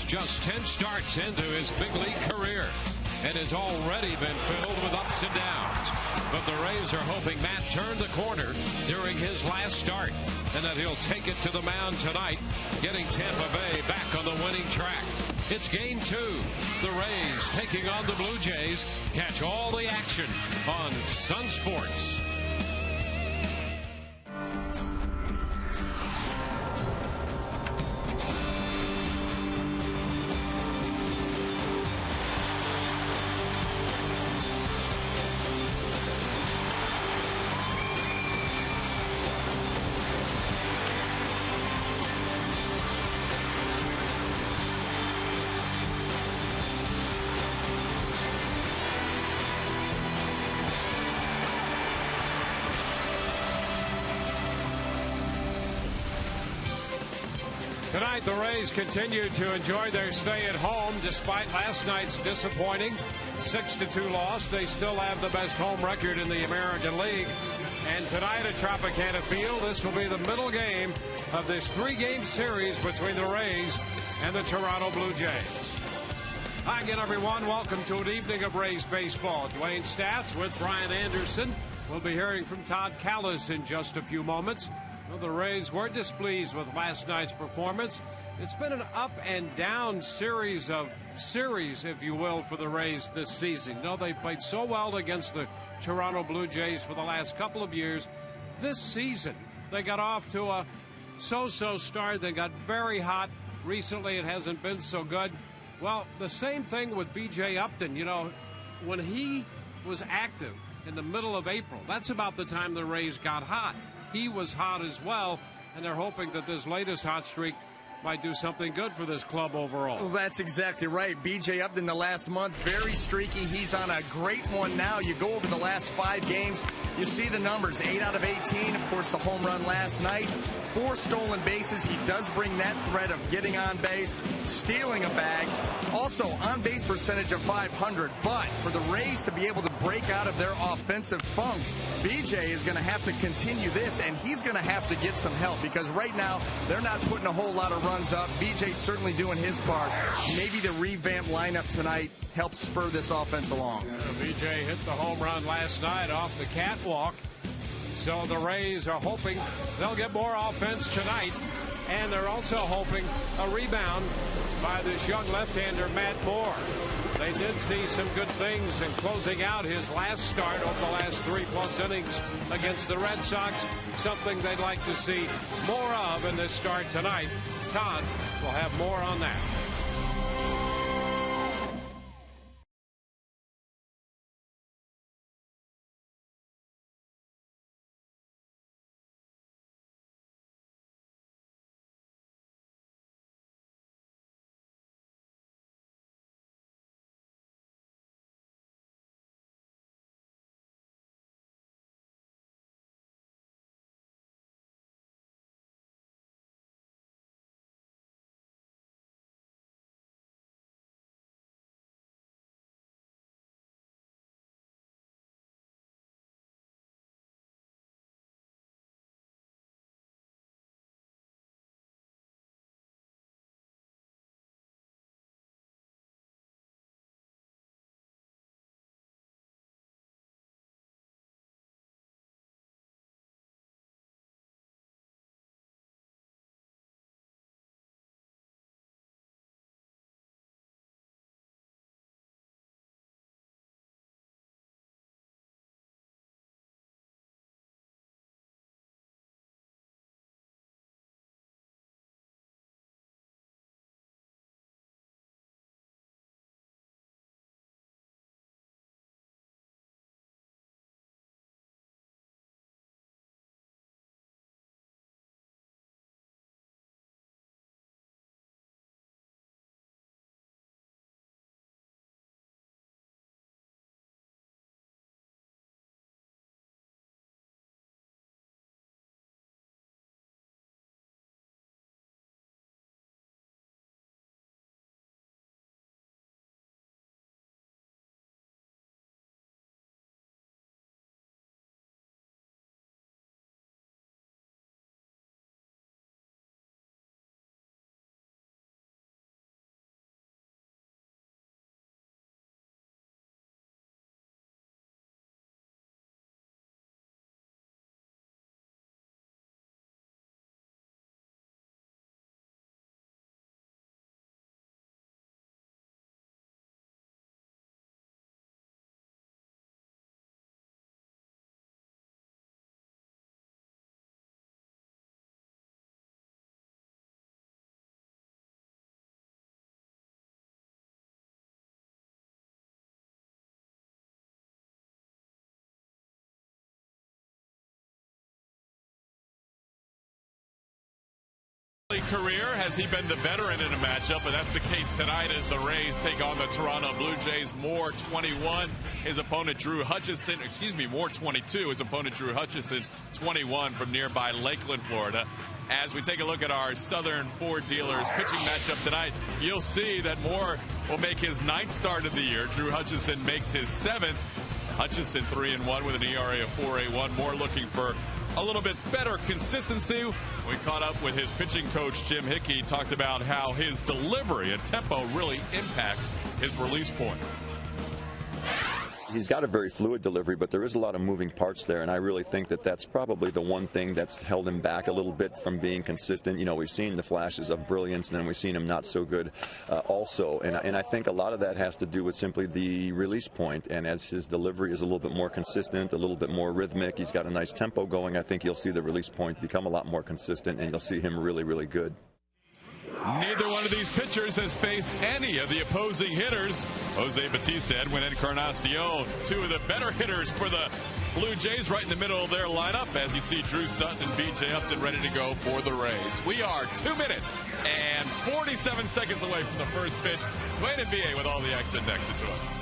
just 10 starts into his big league career and has already been filled with ups and downs. But the Rays are hoping Matt turned the corner during his last start and that he'll take it to the mound tonight, getting Tampa Bay back on the winning track. It's game 2. The Rays taking on the Blue Jays. Catch all the action on Sun Sports. Tonight, the Rays continue to enjoy their stay at home despite last night's disappointing 6-2 loss. They still have the best home record in the American League. And tonight at Tropicana Field, this will be the middle game of this 3-game series between the Rays and the Toronto Blue Jays. Hi again, everyone. Welcome to an evening of Rays baseball. Dwayne Stats with Brian Anderson. We'll be hearing from todd Kalas in just a few moments. Well, the Rays were displeased with last night's performance. It's been an up and down series, if you will, for the Rays this season. You know, they played so well against the Toronto Blue Jays for the last couple of years. This season, they got off to a so-so start. They got very hot. Recently, it hasn't been so good. Well, the same thing with B.J. Upton. You know, when he was active in the middle of April, that's about the time the Rays got hot. He was hot as well, and they're hoping that this latest hot streak might do something good for this club overall. Well, that's exactly right. B.J. Upton the last month, very streaky. He's on a great one now. You go over the last 5 games, you see the numbers, 8 out of 18. Of course, the home run last night. 4 stolen bases. He does bring that threat of getting on base, stealing a bag. Also, on-base percentage of .500. But for the Rays to be able to break out of their offensive funk, B.J. is going to have to continue this, and he's going to have to get some help because right now they're not putting a whole lot of runs up. B.J.'s certainly doing his part. Maybe the revamped lineup tonight helps spur this offense along. B.J. hit the home run last night off the catwalk. So the Rays are hoping they'll get more offense tonight. And they're also hoping a rebound by this young left-hander, Matt Moore. They did see some good things in closing out his last start over the last 3+ innings against the Red Sox. Something they'd like to see more of in this start tonight. Todd will have more on that. career? Has he been the veteran in a matchup? And that's the case tonight as the Rays take on the Toronto Blue Jays. Moore 21, his opponent Drew Hutchison, Moore 22, his opponent Drew Hutchison 21 from nearby Lakeland, Florida. As we take a look at our Southern Ford Dealers pitching matchup tonight, you'll see that Moore will make his 9th start of the year. Drew Hutchison makes his 7th. Hutchison 3-1 with an ERA of 4.81. Moore looking for a little bit better consistency. We caught up with his pitching coach, Jim Hickey, talked about how his delivery and tempo really impacts his release point. He's got a very fluid delivery, but there is a lot of moving parts there, and I really think that that's probably the one thing that's held him back a little bit from being consistent. You know, we've seen the flashes of brilliance, and then we've seen him not so good also, and I think a lot of that has to do with simply the release point, and as his delivery is a little bit more consistent, a little bit more rhythmic, he's got a nice tempo going, I think you'll see the release point become a lot more consistent, and you'll see him really, really good. Neither one of these pitchers has faced any of the opposing hitters. Jose Bautista, Edwin Encarnacion, two of the better hitters for the Blue Jays right in the middle of their lineup. As you see, Drew Sutton and B.J. Upton ready to go for the Rays. We are 2 minutes and 47 seconds away from the first pitch. Dwayne and B.A. with all the action next to us.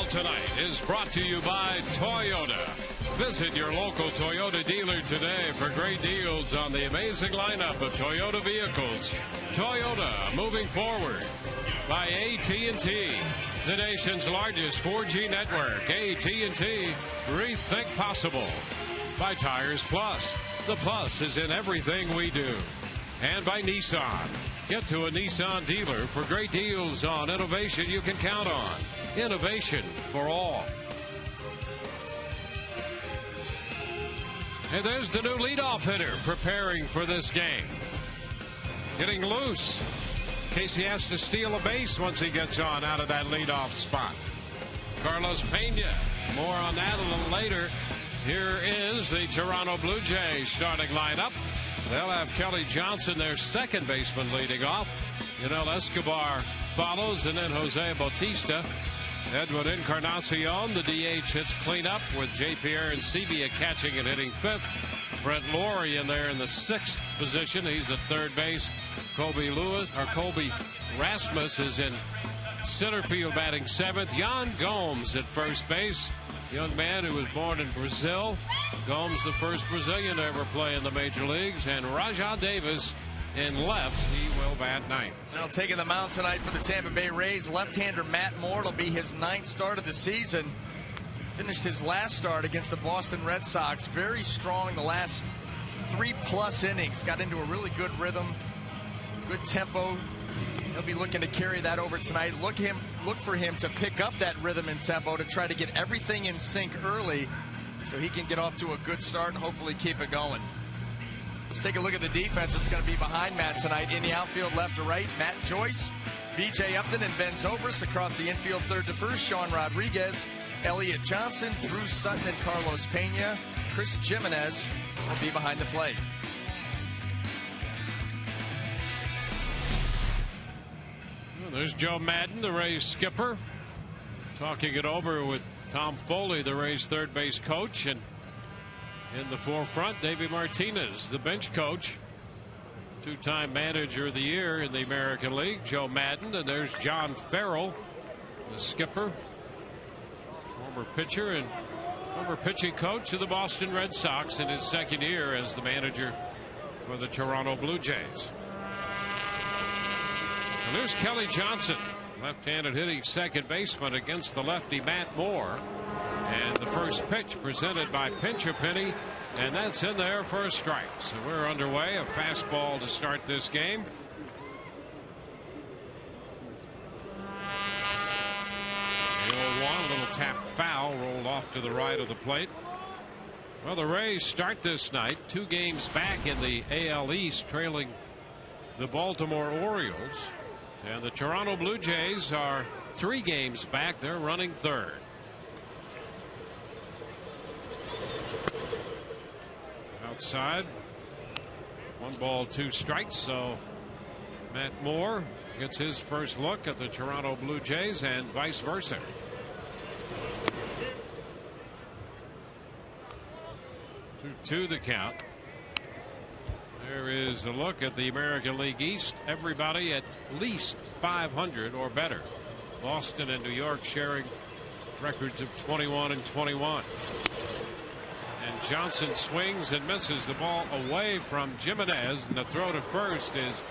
Tonight is brought to you by Toyota. Visit your local Toyota dealer today for great deals on the amazing lineup of Toyota vehicles. Toyota, moving forward. By AT&T, the nation's largest 4G network. AT&T, rethink possible. By Tires Plus. The plus is in everything we do. And by Nissan. Get to a Nissan dealer for great deals on innovation you can count on. Innovation for all. And there's the new leadoff hitter preparing for this game. Getting loose in case he has to steal a base once he gets on out of that leadoff spot. Carlos Pena. More on that a little later. Here is the Toronto Blue Jays starting lineup. They'll have Kelly Johnson, their second baseman, leading off. Yunel Escobar follows, and then Jose Bautista. Edwin Encarnacion, the DH, hits cleanup with J. Pierre and Sebia catching and hitting fifth. Brent Laurie in there in the sixth position. He's at third base. Colby Rasmus is in center field batting seventh. Yan Gomes at first base. Young man who was born in Brazil. Gomes, the first Brazilian to ever play in the major leagues. And Rajah Davis in left. He will bat ninth. Now taking the mound tonight for the Tampa Bay Rays, left-hander Matt Moore. It'll be his 9th start of the season. Finished his last start against the Boston Red Sox very strong the last 3+ innings. Got into a really good rhythm, good tempo. He'll be looking to carry that over tonight. Look for him to pick up that rhythm and tempo to try to get everything in sync early so he can get off to a good start and hopefully keep it going. Let's take a look at the defense that's going to be behind Matt tonight. In the outfield, left to right, Matt Joyce, B.J. Upton, and Ben Zobrist. Across the infield, third to first, Sean Rodriguez, Elliott Johnson, Drew Sutton, and Carlos Pena. Chris Jimenez will be behind the plate. Well, there's Joe Madden, the Rays skipper, talking it over with Tom Foley, the Rays third base coach, and in the forefront, Davey Martinez, the bench coach, 2-time manager of the year in the American League, Joe Madden. And there's John Farrell, the skipper, former pitcher and former pitching coach of the Boston Red Sox in his 2nd year as the manager for the Toronto Blue Jays. And there's Kelly Johnson, left-handed hitting second baseman against the lefty Matt Moore. And the first pitch presented by Pincher Penny, and that's in there for a strike. So we're underway. A fastball to start this game. The 0-1, a little tap foul, rolled off to the right of the plate. Well, the Rays start this night 2 games back in the AL East, trailing the Baltimore Orioles. And the Toronto Blue Jays are 3 games back. They're running third. Outside, 1 ball, 2 strikes. So Matt Moore gets his first look at the Toronto Blue Jays and vice versa. Two the count. There is a look at the American League East. Everybody at least 500 or better. Boston and New York sharing records of 21 and 21. And Johnson swings and misses the ball away from Jimenez, and the throw to first is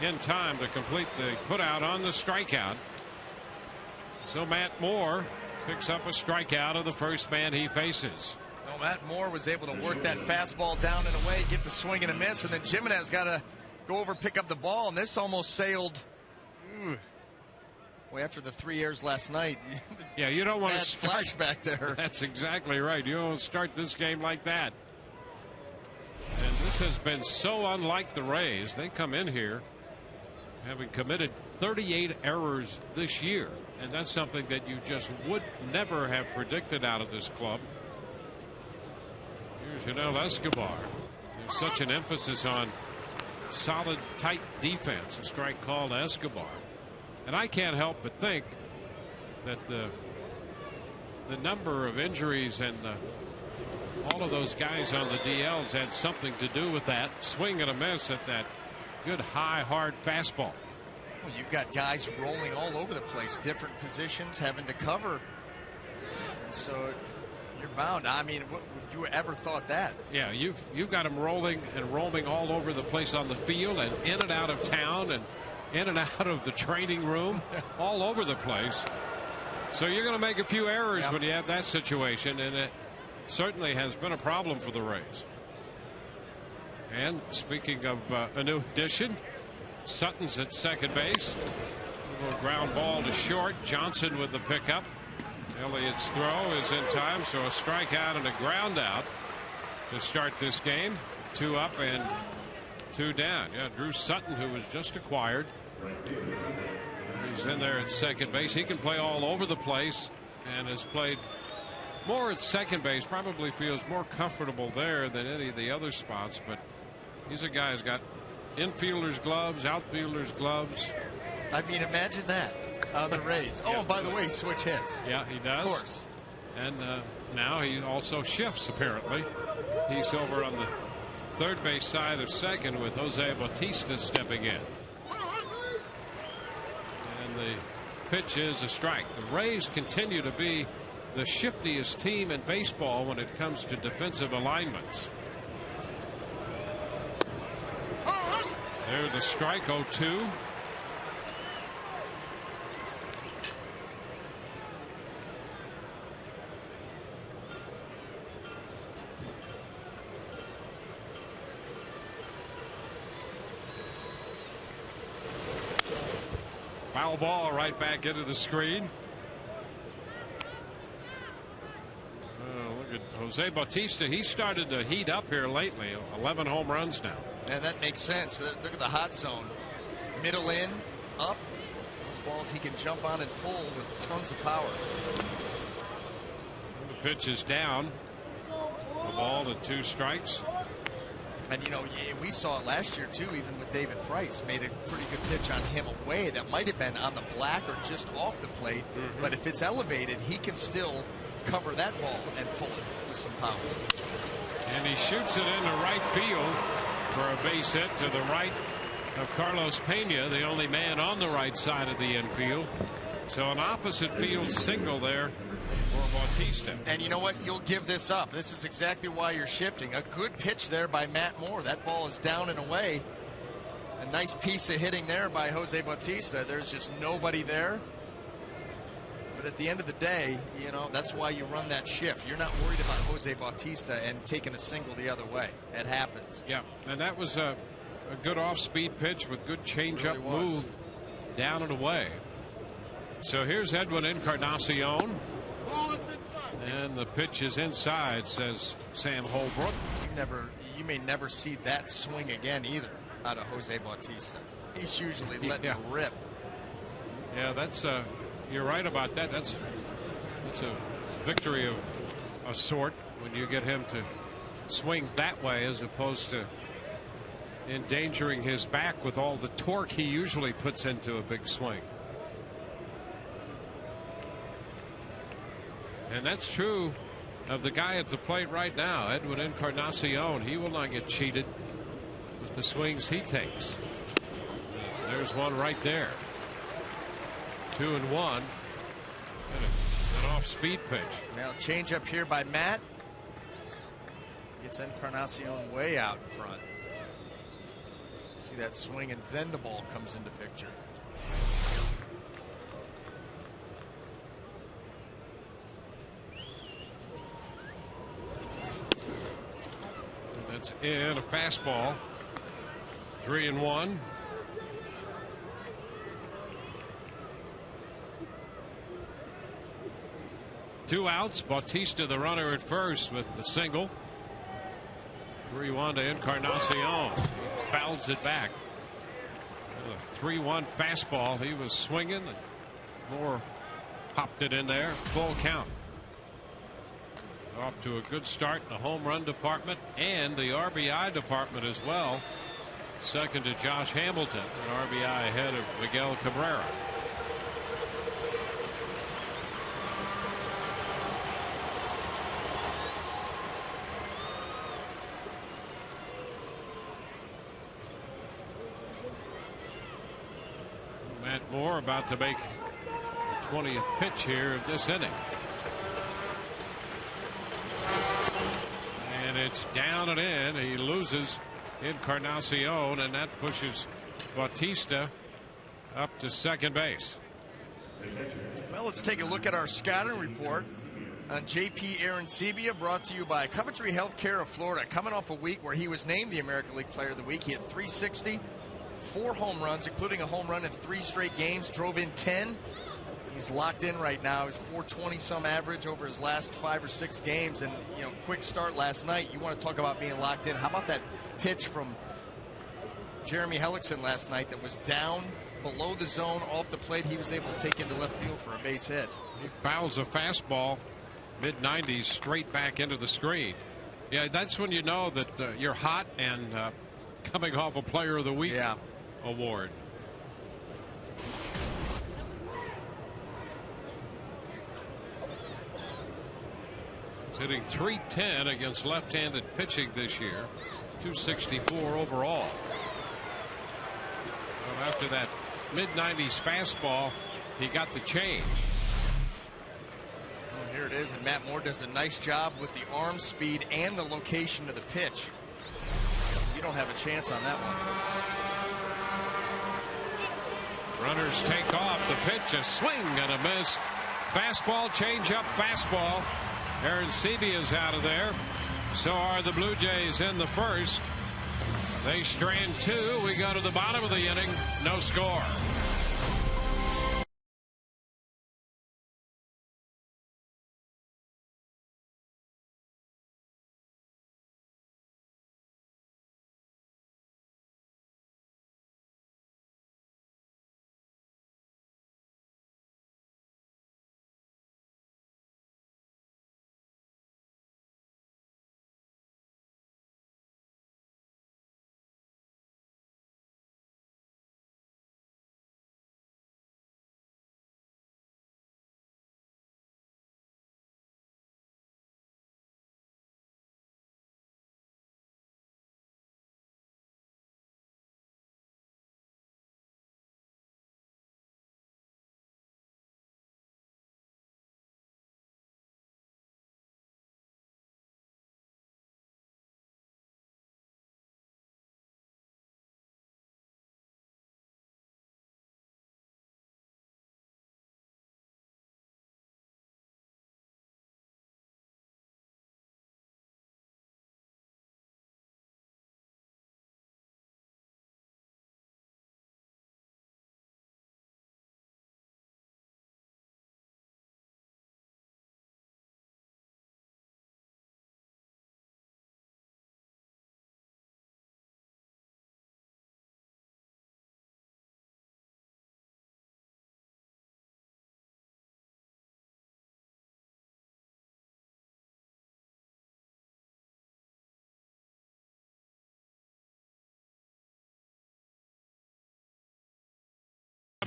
in time to complete the putout on the strikeout. So Matt Moore picks up a strikeout of the first man he faces. Well, Matt Moore was able to work that fastball down and away, get the swing and a miss, and then Jimenez got to go over, pick up the ball, and this almost sailed. Well, after the 3 errors last night, yeah, you don't want to start flashback there. That's exactly right. You don't start this game like that. And this has been so unlike the Rays. They come in here having committed 38 errors this year, and that's something that you just would never have predicted out of this club. Here's Yanel Escobar. There's such an emphasis on solid, tight defense. A strike called Escobar. And I can't help but think that the number of injuries and all of those guys on the DLs had something to do with that. Swing and a miss at that good high hard fastball. Well, you've got guys rolling all over the place, different positions, having to cover. So you're bound. I mean, would you ever thought that? Yeah, you've got them rolling and roaming all over the place on the field and in and out of town and in and out of the training room, all over the place. So you're going to make a few errors when you have that situation, and it certainly has been a problem for the Rays. And speaking of a new addition, Sutton's at second base. A little ground ball to short. Johnson with the pickup. Elliott's throw is in time, so a strikeout and a ground out to start this game. 2 up and 2 down. Yeah, Drew Sutton, who was just acquired. He's in there at second base. He can play all over the place and has played more at second base. Probably feels more comfortable there than any of the other spots. But he's a guy who's got infielders gloves, outfielders gloves. I mean, imagine that on the Rays. Oh, and by the way, switch hits. Yeah, he does. Of course. And now he also shifts, apparently. He's over on the third base side of second with Jose Bautista stepping in. And the pitch is a strike. The Rays continue to be the shiftiest team in baseball when it comes to defensive alignments. There's the strike, 0-2. Foul ball right back into the screen. Look at Jose Bautista. He started to heat up here lately. 11 home runs now. And that makes sense. Look at the hot zone. Middle in, up. Those balls he can jump on and pull with tons of power. The pitch is down. A ball to 2 strikes. And, you know, we saw it last year, too, even with David Price. Made a pretty good pitch on him away. That might have been on the black or just off the plate. But if it's elevated, he can still cover that ball and pull it with some power. And he shoots it into right field for a base hit to the right of Carlos Pena, the only man on the right side of the infield. So an opposite field single there for Bautista. And you know what? You'll give this up. This is exactly why you're shifting. A good pitch there by Matt Moore. That ball is down and away. A nice piece of hitting there by Jose Bautista. There's just nobody there. But at the end of the day, you know, that's why you run that shift. You're not worried about Jose Bautista and taking a single the other way. It happens. Yeah, and that was a good off-speed pitch with good changeup move down and away. So here's Edwin Encarnacion. And the pitch is inside, says Sam Holbrook. You may never see that swing again either out of Jose Bautista. He's usually letting it rip. Yeah, that's you're right about that. That's a victory of a sort when you get him to swing that way as opposed to endangering his back with all the torque he usually puts into a big swing. And that's true of the guy at the plate right now, Edwin Encarnacion. He will not get cheated with the swings he takes. There's one right there. 2-1. And an off-speed pitch. Now change up here by Matt. Gets Encarnacion way out in front. See that swing, and then the ball comes into picture. That's in a fastball. 3-1. Two outs. Bautista, the runner at first, with the single. 3-1 to Encarnacion. He fouls it back. A 3-1 fastball. He was swinging. And Moore popped it in there. Full count. Off to a good start in the home run department and the RBI department as well. Second to Josh Hamilton, an RBI ahead of Miguel Cabrera. Matt Moore about to make the 20th pitch here of this inning. And it's down and in. He loses Encarnacion, and that pushes Bautista up to second base. Well, let's take a look at our scouting report on JP Arancibia, brought to you by Coventry Healthcare of Florida. Coming off a week where he was named the American League Player of the Week. He had 360, 4 home runs, including a home run in 3 straight games, drove in 10. He's locked in right now. He's 420-some average over his last 5 or 6 games. And, you know, quick start last night. You want to talk about being locked in. How about that pitch from Jeremy Hellickson last night that was down below the zone off the plate? He was able to take into left field for a base hit. He fouls a fastball, mid-90s, straight back into the screen. Yeah, that's when you know that you're hot and coming off a Player of the Week award. Hitting .310 against left-handed pitching this year. .264 overall. Well, after that mid-90s fastball, he got the change. Well, here it is, and Matt Moore does a nice job with the arm speed and the location of the pitch. You don't have a chance on that one. Runners take off. The pitch, a swing and a miss. Fastball, changeup, fastball. Aaron Seavey is out of there. So are the Blue Jays in the first. They strand two. We go to the bottom of the inning. No score.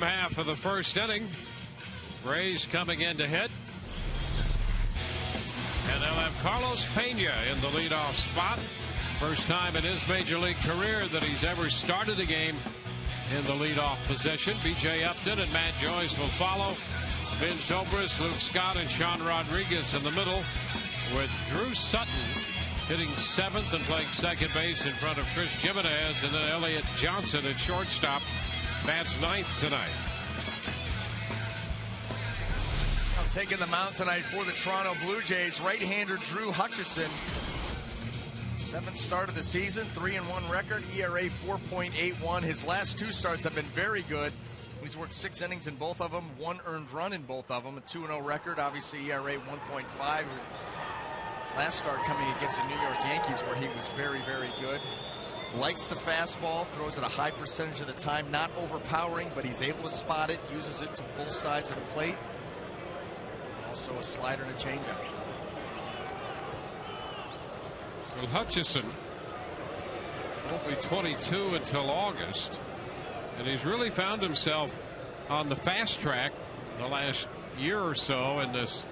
Half of the first inning. Rays coming in to hit. And they'll have Carlos Pena in the leadoff spot. First time in his major league career that he's ever started a game in the leadoff position. B.J. Upton and Matt Joyce will follow. Vin Zobrist, Luke Scott, and Sean Rodriguez in the middle, with Drew Sutton hitting seventh and playing second base in front of Chris Jimenez, and then Elliott Johnson at shortstop. Bats ninth tonight. Taking the mound tonight for the Toronto Blue Jays, right-hander Drew Hutchison. Seventh start of the season, 3-1 record, ERA 4.81. His last two starts have been very good. He's worked 6 innings in both of them, 1 earned run in both of them, a 2-0 record, obviously ERA 1.5. Last start coming against the New York Yankees, where he was very, very good. Likes the fastball, throws it a high percentage of the time, not overpowering, but he's able to spot it, uses it to both sides of the plate. Also a slider and a changeup. Well, Hutchison won't be 22 until August, and he's really found himself on the fast track the last year or so in this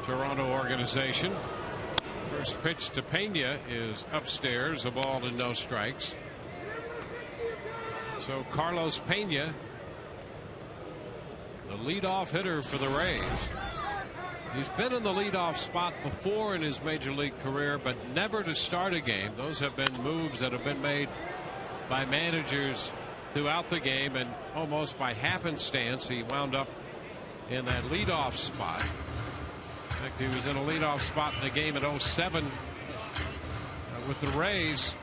Toronto organization. First pitch to Pena is upstairs, a ball and no strikes. So Carlos Pena, the leadoff hitter for the Rays. He's been in the leadoff spot before in his major league career, but never to start a game. Those have been moves that have been made by managers throughout the game, and almost by happenstance he wound up in that leadoff spot. In fact, he was in a leadoff spot in the game at 07 with the Rays.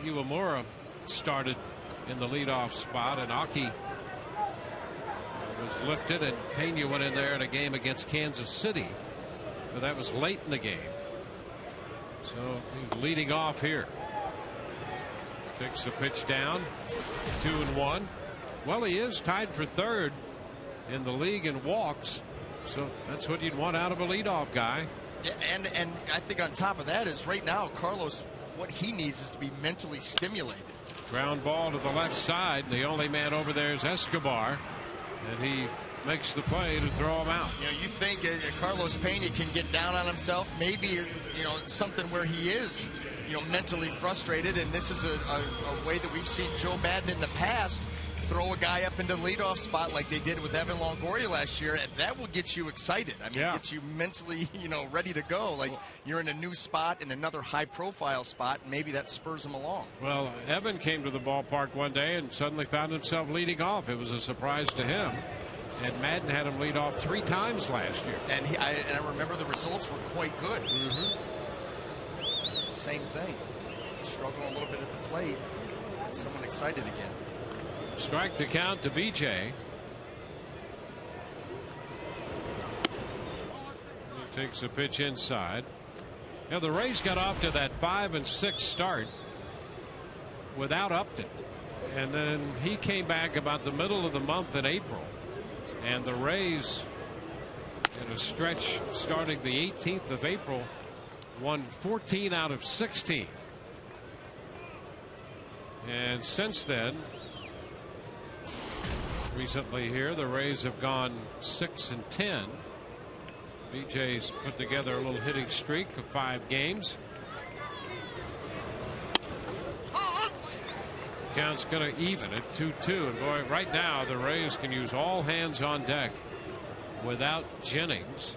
Iwamura started in the leadoff spot, and Aki was lifted, and Pena went in there in a game against Kansas City, but that was late in the game. So he's leading off here. Takes the pitch down, 2-1. Well, he is tied for third in the league in walks, so that's what you'd want out of a leadoff guy. Yeah, and I think on top of that is right now Carlos, what he needs is to be mentally stimulated. Ground ball to the left side. The only man over there is Escobar, and he makes the play to throw him out. You know, you think Carlos Pena can get down on himself, maybe, something where he is, mentally frustrated, and this is a way that we've seen Joe Madden in the past throw a guy up into the leadoff spot like they did with Evan Longoria last year, and that will get you excited. I mean, get you mentally, ready to go. Like you're in a new spot, in another high-profile spot, and maybe that spurs them along. Well, Evan came to the ballpark one day and suddenly found himself leading off. It was a surprise to him. And Madden had him lead off 3 times last year. And I remember the results were quite good. It's the same thing. Struggling a little bit at the plate. Someone excited again. Strike the count to BJ. He takes a pitch inside. Now the Rays got off to that 5-6 start without Upton. And then he came back about the middle of the month in April. And the Rays, in a stretch starting the 18th of April, won 14 out of 16. And since then, recently here, the Rays have gone 6-10. BJ's put together a little hitting streak of 5 games. Count's going to even at 2-2. And boy, right now the Rays can use all hands on deck without Jennings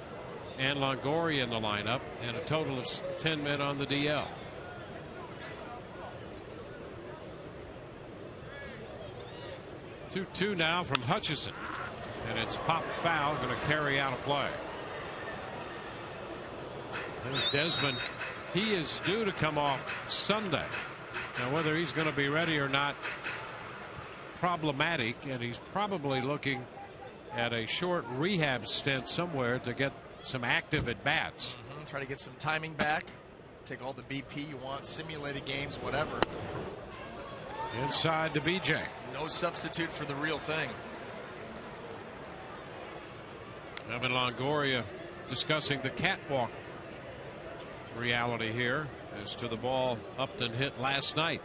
and Longoria in the lineup, and a total of 10 men on the DL. Two now from Hutchison, and it's pop foul, going to carry out a play. There's Desmond. He is due to come off Sunday. Now, whether he's going to be ready or not, problematic, and he's probably looking at a short rehab stint somewhere to get some active at bats. Try to get some timing back. Take all the BP you want, simulated games, whatever. Inside to BJ. No substitute for the real thing. Evan Longoria discussing the catwalk reality here as to the ball Upton hit last night.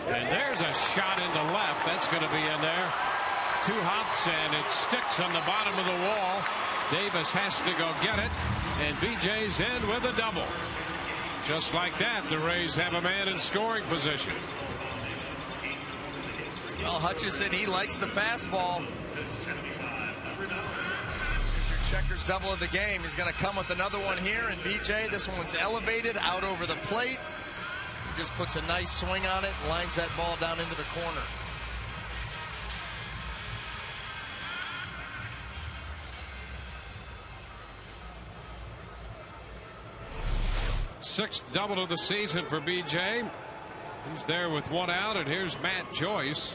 And there's a shot into left. That's going to be in there. 2 hops, and it sticks on the bottom of the wall. Davis has to go get it, and BJ's in with a double. Just like that, the Rays have a man in scoring position. Well, Hutchison, he likes the fastball. Checkers double of the game. He's going to come with another one here, and BJ, this one's elevated out over the plate. He just puts a nice swing on it, lines that ball down into the corner. Sixth double of the season for BJ. He's there with 1 out, and here's Matt Joyce.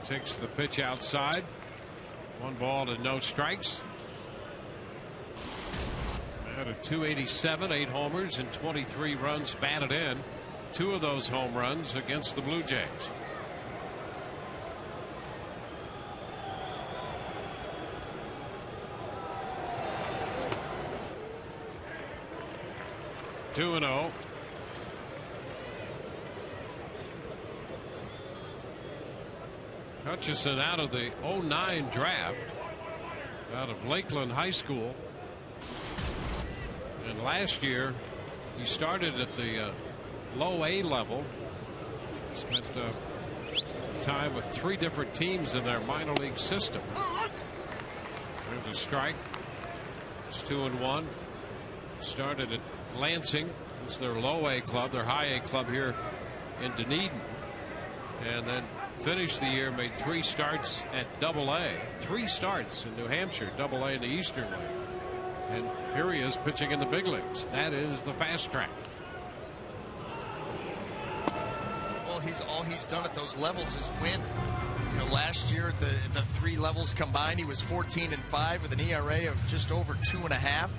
Takes the pitch outside. 1 ball and no strikes. At a 287, 8 homers and 23 runs batted in. 2 of those home runs against the Blue Jays. Two and 0. Hutchison out of the 09 draft, out of Lakeland High School, and last year he started at the low A level. Spent time with 3 different teams in their minor league system. There's a strike. It's 2-1. Started at Lansing. It's their low A club, their high A club here in Dunedin, and then finished the year, made 3 starts at Double A. 3 starts in New Hampshire, Double A in the Eastern League. And here he is pitching in the big leagues. That is the fast track. Well, all he's done at those levels is win. You know, last year the 3 levels combined, he was 14-5 with an ERA of just over 2.5.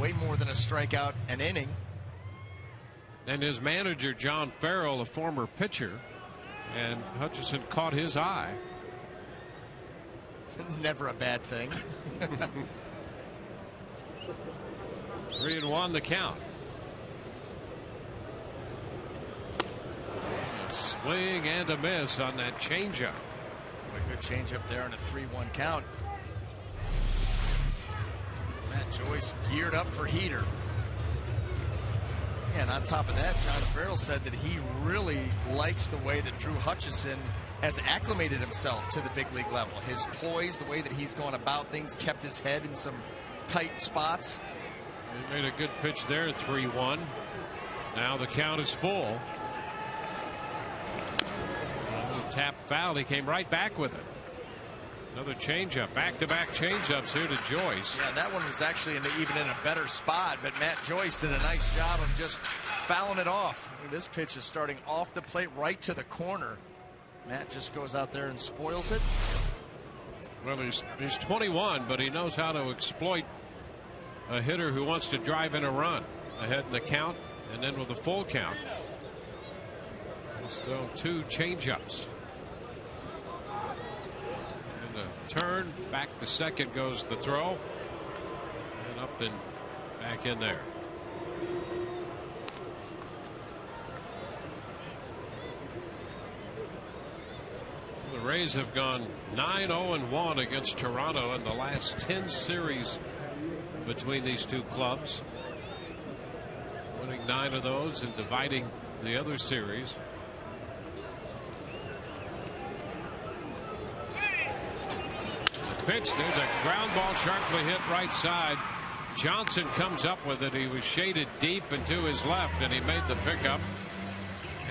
Way more than a strikeout an inning. And his manager, John Farrell, a former pitcher, and Hutchison caught his eye. Never a bad thing. 3-1 the count. A swing and a miss on that changeup. Another changeup there on a 3-1 count. Matt Joyce geared up for heater. And on top of that, John Farrell said that he really likes the way that Drew Hutchison has acclimated himself to the big league level. His poise, the way that he's gone about things, kept his head in some tight spots. He made a good pitch there, 3-1. Now the count is full. A little tap foul. He came right back with it. Another changeup. Back-to-back changeups here to Joyce. Yeah, that one was actually even in a better spot, but Matt Joyce did a nice job of just fouling it off. This pitch is starting off the plate right to the corner. Matt just goes out there and spoils it. Well, he's 21, but he knows how to exploit a hitter who wants to drive in a run. Ahead in the count, and then with a full count. He's thrown 2 changeups. Turn back to second goes the throw, and Upton back in there. The Rays have gone 9-0-1 against Toronto in the last 10 series between these two clubs, winning 9 of those and dividing the other series. Pitch, there's a ground ball sharply hit right side. Johnson comes up with it. He was shaded deep and to his left, and he made the pickup.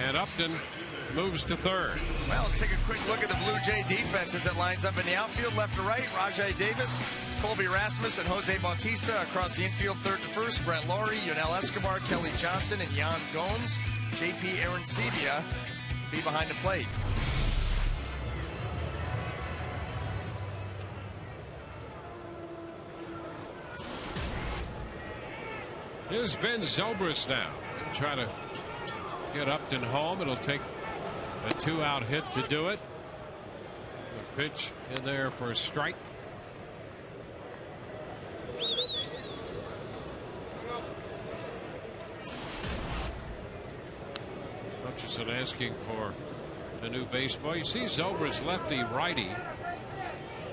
And Upton moves to third. Well, let's take a quick look at the Blue Jay defense as it lines up in the outfield, left to right. Rajai Davis, Colby Rasmus, and Jose Bautista. Across the infield, third to first, Brett Laurie, Yonel Escobar, Kelly Johnson, and Jan Gomes. JP Arancibia be behind the plate. Here's Ben Zobrist now. He'll try to get Upton home. It'll take a 2-out hit to do it. A pitch in there for a strike. Hutchison asking for a new baseball. You see Zobrist lefty righty.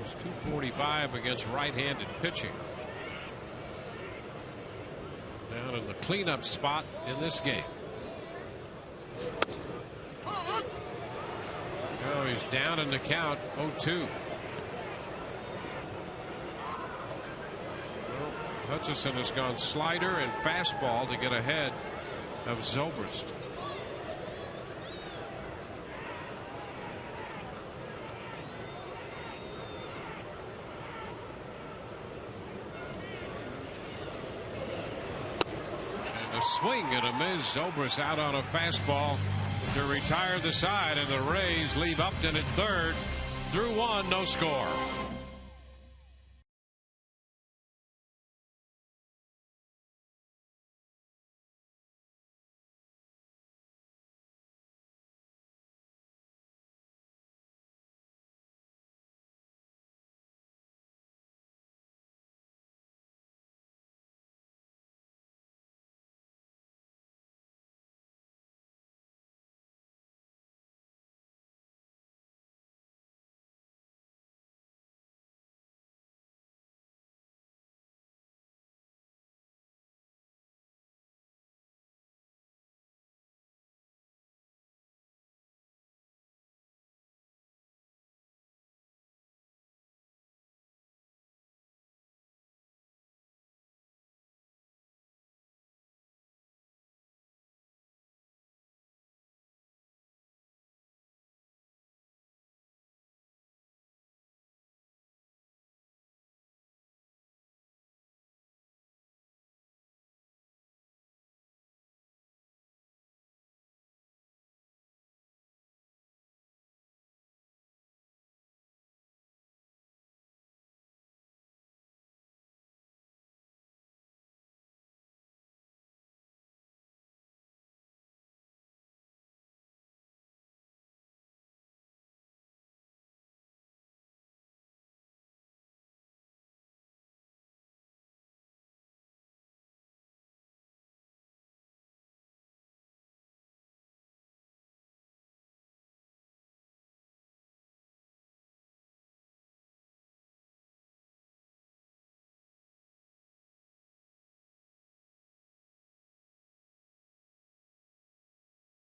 He's 245 against right-handed pitching. Down in the cleanup spot in this game. Oh, he's down in the count, 0-2. Well, Hutchison has gone slider and fastball to get ahead of Zobrist. Swing and a miss. Zobrist out on a fastball to retire the side, and the Rays leave Upton at third. Through 1, no score.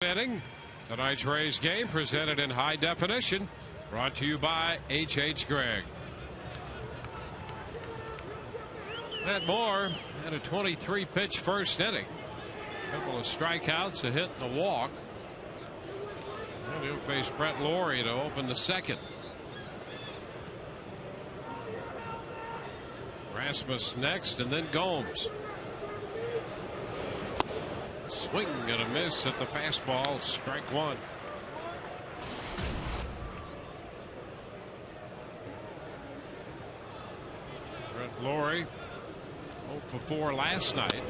Inning. Tonight's Rays game presented in high definition. Brought to you by H.H. Gregg. Matt Moore had a 23-pitch first inning. A couple of strikeouts, a hit, and a walk. And he'll face Brett Laurie to open the second. Rasmus next, and then Gomes. Swing and a miss at the fastball. Strike one. Brett Laurie 0 for 4 last night.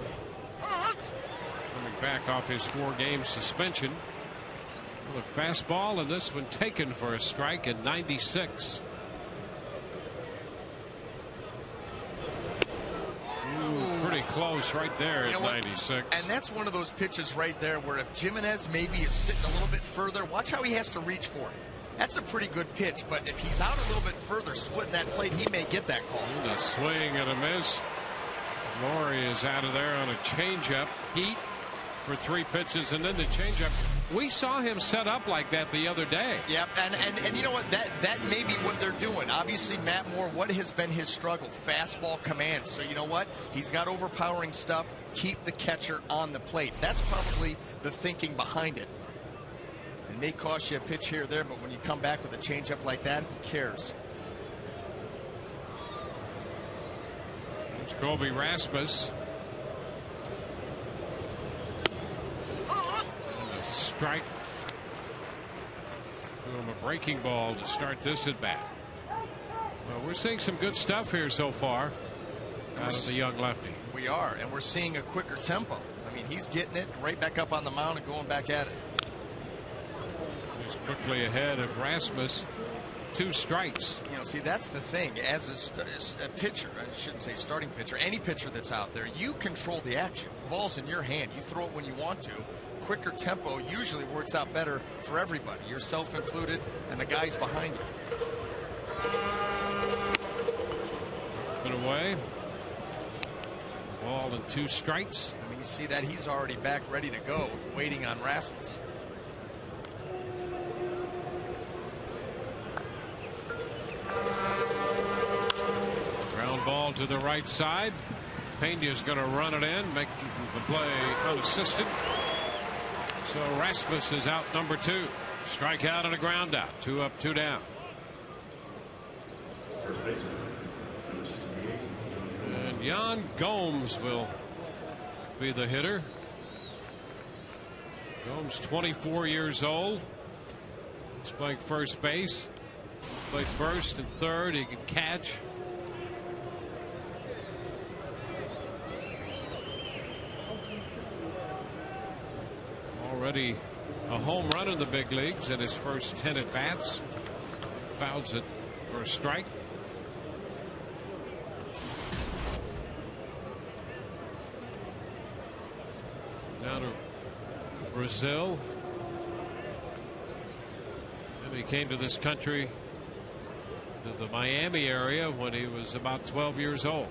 Coming back off his 4-game suspension. With a fastball, and this one taken for a strike at 96. Pretty close right there at 96. And that's one of those pitches right there where if Jimenez maybe is sitting a little bit further, watch how he has to reach for it. That's a pretty good pitch, but if he's out a little bit further splitting that plate, he may get that call. And a swing and a miss. Laurie is out of there on a changeup. Heat for 3 pitches, and then the changeup. We saw him set up like that the other day. Yep, and you know what? That may be what they're doing. Obviously, Matt Moore, what has been his struggle? Fastball command. So you know what? He's got overpowering stuff. Keep the catcher on the plate. That's probably the thinking behind it. It may cost you a pitch here or there, but when you come back with a changeup like that, who cares? It's Colby Rasmus. Strike. Threw him a breaking ball to start this at bat. Well, we're seeing some good stuff here so far out of the young lefty. We are, and we're seeing a quicker tempo. I mean, he's getting it right back up on the mound and going back at it. He's quickly ahead of Rasmus. 2 strikes. You know, see, that's the thing. As a pitcher, I shouldn't say starting pitcher, any pitcher that's out there, you control the action. The ball's in your hand. You throw it when you want to. Quicker tempo usually works out better for everybody, yourself included, and the guys behind you. Put away. Ball and 2 strikes. I mean, you see that he's already back ready to go, waiting on Rasmus. Ground ball to the right side. Pena's going to run it in, make the play unassisted. So Rasmus is out number 2. Strikeout and a ground out. 2 up, 2 down. And Yan Gomes will be the hitter. Gomes 24 years old. He's playing first base. Plays first and third. He can catch. Already a home run in the big leagues in his first 10 at bats. Fouls it for a strike. Now to Brazil. And he came to this country, to the Miami area, when he was about 12 years old.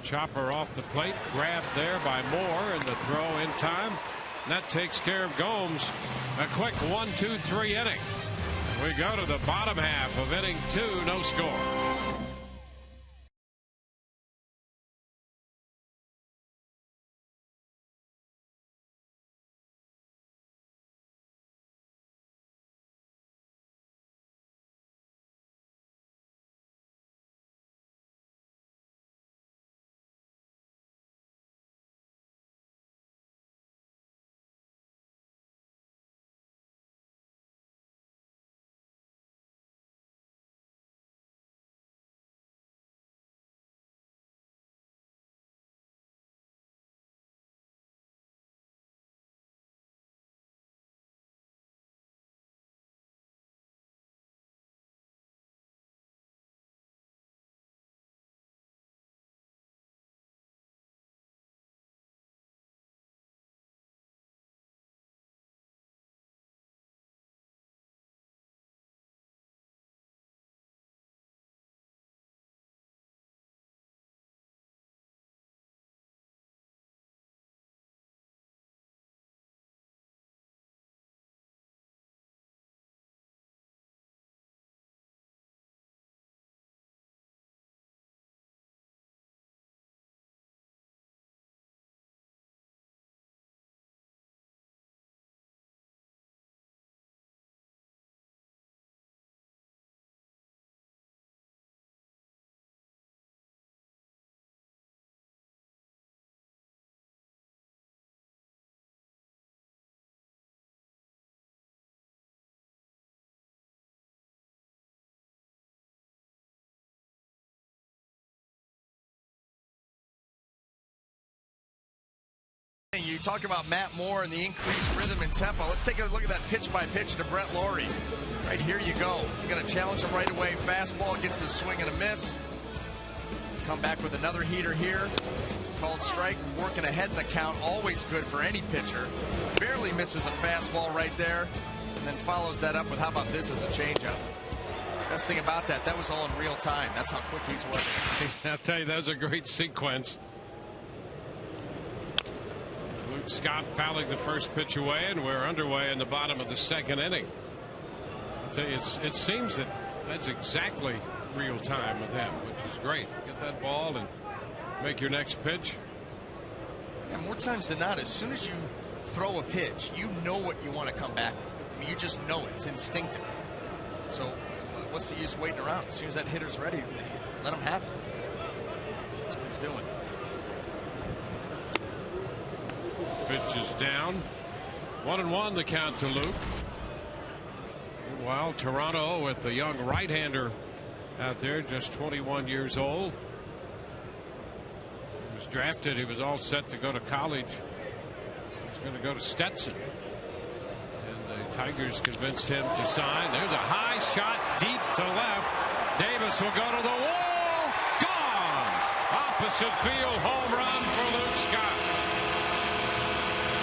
Chopper off the plate, grabbed there by Moore, and the throw in time. And that takes care of Gomes. A quick 1-2-3 inning. We go to the bottom half of inning 2, no score. talk about Matt Moore and the increased rhythm and tempo. Let's take a look at that pitch by pitch to Brett Laurie. Right here you go. You're going to challenge him right away. Fastball gets the swing and a miss. Come back with another heater here. Called strike, working ahead in the count. Always good for any pitcher. Barely misses a fastball right there. And then follows that up with, how about this as a changeup? Best thing about that was all in real time. That's how quick he's working. I'll tell you, that was a great sequence. Luke Scott fouling the first pitch away, and we're underway in the bottom of the second inning. I'll tell you, it seems that's exactly real time with him, which is great. Get that ball and make your next pitch. Yeah, more times than not, as soon as you throw a pitch, you know what you want to come back with. I mean, you just know it. It's instinctive. So what's the use waiting around? As soon as that hitter's ready, let him have it. That's what he's doing. Pitch is down. 1-1 the count to Luke. Meanwhile, Toronto with the young right-hander out there, just 21 years old. He was drafted. He was all set to go to college. He was going to go to Stetson. And the Tigers convinced him to sign. There's a high shot deep to left. Davis will go to the wall. Gone. Opposite field home run for Luke Scott.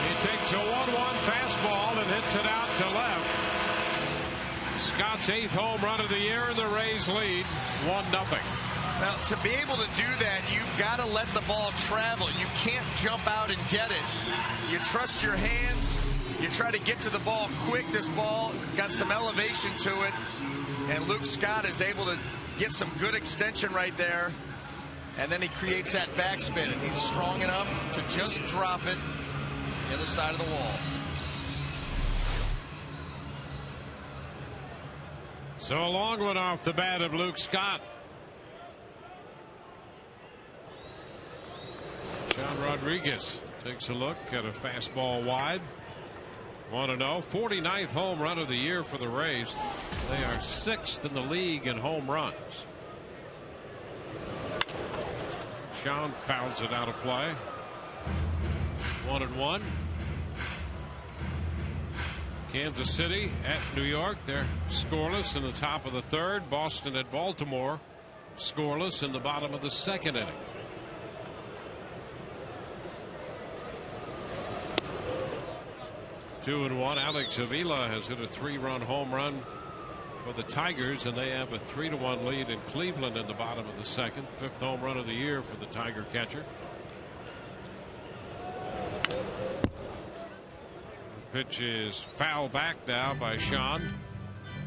He takes a 1-1 fastball and hits it out to left. Scott's 8th home run of the year, and the Rays lead 1-0. Now, to be able to do that, you've got to let the ball travel. You can't jump out and get it. You trust your hands. You try to get to the ball quick. This ball got some elevation to it, and Luke Scott is able to get some good extension right there. And then he creates that backspin, and he's strong enough to just drop it the other side of the wall. So a long one off the bat of Luke Scott. John Rodriguez takes a look at a fastball wide. 1-0. 49th home run of the year for the Rays. They are 6th in the league in home runs. Sean fouls it out of play. 1-1. Kansas City at New York. They're scoreless in the top of the third. Boston at Baltimore scoreless in the bottom of the second inning. Two and one. Alex Avila has hit a 3-run home run for the Tigers, and they have a 3-1 lead in Cleveland in the bottom of the second. 5th home run of the year for the Tiger catcher. Pitch is foul back now by Sean.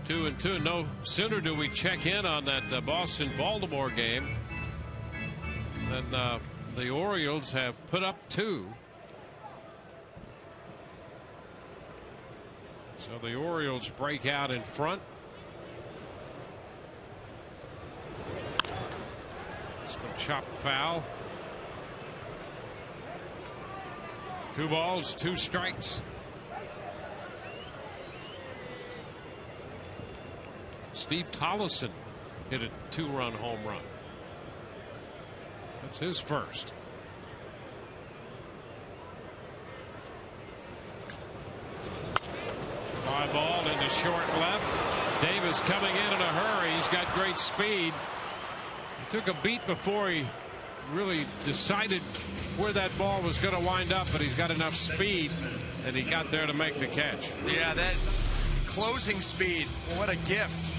2-2. No sooner do we check in on that Boston-Baltimore game than the Orioles have put up 2. So the Orioles break out in front. This one chopped foul. 2 balls, 2 strikes. Steve Tollison hit a 2-run home run. That's his first. Fly ball into short left. Davis coming in a hurry. He's got great speed. He took a beat before he really decided where that ball was going to wind up, but he's got enough speed and he got there to make the catch. Yeah, that closing speed, what a gift.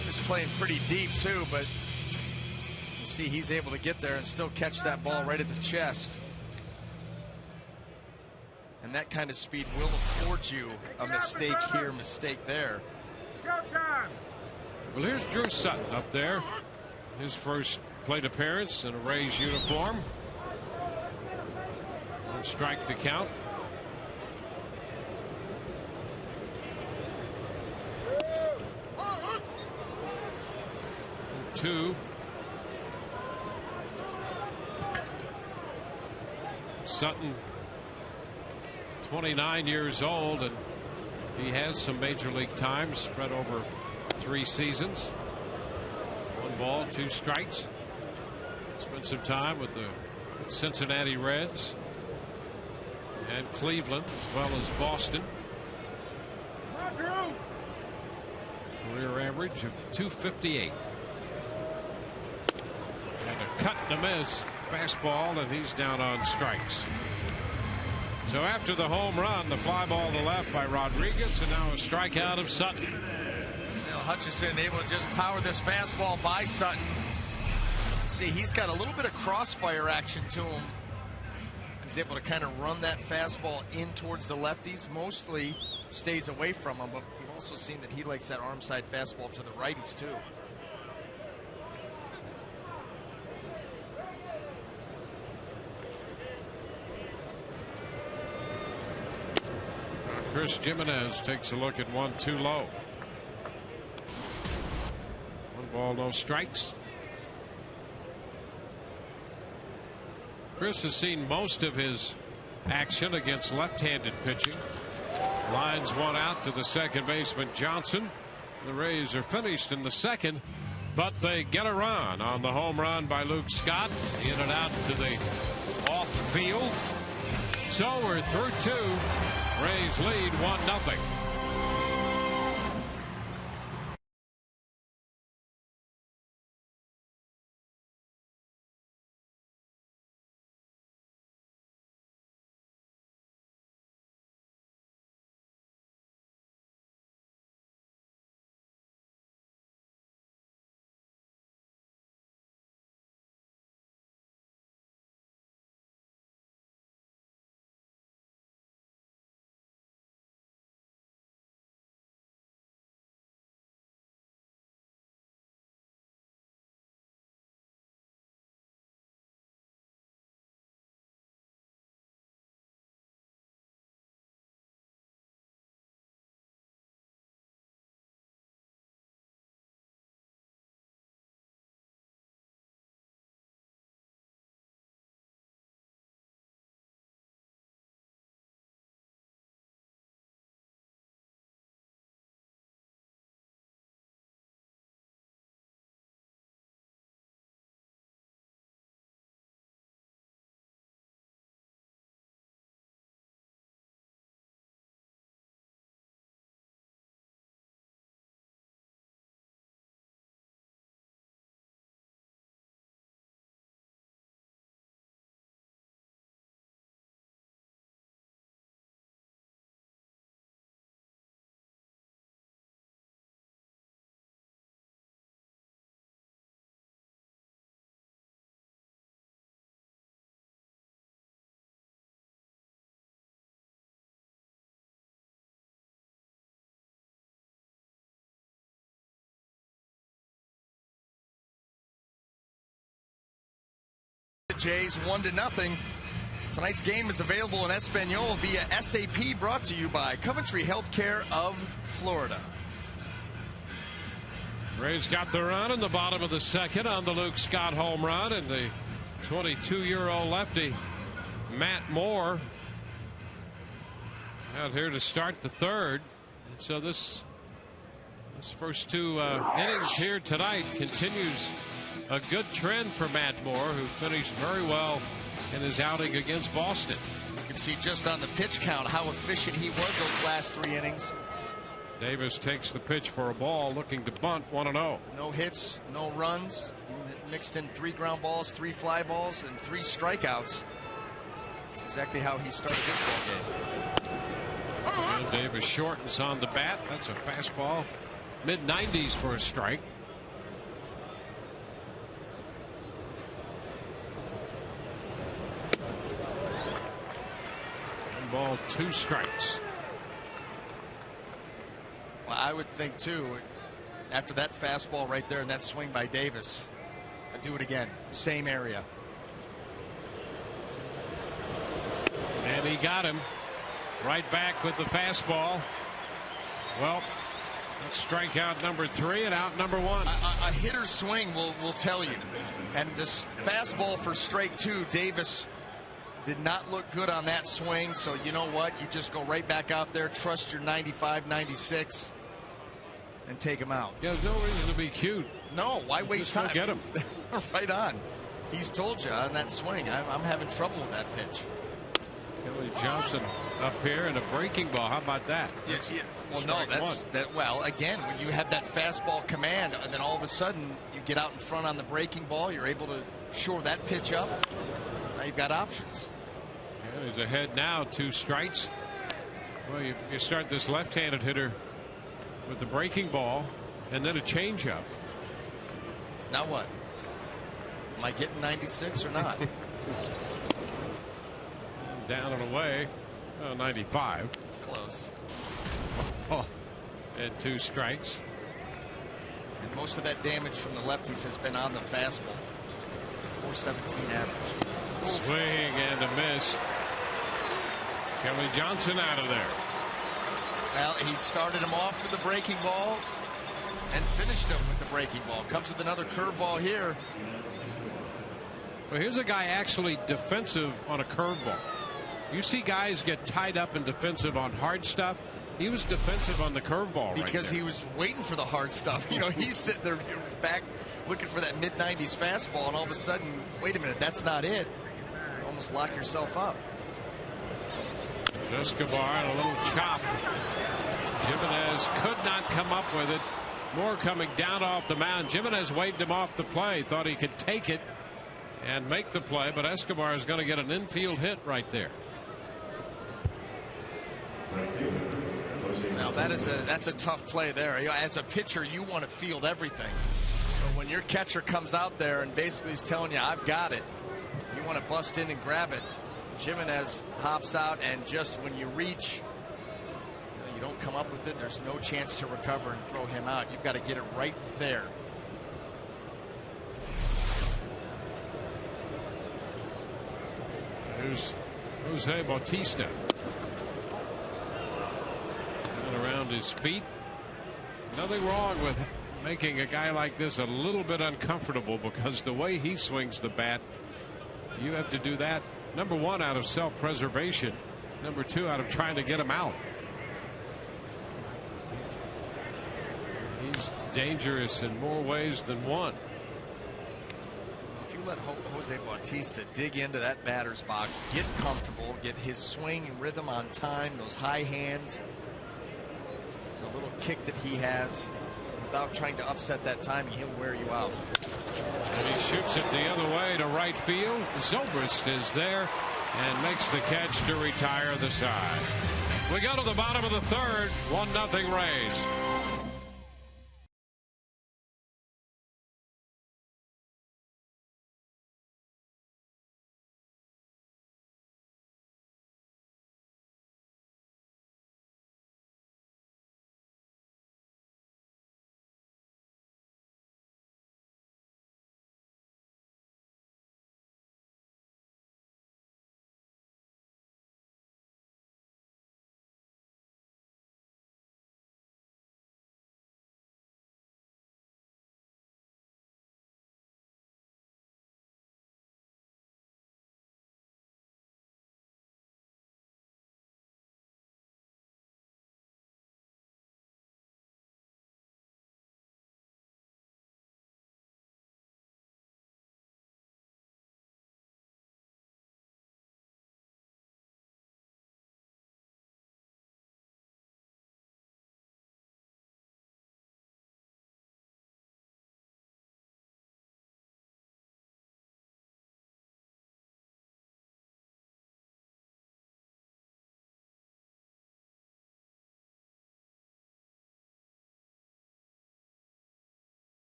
He was playing pretty deep too, but you see he's able to get there and still catch that ball right at the chest. And that kind of speed will afford you a mistake here, mistake there. Well, here's Drew Sutton up there. His first plate appearance in a Rays uniform. 1 strike to count. Two. Sutton, 29 years old, and he has some major league time spread over 3 seasons. 1 ball, 2 strikes. Spent some time with the Cincinnati Reds and Cleveland, as well as Boston. Career average of .258. And a cut and a miss fastball, and he's down on strikes. So after the home run, the fly ball to left by Rodriguez, and now a strikeout of Sutton. Hutchison able to just power this fastball by Sutton. See, he's got a little bit of crossfire action to him. He's able to kind of run that fastball in towards the lefties. Mostly stays away from him, but you've also seen that he likes that arm side fastball to the righties too. Chris Jimenez takes a look at 1-2 low. 1 ball, no strikes. Chris has seen most of his action against left-handed pitching. Lines one out to the second baseman Johnson. The Rays are finished in the second, but they get a run on the home run by Luke Scott. In and out to the off field. So we're through 2. Rays lead 1-0. Jays 1-0. Tonight's game is available in Espanol via SAP, brought to you by Coventry Healthcare of Florida. Rays got the run in the bottom of the second on the Luke Scott home run, and the 22-year-old lefty Matt Moore out here to start the third. So this first 2 innings here tonight continues a good trend for Matt Moore, who finished very well in his outing against Boston. You can see just on the pitch count how efficient he was those last 3 innings. Davis takes the pitch for a ball, looking to bunt 1-0. No hits, no runs. He mixed in 3 ground balls, 3 fly balls, and 3 strikeouts. That's exactly how he started this ball game. And Davis shortens on the bat. That's a fastball, mid-90s for a strike. 1 ball, 2 strikes. Well, I would think too, after that fastball right there and that swing by Davis, I'd do it again. Same area. And he got him right back with the fastball. Well, that's strikeout number 3 and out number 1. A hitter's swing will tell you. And this fastball for strike 2, Davis did not look good on that swing. So you know what? You just go right back out there, trust your 95, 96, and take him out. Yeah, there's no reason to be cute. No, why waste time? Get him. Right on. He's told you on that swing, I'm having trouble with that pitch. Kelly Johnson up here and a breaking ball. How about that? Yeah. Well, no, that's that. Well, again, when you have that fastball command, and then all of a sudden you get out in front on the breaking ball, you're able to shore that pitch up. Now you've got options. Yeah, he's ahead now, 2 strikes. Well, you start this left-handed hitter with the breaking ball and then a changeup. Now what? Am I getting 96 or not? Down and away. 95. Close. Oh, and 2 strikes. And most of that damage from the lefties has been on the fastball. 417 average. Swing and a miss. Kelly Johnson out of there. Well, he started him off with the breaking ball and finished him with the breaking ball. Comes with another curveball here. Well, here's a guy actually defensive on a curveball. You see guys get tied up and defensive on hard stuff. He was defensive on the curveball because he was waiting for the hard stuff. You know, he's sitting there back looking for that mid-90s fastball, and all of a sudden, wait a minute, that's not it. You almost lock yourself up. Escobar and a little chop. Jimenez could not come up with it. Moore coming down off the mound. Jimenez waved him off the play. Thought he could take it and make the play, but Escobar is going to get an infield hit right there. Now that's a tough play there. As a pitcher, you want to field everything. But when your catcher comes out there and basically is telling you, I've got it, you want to bust in and grab it. Jimenez hops out, and just when you reach, you don't come up with it, there's no chance to recover and throw him out. You've got to get it right there. There's Jose Bautista. And around his feet. Nothing wrong with making a guy like this a little bit uncomfortable, because the way he swings the bat, you have to do that, number 1, out of self-preservation, number 2, out of trying to get him out. He's dangerous in more ways than one. If you let Jose Bautista dig into that batter's box, get comfortable, get his swing and rhythm on time, those high hands, the little kick that he has, without trying to upset that timing, he'll wear you out. And he shoots it the other way to right field. Zobrist is there and makes the catch to retire the side. We go to the bottom of the third. 1-0 Rays.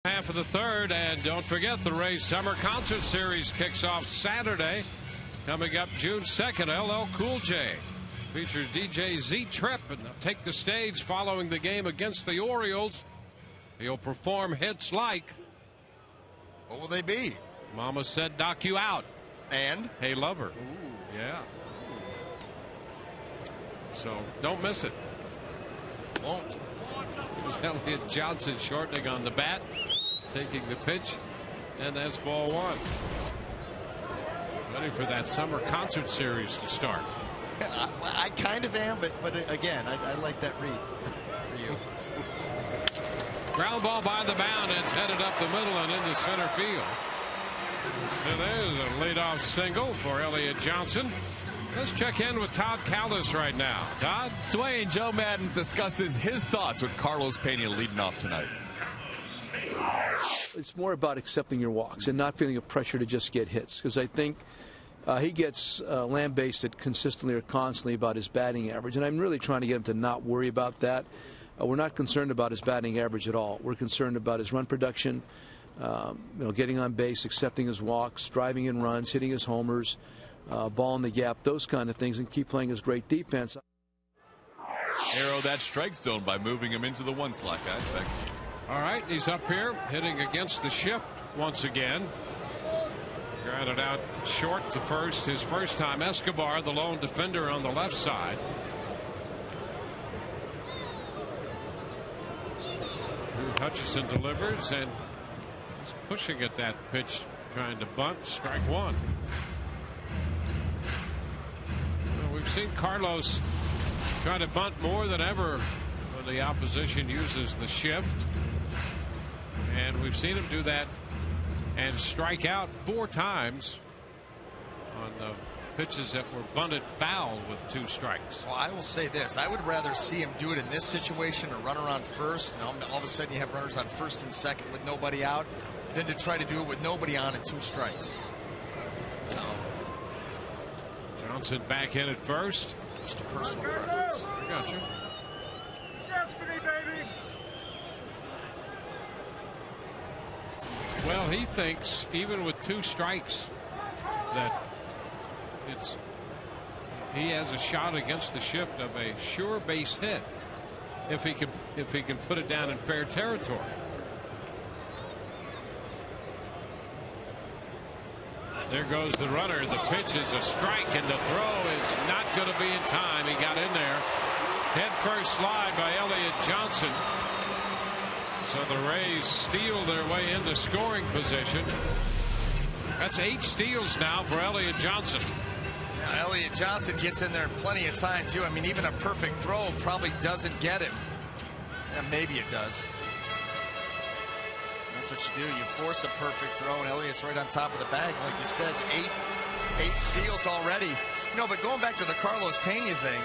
Half of the third, and don't forget the Rays Summer Concert Series kicks off Saturday. Coming up June 2nd, LL Cool J features DJ Z-Trip, and they'll take the stage following the game against the Orioles. He'll perform hits like... What will they be? Mama Said Knock You Out. And? Hey Lover. Ooh. Yeah. So don't miss it. Won't. Elliott Johnson shortening on the bat, taking the pitch, and that's ball one. Ready for that summer concert series to start. I kind of am, but again, I like that read for you. Ground ball by the mound. It's headed up the middle and into center field. So there's a leadoff single for Elliott Johnson. Let's check in with Todd Callis right now. Todd? Dwayne, Joe Madden discusses his thoughts with Carlos Pena leading off tonight. It's more about accepting your walks and not feeling a pressure to just get hits, because I think he gets lambasted consistently or constantly about his batting average, and I'm really trying to get him to not worry about that. We're not concerned about his batting average at all. We're concerned about his run production, getting on base, accepting his walks, driving in runs, hitting his homers, ball in the gap, those kind of things, and keep playing his great defense. Arrow that strike zone by moving him into the one slot, I expect. All right, he's up here hitting against the shift once again. Grounded out short to first his first time. Escobar, the lone defender on the left side. Hutchison delivers, and he's pushing at that pitch, trying to bunt. Strike one. Well, we've seen Carlos try to bunt more than ever when the opposition uses the shift, and we've seen him do that and strike out 4 times on the pitches that were bunted foul with 2 strikes. Well, I will say this. I would rather see him do it in this situation, a runner on first, and all of a sudden you have runners on first and second with nobody out, than to try to do it with nobody on and 2 strikes. So, Johnson back in at first. Just a personal preference. I got you. Well, he thinks even with 2 strikes that he has a shot against the shift of a sure base hit if he can put it down in fair territory. There goes the runner. The pitch is a strike, and the throw is not going to be in time. He got in there. Head first slide by Elliott Johnson. So the Rays steal their way into scoring position. That's 8 steals now for Elliott Johnson. Now, Elliott Johnson gets in there plenty of time, too. I mean, even a perfect throw probably doesn't get him. Yeah, maybe it does. That's what you do. You force a perfect throw, and Elliott's right on top of the bag. Like you said, 8 steals already. But going back to the Carlos Pena thing,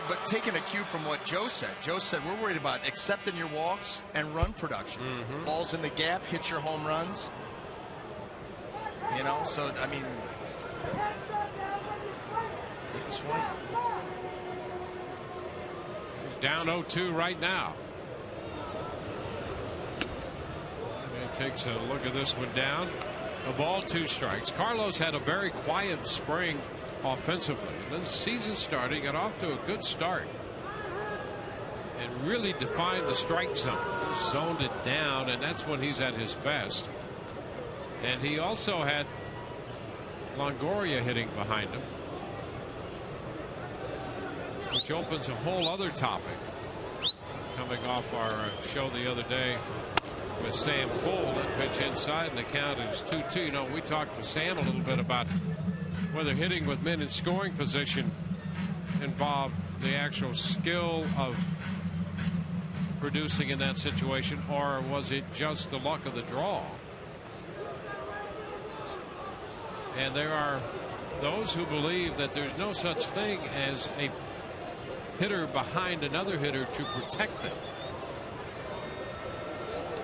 but taking a cue from what Joe said. Joe said we're worried about accepting your walks and run production. Balls in the gap, hit your home runs. So, I mean, take a swing. He's down 0-2 right now. He takes a look at this one down. A ball, 2 strikes. Carlos had a very quiet spring offensively. And then the season started, he got off to a good start and really defined the strike zone. Zoned it down, and that's when he's at his best. And he also had Longoria hitting behind him, which opens a whole other topic. Coming off our show the other day with Sam Cole, that pitch inside, and the count is 2-2. We talked with Sam a little bit about whether hitting with men in scoring position involved the actual skill of producing in that situation, or was it just the luck of the draw? And there are those who believe that there's no such thing as a hitter behind another hitter to protect them.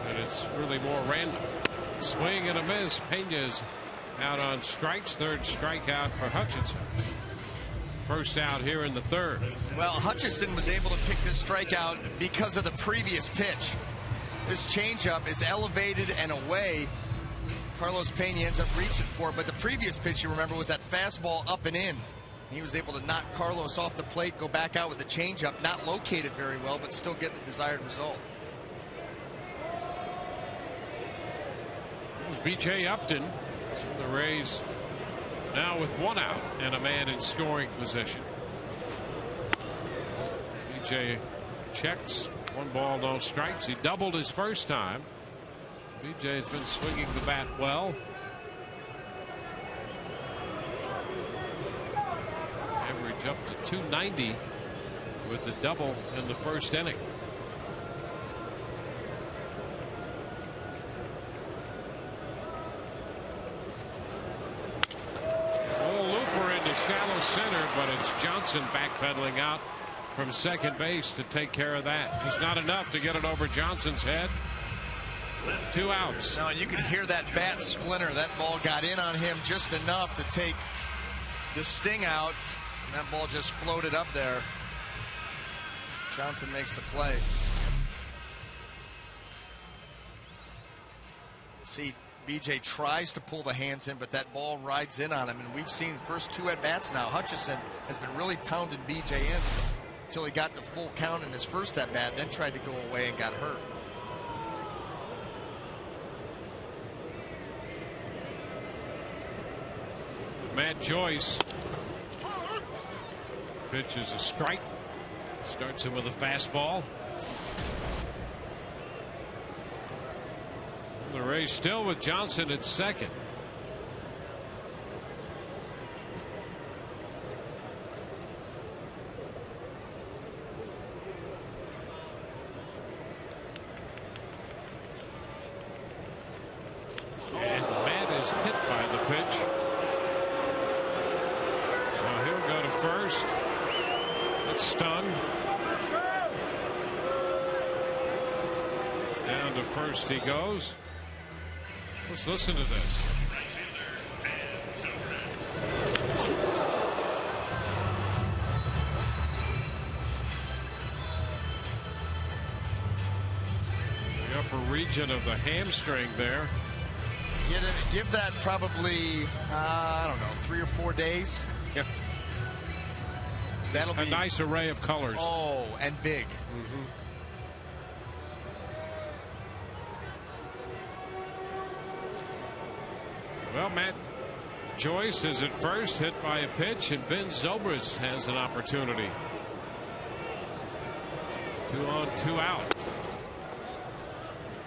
And it's really more random. Swing and a miss. Pena's out on strikes. 3rd strikeout for Hutchinson. First out here in the 3rd. Well, Hutchison was able to pick this strikeout because of the previous pitch. This changeup is elevated and away. Carlos Pena ends up reaching for it, but the previous pitch, you remember, was that fastball up and in. He was able to knock Carlos off the plate, go back out with the changeup, not located very well, but still get the desired result. It was B.J. Upton. So the Rays Now with 1 out and a man in scoring position. BJ checks. 1 ball, no strikes. He doubled his first time. BJ has been swinging the bat well. Average up to 290 with the double in the first inning. Shallow center, but it's Johnson backpedaling out from second base to take care of that. Just not enough to get it over Johnson's head. 2 outs. Now you can hear that bat splinter. That ball got in on him just enough to take the sting out. And that ball just floated up there. Johnson makes the play. See, BJ tries to pull the hands in, but that ball rides in on him, and we've seen the first 2 at-bats now. Hutchison has been really pounding BJ in until he got the full count in his first at-bat, then tried to go away and got hurt. Matt Joyce pitches a strike. Starts him with a fastball. The Rays still with Johnson at second. And Matt is hit by the pitch. So he'll go to first. It's stung. Down to first he goes. Let's listen to this. The upper region of the hamstring there. Give that probably, I don't know, 3 or 4 days. Yeah. That'll be a nice array of colors. Oh, and big. Mm-hmm. Well, Matt Joyce is at first, hit by a pitch, and Ben Zobrist has an opportunity. 2 on, 2 out.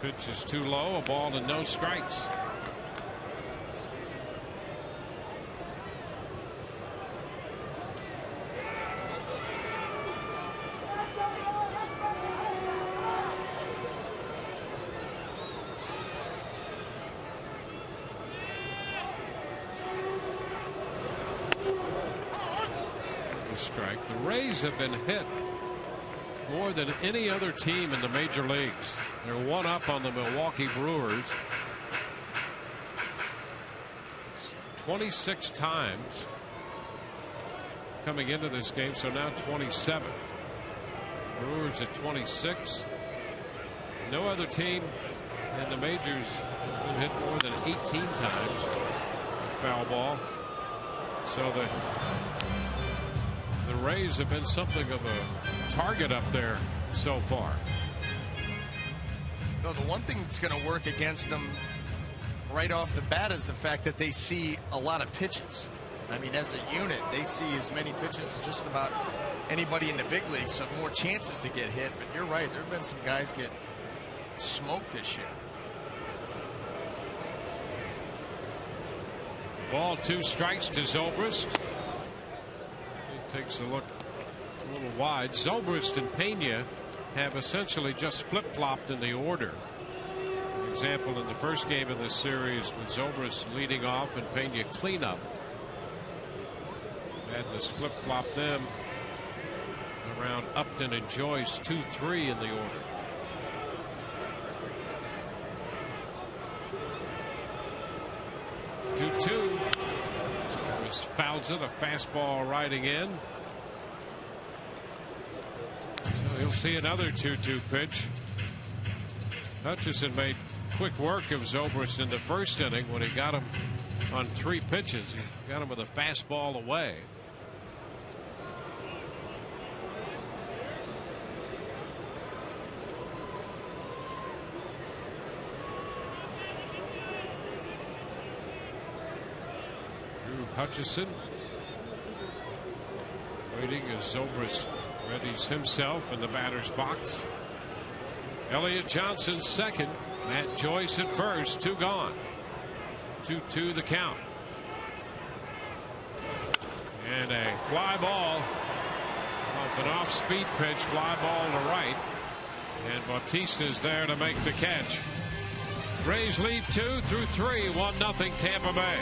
Pitch is too low, a ball and no strikes. Strike. The Rays have been hit more than any other team in the major leagues. They're 1 up on the Milwaukee Brewers 26 times coming into this game, so now 27. Brewers at 26. No other team in the majors has been hit more than 18 times. Foul ball. So the Rays have been something of a target up there so far. No, the one thing that's going to work against them right off the bat is the fact that they see a lot of pitches. I mean, as a unit, they see as many pitches as just about anybody in the big leagues, so more chances to get hit. But you're right, there have been some guys get smoked this year. Ball, 2 strikes to Zobrist. Takes a look a little wide. Zobrist and Pena have essentially just flip-flopped in the order. For example, in the first game of this series with Zobrist leading off and Pena cleanup. Madness flip-flopped them around Upton and Joyce 2-3 in the order. Two. Fouls it, a fastball riding in. So he'll see another 2-2 pitch. Hutchison made quick work of Zobrist in the first inning when he got him on 3 pitches. He got him with a fastball away. Drew Hutchison waiting as Zobrist readies himself in the batter's box. Elliott Johnson second. Matt Joyce at first. 2 gone. 2-2 the count. And a fly ball off an off-speed pitch. Fly ball to right. And Bautista's there to make the catch. Rays lead 2 through 3. 1-0 Tampa Bay.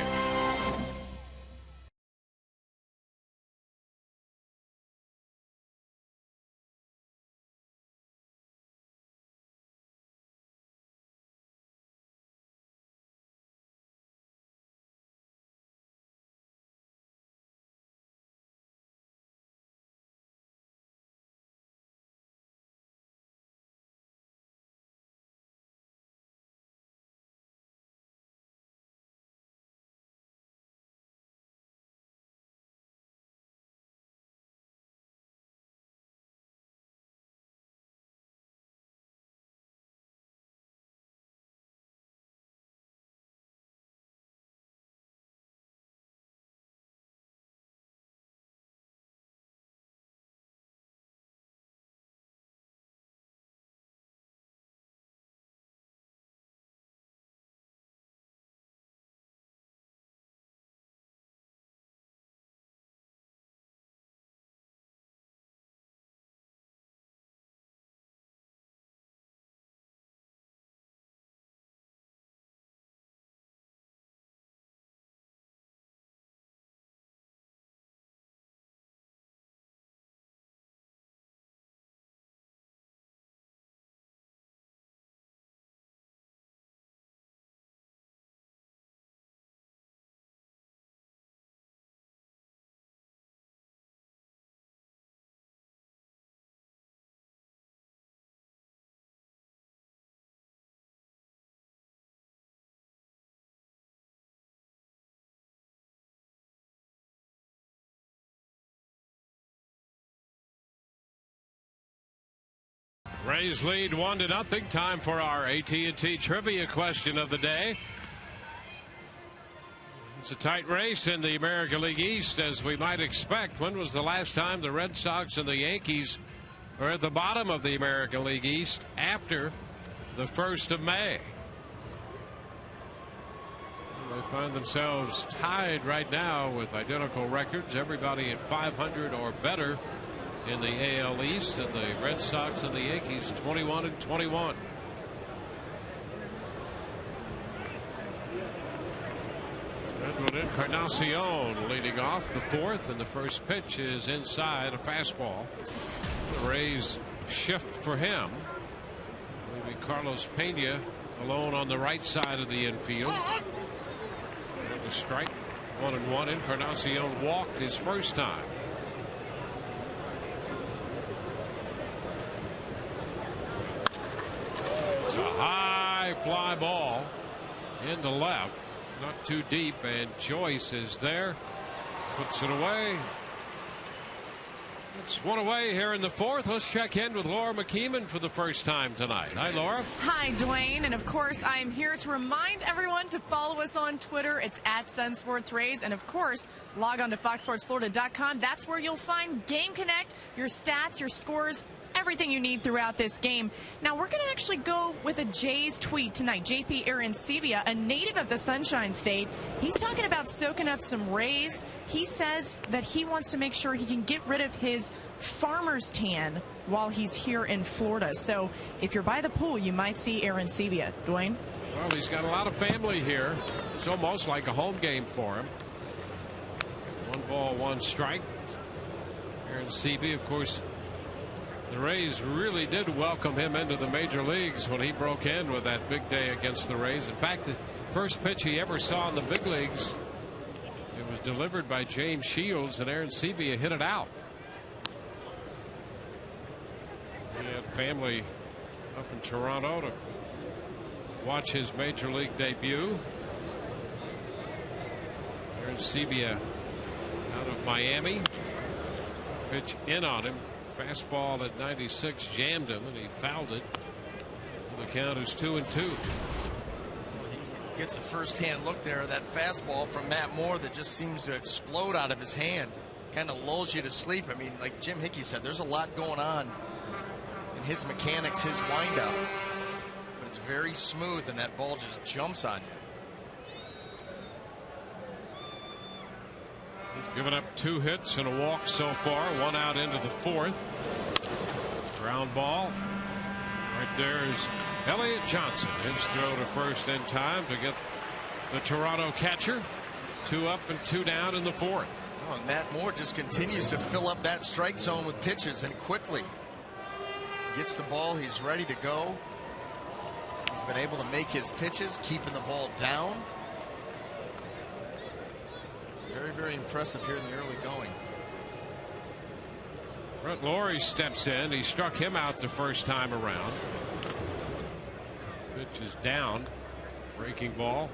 Rays lead 1-0. Time for our AT&T trivia question of the day. It's a tight race in the American League East, as we might expect. When was the last time the Red Sox and the Yankees were at the bottom of the American League East after the 1st of May? They find themselves tied right now with identical records. Everybody at 500 or better in the AL East, and the Red Sox and the Yankees 21-21. Edwin Encarnacion leading off the 4th, and the first pitch is inside, a fastball. The Rays shift for him, leaving Carlos Pena alone on the right side of the infield. And a strike, 1-1. Encarnacion walked his first time. It's a high fly ball into left, not too deep, and Joyce is there, puts it away. It's one away here in the 4th. Let's check in with Laura McKeeman for the first time tonight. Hi, Laura. Hi, Dwayne. And of course, I am here to remind everyone to follow us on Twitter. It's at SunSportsRays. And of course, log on to FoxSportsFlorida.com. That's where you'll find Game Connect, your stats, your scores, everything you need throughout this game. Now, we're going to actually go with a Jays tweet tonight. JP Arancibia, a native of the Sunshine State, he's talking about soaking up some Rays. He says that he wants to make sure he can get rid of his farmer's tan while he's here in Florida. So if you're by the pool, you might see Arancibia. Dwayne? Well, he's got a lot of family here. It's almost like a home game for him. 1 strike. Arancibia, of course, the Rays really did welcome him into the major leagues when he broke in with that big day against the Rays. In fact, the first pitch he ever saw in the big leagues, it was delivered by James Shields, and Arancibia hit it out. He had family up in Toronto to watch his major league debut. Arancibia out of Miami. Pitch in on him. Fastball at 96 jammed him, and he fouled it. The count is 2-2. Gets a first-hand look there at that fastball from Matt Moore that just seems to explode out of his hand. Kind of lulls you to sleep. I mean, like Jim Hickey said, there's a lot going on in his mechanics, his windup. But it's very smooth, and that ball just jumps on you. Given up 2 hits and a walk so far, 1 out into the 4th. Ground ball. Right there is Elliott Johnson. His throw to first in time to get the Toronto catcher. 2 up and 2 down in the 4th. Oh, and Matt Moore just continues to fill up that strike zone with pitches, and quickly gets the ball. He's ready to go. He's been able to make his pitches, keeping the ball down. Very, very impressive here in the early going. Brett Lawrie steps in. He struck him out the first time around. Pitch is down. Breaking ball.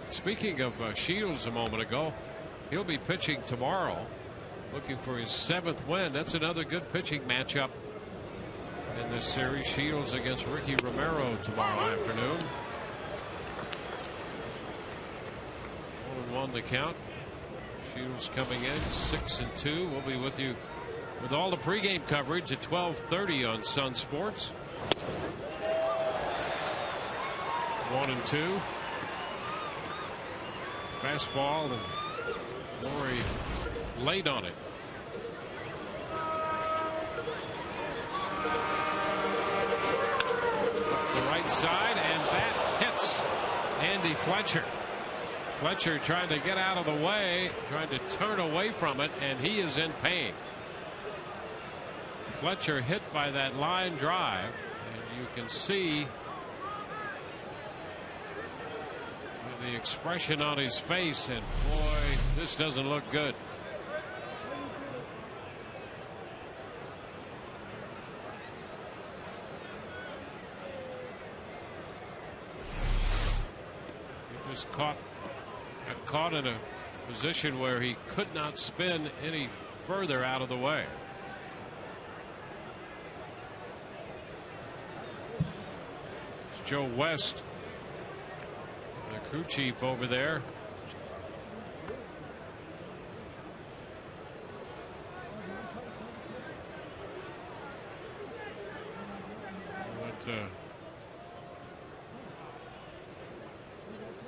Speaking of Shields a moment ago, he'll be pitching tomorrow, looking for his 7th win. That's another good pitching matchup in this series. Shields against Ricky Romero tomorrow afternoon. 1-1 the count. Shields coming in 6-2. We'll be with you with all the pregame coverage at 12:30 on Sun Sports. 1-2. Fastball, and Lawrie late on it. The right side, and that hits Andy Fletcher. Fletcher trying to get out of the way, trying to turn away from it, and he is in pain. Fletcher hit by that line drive, and you can see the expression on his face, and boy, this doesn't look good. He just got caught in a position where he could not spin any further out of the way. It's Joe West, the crew chief over there.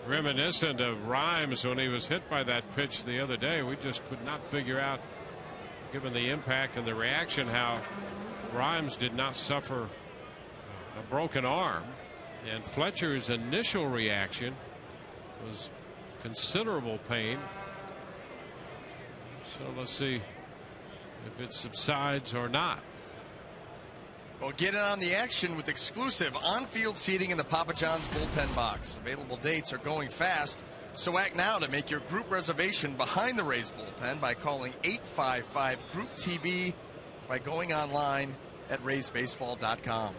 Reminiscent of Rhymes when he was hit by that pitch the other day. We just could not figure out, given the impact and the reaction, how Rhymes did not suffer a broken arm, and Fletcher's initial reaction was considerable pain. So let's see if it subsides or not. Well, get in on the action with exclusive on-field seating in the Papa John's bullpen box. Available dates are going fast, so act now to make your group reservation behind the Rays bullpen by calling 855-GROUP-TB by going online at raysbaseball.com.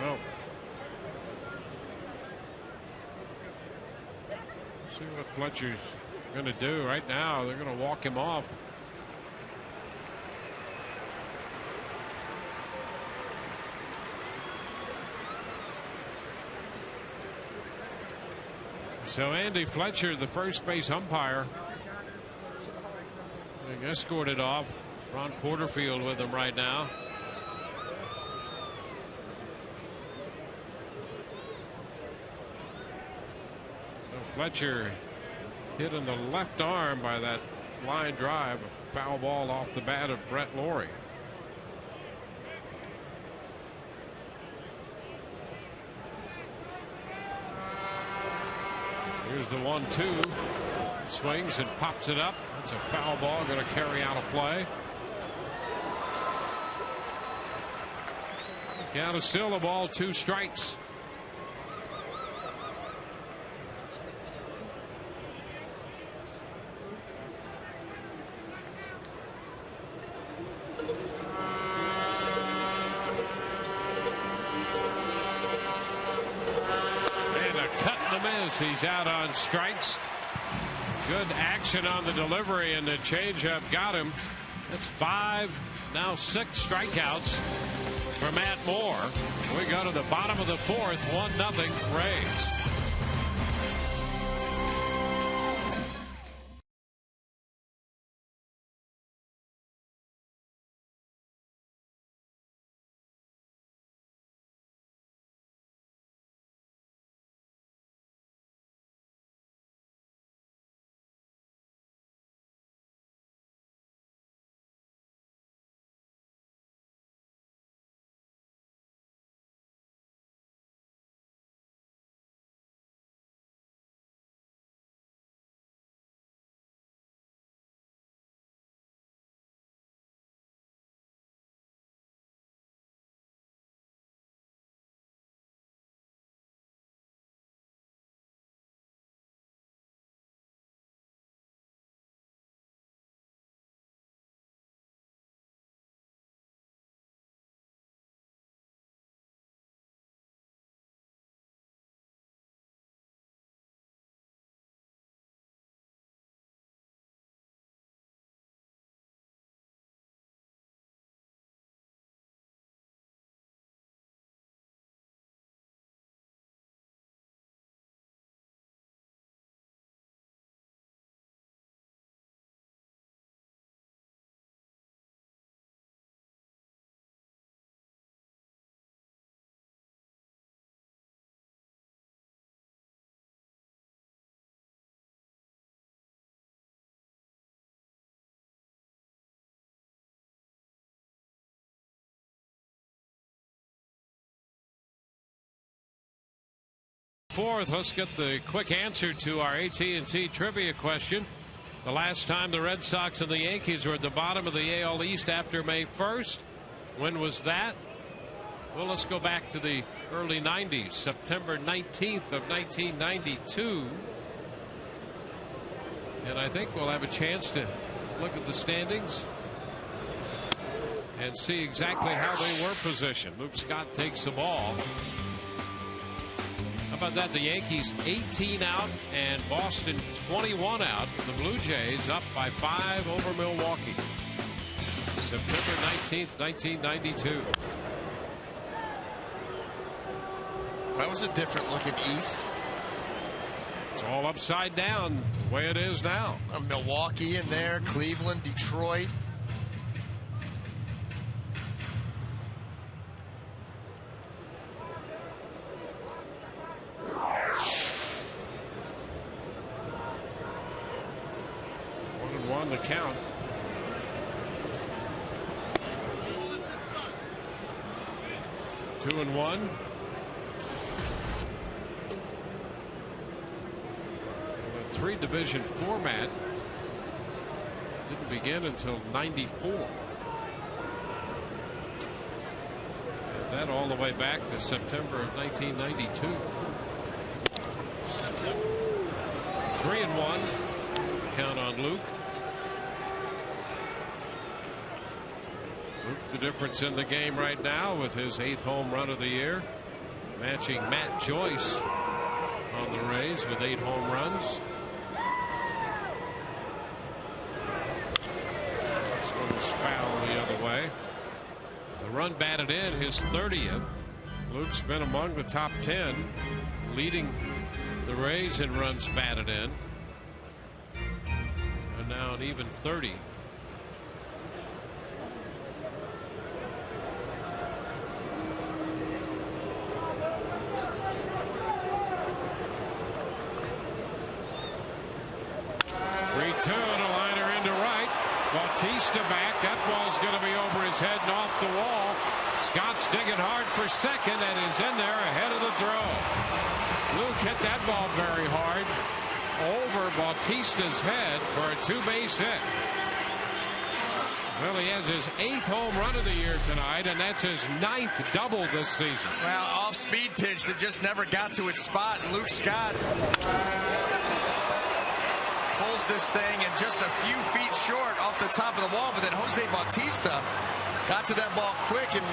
Well, see what Fletcher's going to do right now. They're going to walk him off. So Andy Fletcher, the first base umpire, being escorted off. Ron Porterfield with him right now. Fletcher hit in the left arm by that line drive, a foul ball off the bat of Brett Lawrie. Here's the 1-2. Swings and pops it up. That's a foul ball, going to carry out a play. Count is still a ball, 2 strikes. He's out on strikes. Good action on the delivery, and the changeup got him. That's 5, now 6 strikeouts for Matt Moore. We go to the bottom of the 4th, 1-0 Rays. Fourth, let's get the quick answer to our AT&T trivia question. The last time the Red Sox and the Yankees were at the bottom of the AL East after May 1st, when was that? Well, let's go back to the early 90s, September 19th of 1992. And I think we'll have a chance to look at the standings and see exactly how they were positioned. Luke Scott takes the ball. How about that? The Yankees 18 out and Boston 21 out. The Blue Jays up by 5 over Milwaukee. September 19th, 1992. That was a different looking East. It's all upside down the way it is now. Milwaukee in there, Cleveland, Detroit. The count. Two and one. The 3-division format didn't begin until '94. And that all the way back to September of 1992. 3-1. Count on Luke. The difference in the game right now with his 8th home run of the year, matching Matt Joyce on the Rays with 8 home runs. This one was foul the other way. The run batted in, his 30th. Luke's been among the top 10, leading the Rays in runs batted in. And now an even 30. Bautista back. That ball's going to be over his head and off the wall. Scott's digging hard for second and is in there ahead of the throw. Luke hit that ball very hard over Bautista's head for a 2-base hit. Well, he has his 8th home run of the year tonight, and that's his 9th double this season. Well, off-speed pitch that just never got to its spot, and Luke Scott pulls this thing and just a few feet short off the top of the wall, but then Jose Bautista got to that ball quick and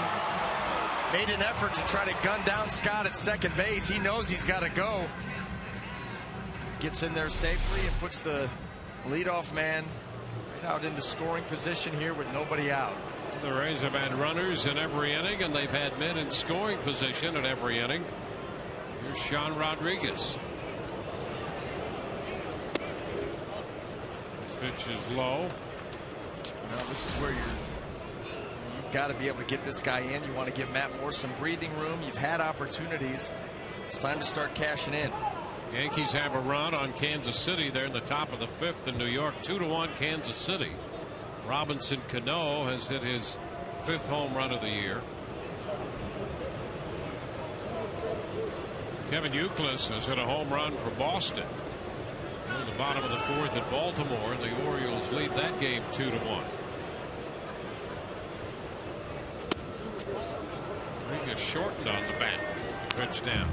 made an effort to try to gun down Scott at second base. He knows he's got to go. Gets in there safely and puts the Leadoff man right out into scoring position here with nobody out. The Rays have had runners in every inning, and they've had men in scoring position in every inning. Here's Sean Rodriguez. Pitch is low. Well, this is where you've got to be able to get this guy in. You want to give Matt Moore some breathing room. You've had opportunities. It's time to start cashing in. Yankees have a run on Kansas City. They're in the top of the 5th in New York. 2-1 Kansas City. Robinson Cano has hit his 5th home run of the year. Kevin Youkilis has hit a home run for Boston. In the bottom of the 4th at Baltimore, the Orioles lead that game 2-1. Rodriguez shortened on the bat. Pitch down.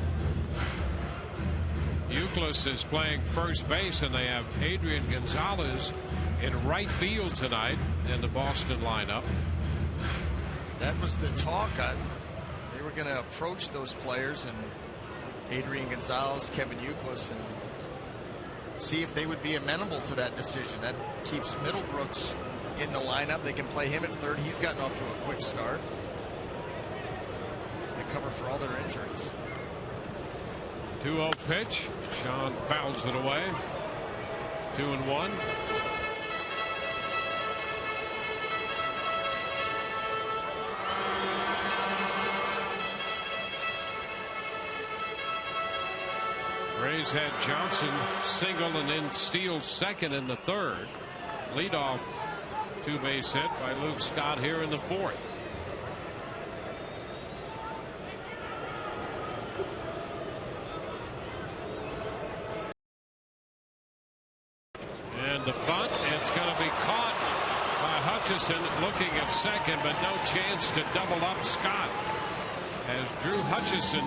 Youkilis is playing first base, and they have Adrian Gonzalez in right field tonight in the Boston lineup. That was the talk. They were going to approach those players, and Adrian Gonzalez, Kevin Youkilis, and see if they would be amenable to that decision. That keeps Middlebrooks in the lineup. They can play him at third. He's gotten off to a quick start. They cover for all their injuries. 2-0 pitch. Sean fouls it away. 2-1. Rays had Johnson single and then Steele second in the 3rd. Leadoff 2-base hit by Luke Scott here in the 4th. And the bunt, it's going to be caught by Hutchison looking at second, but no chance to double up Scott, as Drew Hutchison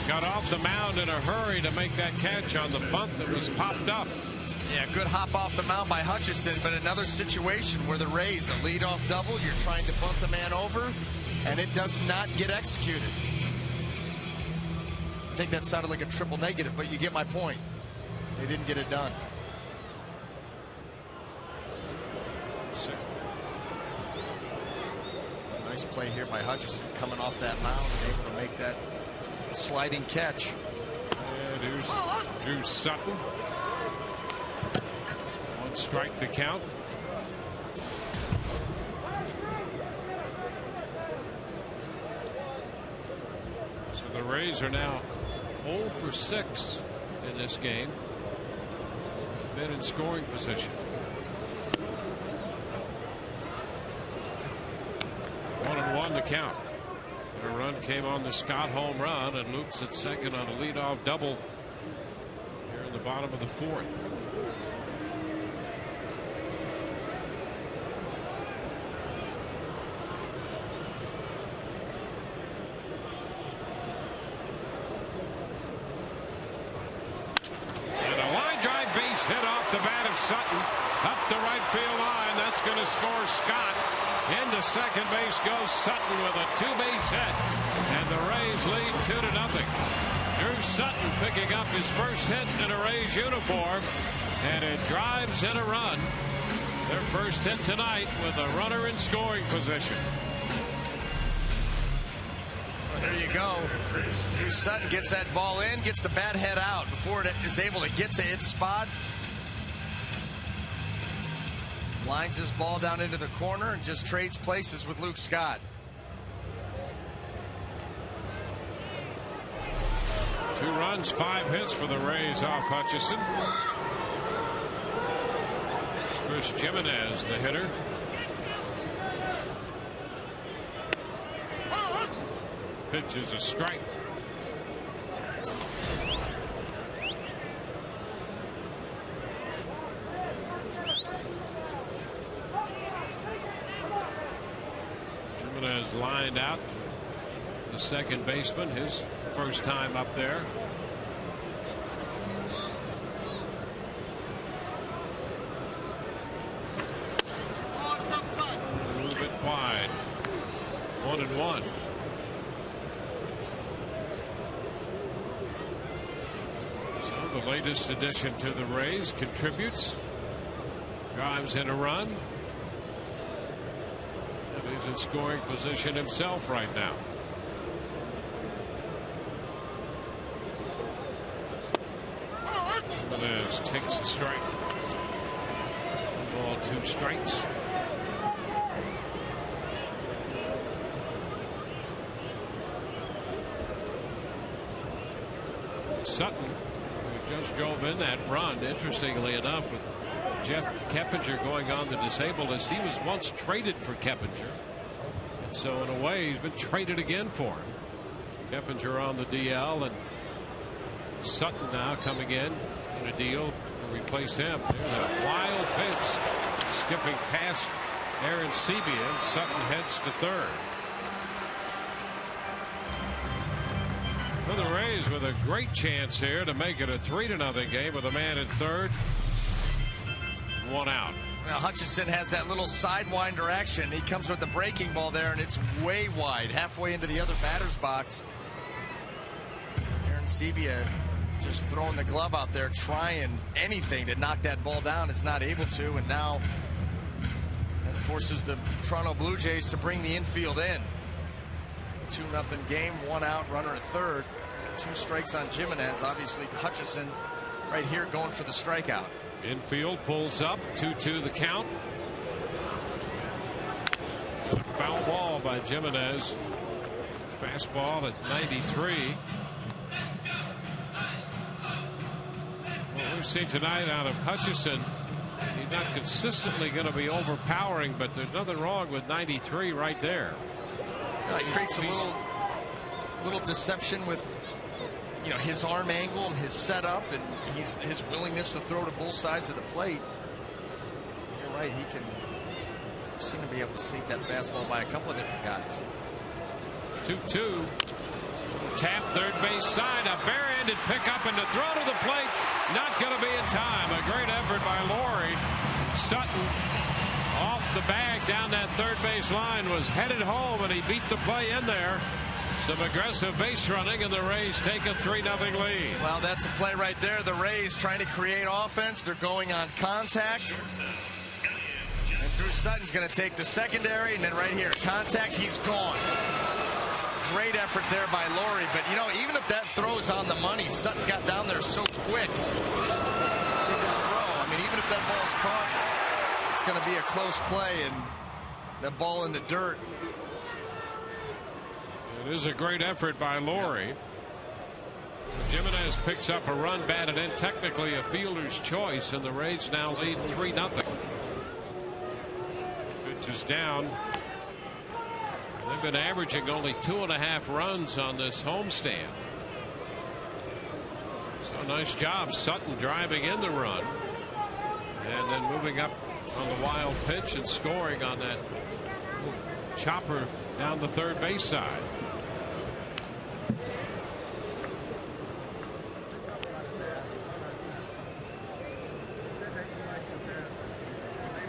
got off the mound in a hurry to make that catch on the bunt that was popped up. Yeah, good hop off the mound by Hutchison, but another situation where the Rays, a leadoff double, you're trying to bump the man over, and it does not get executed. I think that sounded like a triple negative, but you get my point. They didn't get it done. Nice play here by Hutchison, coming off that mound and able to make that sliding catch. And here's Drew Sutton. 1 strike to count. So the Rays are now 0 for 6 in this game. Men in scoring position. 1-1 to count. And a run came on the Scott home run, and Luke's at second on a leadoff double here in the bottom of the 4th. And a line drive base hit off the bat of Sutton up the right field line. That's going to score Scott. Into second base goes Sutton with a 2-base hit, and the Rays lead 2-0. Drew Sutton picking up his first hit in a Rays uniform, and it drives in a run. Their first hit tonight with a runner in scoring position. Well, there you go. Drew Sutton gets that ball in, gets the bat head out before it is able to get to its spot. Lines his ball down into the corner and just trades places with Luke Scott. 2 runs, 5 hits for the Rays off Hutchison. Chris Jimenez, the hitter. Pitch is a strike. Jimenez lined out, the second baseman, his first time up there. A little bit wide. 1-1. So the latest addition to the Rays contributes. drives in a run. And he's in scoring position himself right now. Jimenez takes a strike. 1 ball, 2 strikes. Sutton, who just drove in that run, interestingly enough, with Jeff Keppinger going on the disabled list. He was once traded for Keppinger, and so in a way he's been traded again for him. Keppinger on the DL, and Sutton now coming in a deal to replace him. There's a wild pitch skipping past Aaron Sebia. Sutton heads to third. For the Rays with a great chance here to make it a 3-0 game with a man in third. 1 out. Now Hutchison has that little sidewinder action. He comes with the breaking ball there, and it's way wide, halfway into the other batter's box. Aaron Sebia just throwing the glove out there, trying anything to knock that ball down. It's not able to, and now that forces the Toronto Blue Jays to bring the infield in. 2-0 game, 1 out, runner at third. 2 strikes on Jimenez. Obviously Hutchison right here going for the strikeout. Infield pulls up, 2-2 the count. A foul ball by Jimenez. Fastball at 93. What we've seen tonight out of Hutchison, he's not consistently going to be overpowering, but there's nothing wrong with 93 right there. It creates a little deception with, you know, his arm angle and his setup, and his willingness to throw to both sides of the plate. You're right, he can seem to be able to sneak that fastball by a couple of different guys. 2-2. Tap third base side, a barehanded pickup and the throw to the plate. Not going to be in time. A great effort by Laurie. Sutton off the bag down that third base line, was headed home, and he beat the play in there. Some aggressive base running, and the Rays take a 3-0 lead. Well, that's a play right there. The Rays trying to create offense. They're going on contact. And Drew Sutton's going to take the secondary, and then right here, contact, he's gone. Great effort there by Laurie, but you know, even if that throw's on the money, Sutton got down there so quick. See this throw? I mean, even if that ball's caught, it's going to be a close play, and that ball in the dirt. It is a great effort by Laurie. Jimenez picks up a run batted in, technically a fielder's choice, and the Rays now lead 3-0. Pitch is down. They've been averaging only 2.5 runs on this homestand. So nice job, Sutton driving in the run, and then moving up on the wild pitch and scoring on that chopper down the third base side.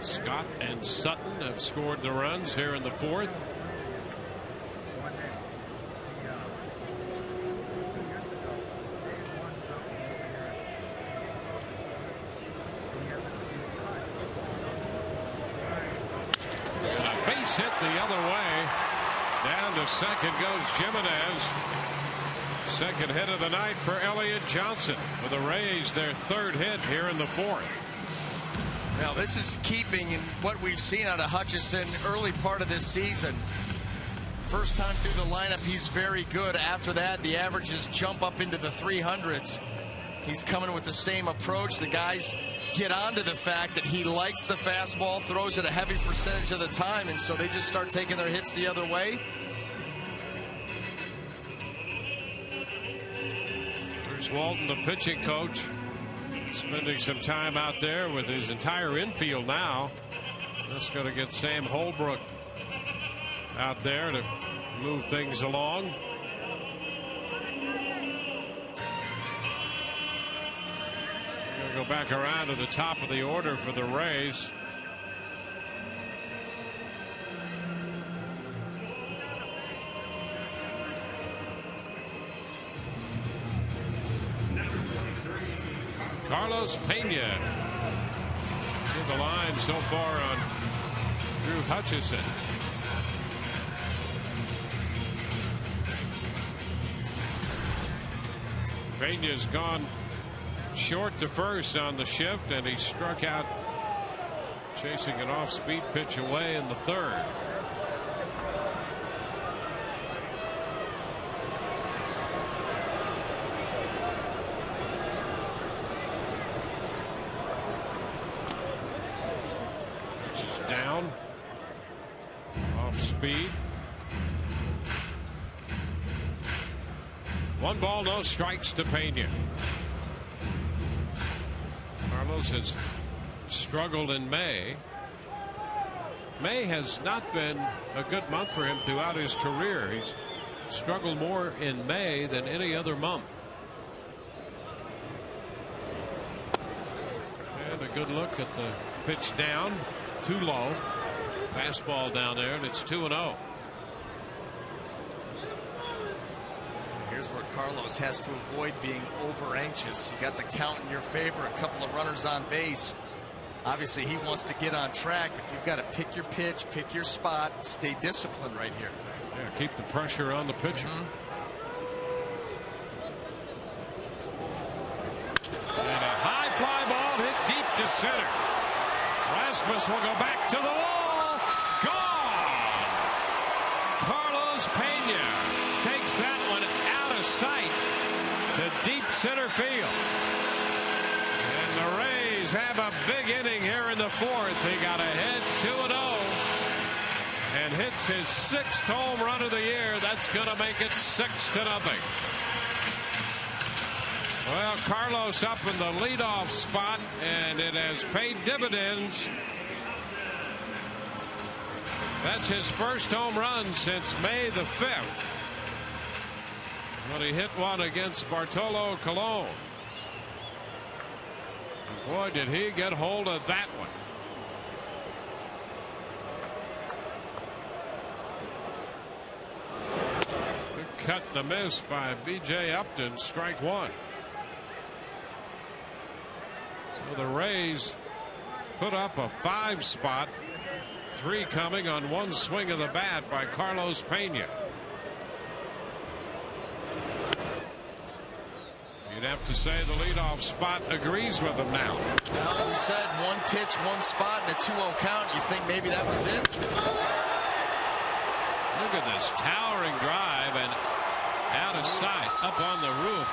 Scott and Sutton have scored the runs here in the fourth. Hit the other way. Down to second goes Jimenez. Second hit of the night for Elliott Johnson. For the Rays, their third hit here in the fourth. Now this is keeping in what we've seen out of Hutchison early part of this season. First time through the lineup, he's very good. After that, the averages jump up into the 300s. He's coming with the same approach. The guys get onto the fact that he likes the fastball, throws it a heavy percentage of the time, and so they just start taking their hits the other way. Bruce Walton, the pitching coach, spending some time out there with his entire infield now. Just going to get Sam Holbrook out there to move things along. Go back around to the top of the order for the Rays. Carlos Pena gives the line so far on Drew Hutchison. Pena's gone short to first on the shift, and he struck out chasing an off-speed pitch away in the third. Pitch is down, off-speed. 1 ball, no strikes to Pena. Carlos has struggled in May. May has not been a good month for him throughout his career. He's struggled more in May than any other month. And a good look at the pitch down, too low. Fastball down there, and it's 2-0. Here's where Carlos has to avoid being over anxious. You got the count in your favor, a couple of runners on base. Obviously he wants to get on track, but you've got to pick your pitch, pick your spot, stay disciplined right here. Yeah, keep the pressure on the pitcher. And a high fly ball hit deep to center. Rasmus will go back to the wall. Gone. Carlos Pena takes that one out of sight to deep center field. And the Rays have a big inning here in the fourth. He got ahead 2-0 and hits his 6th home run of the year. That's going to make it 6-0. Well, Carlos up in the leadoff spot, and it has paid dividends. That's his first home run since May the 5th, when he hit one against Bartolo Colon. And boy, did he get hold of that one. Good cut and a miss by B.J. Upton, strike one. So the Rays put up a 5 spot, 3 coming on 1 swing of the bat by Carlos Pena. You'd have to say the leadoff spot agrees with him now. Well, we said 1 pitch, 1 spot, and a 2-0 count. You think maybe that was it? Look at this towering drive and out of sight up on the roof.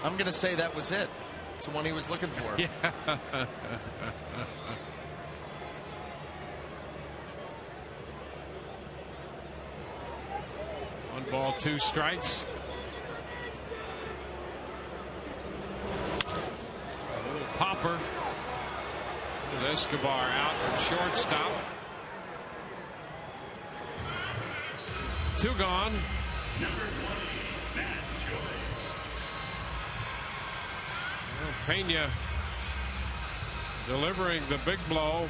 I'm going to say that was it. It's the one he was looking for. Yeah. 1 ball, 2 strikes. A little popper. With Escobar out from shortstop. 2 gone. Pena delivering the big blow.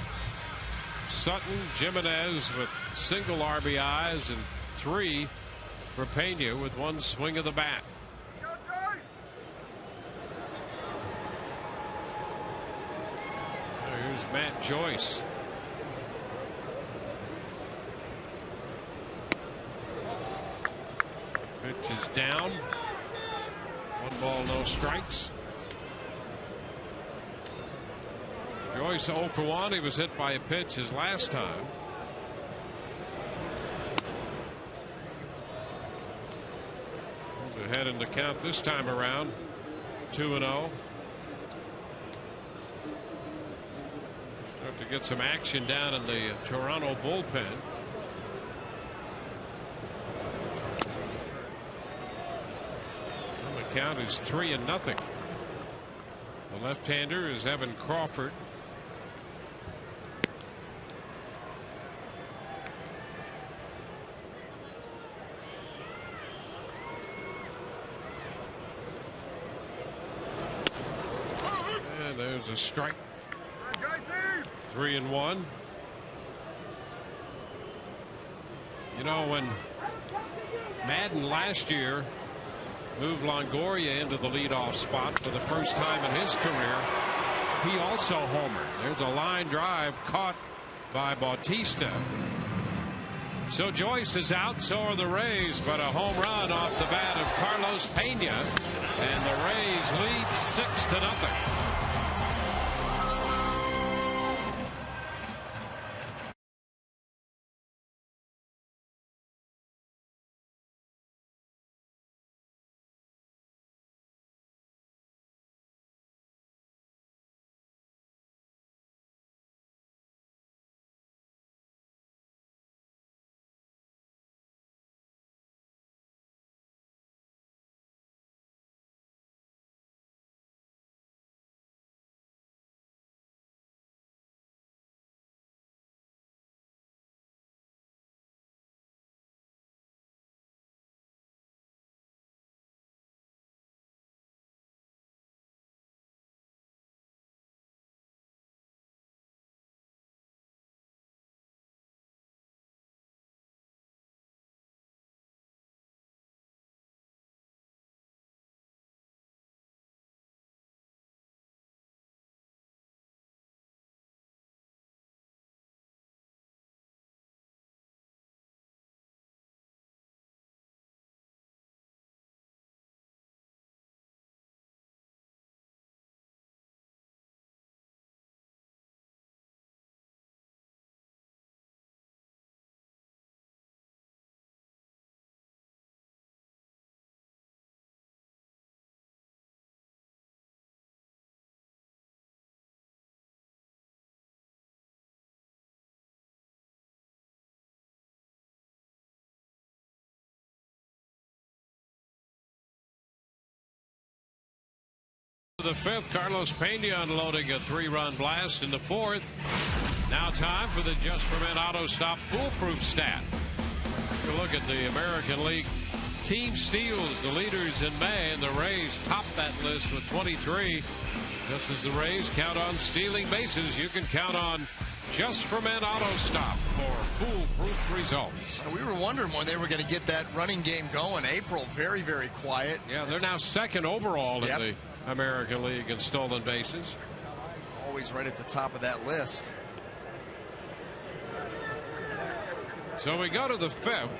Sutton, Jimenez with single RBIs and 3 for Pena with 1 swing of the bat. Here's Matt Joyce. Pitch is down. 1 ball, no strikes. Joyce 0 for 1. He was hit by a pitch his last time. He's ahead in the count this time around. 2-0. Start to get some action down in the Toronto bullpen. The count is 3-0. The left-hander is Evan Crawford. And there's a strike. 3-1. You know, when Madden last year moved Longoria into the leadoff spot for the first time in his career, he also homered. There's a line drive caught by Bautista. So Joyce is out, so are the Rays, but a home run off the bat of Carlos Pena, and the Rays lead 6-0. The fifth, Carlos Pena unloading a 3-run blast in the fourth. Now time for the Just for Men Auto Stop foolproof stat. You look at the American League team steals, the leaders in May, and the Rays top that list with 23. Just as the Rays count on stealing bases, you can count on Just for Men Auto Stop for foolproof results. We were wondering when they were going to get that running game going. April, very, very quiet. Yeah, they're now second overall in the American League in stolen bases. Always right at the top of that list. So we go to the fifth.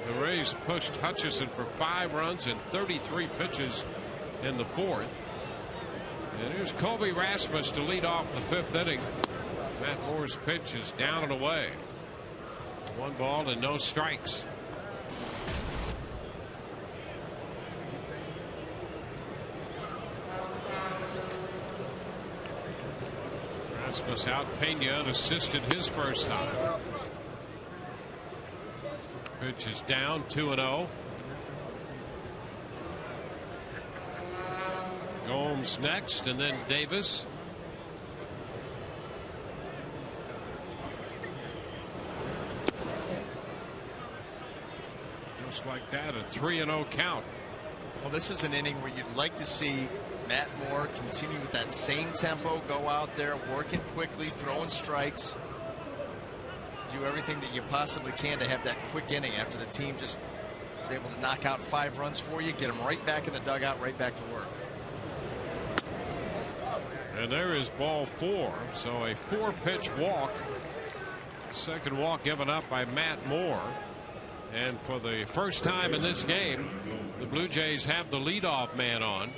The Rays pushed Hutchison for 5 runs and 33 pitches in the fourth. And here's Colby Rasmus to lead off the fifth inning. Matt Moore's pitch is down and away. 1 ball and no strikes. Rasmus out. Pena assisted his first time. Pitch is down, 2-0. Gomes next, and then Davis. Just like that, a 3-0 count. Well, this is an inning where you'd like to see Matt Moore continue with that same tempo, go out there, working quickly, throwing strikes. Do everything that you possibly can to have that quick inning after the team just is able to knock out 5 runs for you, get them right back in the dugout, right back to work. And there is ball 4. So a 4-pitch walk. Second walk given up by Matt Moore. And for the first time in this game, the Blue Jays have the leadoff man on.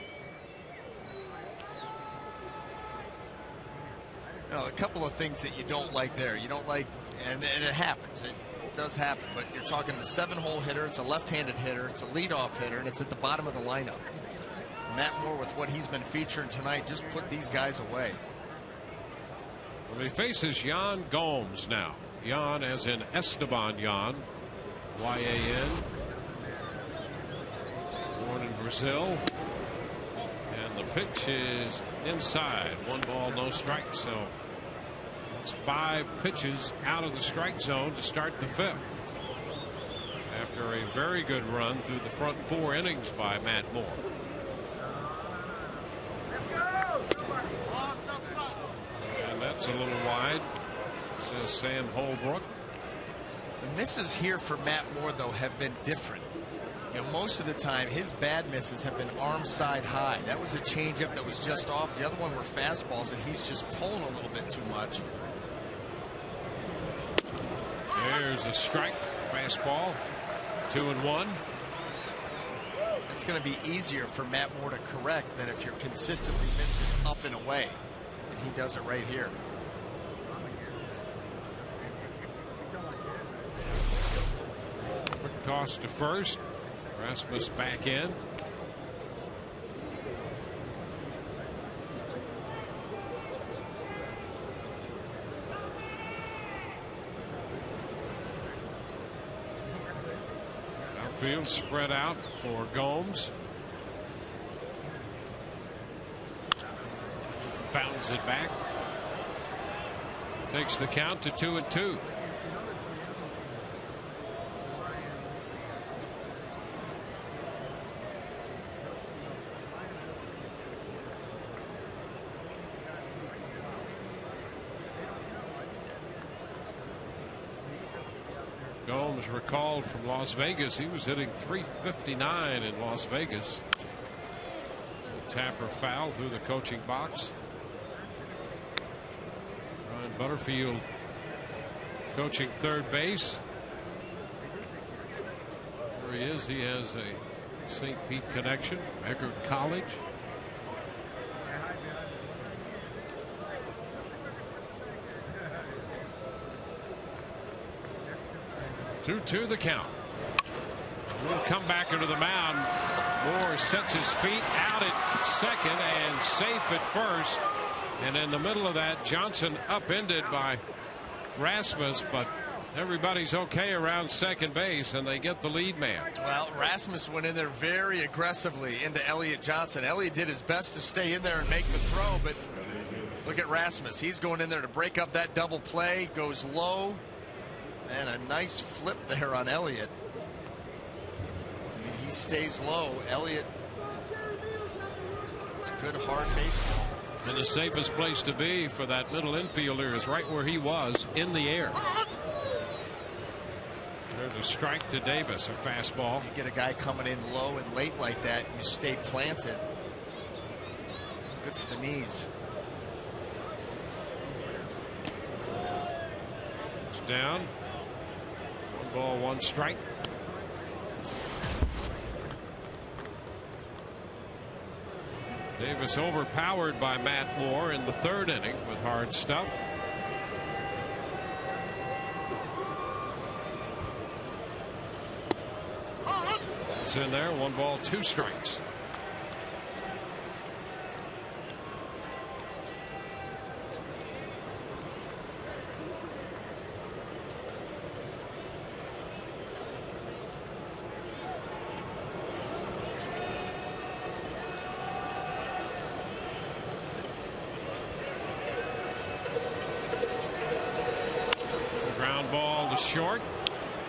Now, a couple of things that you don't like there. You don't like, and it happens. It does happen. But you're talking a 7-hole hitter. It's a left-handed hitter. It's a leadoff hitter, and it's at the bottom of the lineup. Matt Moore, with what he's been featuring tonight, just put these guys away. Well, he faces Yan Gomes now. Yan as in Esteban Yan. Y-A-N. Born in Brazil. And the pitch is inside. 1 ball, no strike. So it's 5 pitches out of the strike zone to start the fifth. After a very good run through the front 4 innings by Matt Moore. And that's a little wide, says Sam Holbrook. The misses here for Matt Moore, though, have been different. You know, most of the time, his bad misses have been arm side high. That was a changeup that was just off. The other one were fastballs that he's just pulling a little bit too much. There's a strike. Fastball. 2-1. It's going to be easier for Matt Moore to correct than if you're consistently missing up and away. And he does it right here. Quick toss to first. Rasmus back in. Outfield spread out for Gomes. Fountains it back. Takes the count to 2-2. Gomes recalled from Las Vegas. He was hitting .359 in Las Vegas. So Tapper foul through the coaching box. Ryan Butterfield coaching third base. There he is. He has a St. Pete connection from Eckerd College. Two the count. We'll come back into the mound. Moore sets his feet out at second and safe at first. And in the middle of that, Johnson upended by Rasmus, but everybody's okay around second base, and they get the lead man. Well, Rasmus went in there very aggressively into Elliott Johnson. Elliott did his best to stay in there and make the throw, but look at Rasmus. He's going in there to break up that double play, goes low. And a nice flip there on Elliott. I mean, he stays low. Elliott, it's a good hard baseball. And the safest place to be for that middle infielder is right where he was, in the air. There's a strike to Davis, a fastball. You get a guy coming in low and late like that, you stay planted. Good for the knees. It's down. 1 ball, 1 strike. Davis overpowered by Matt Moore in the 3rd inning with hard stuff. It's in there. 1 ball, 2 strikes. Short.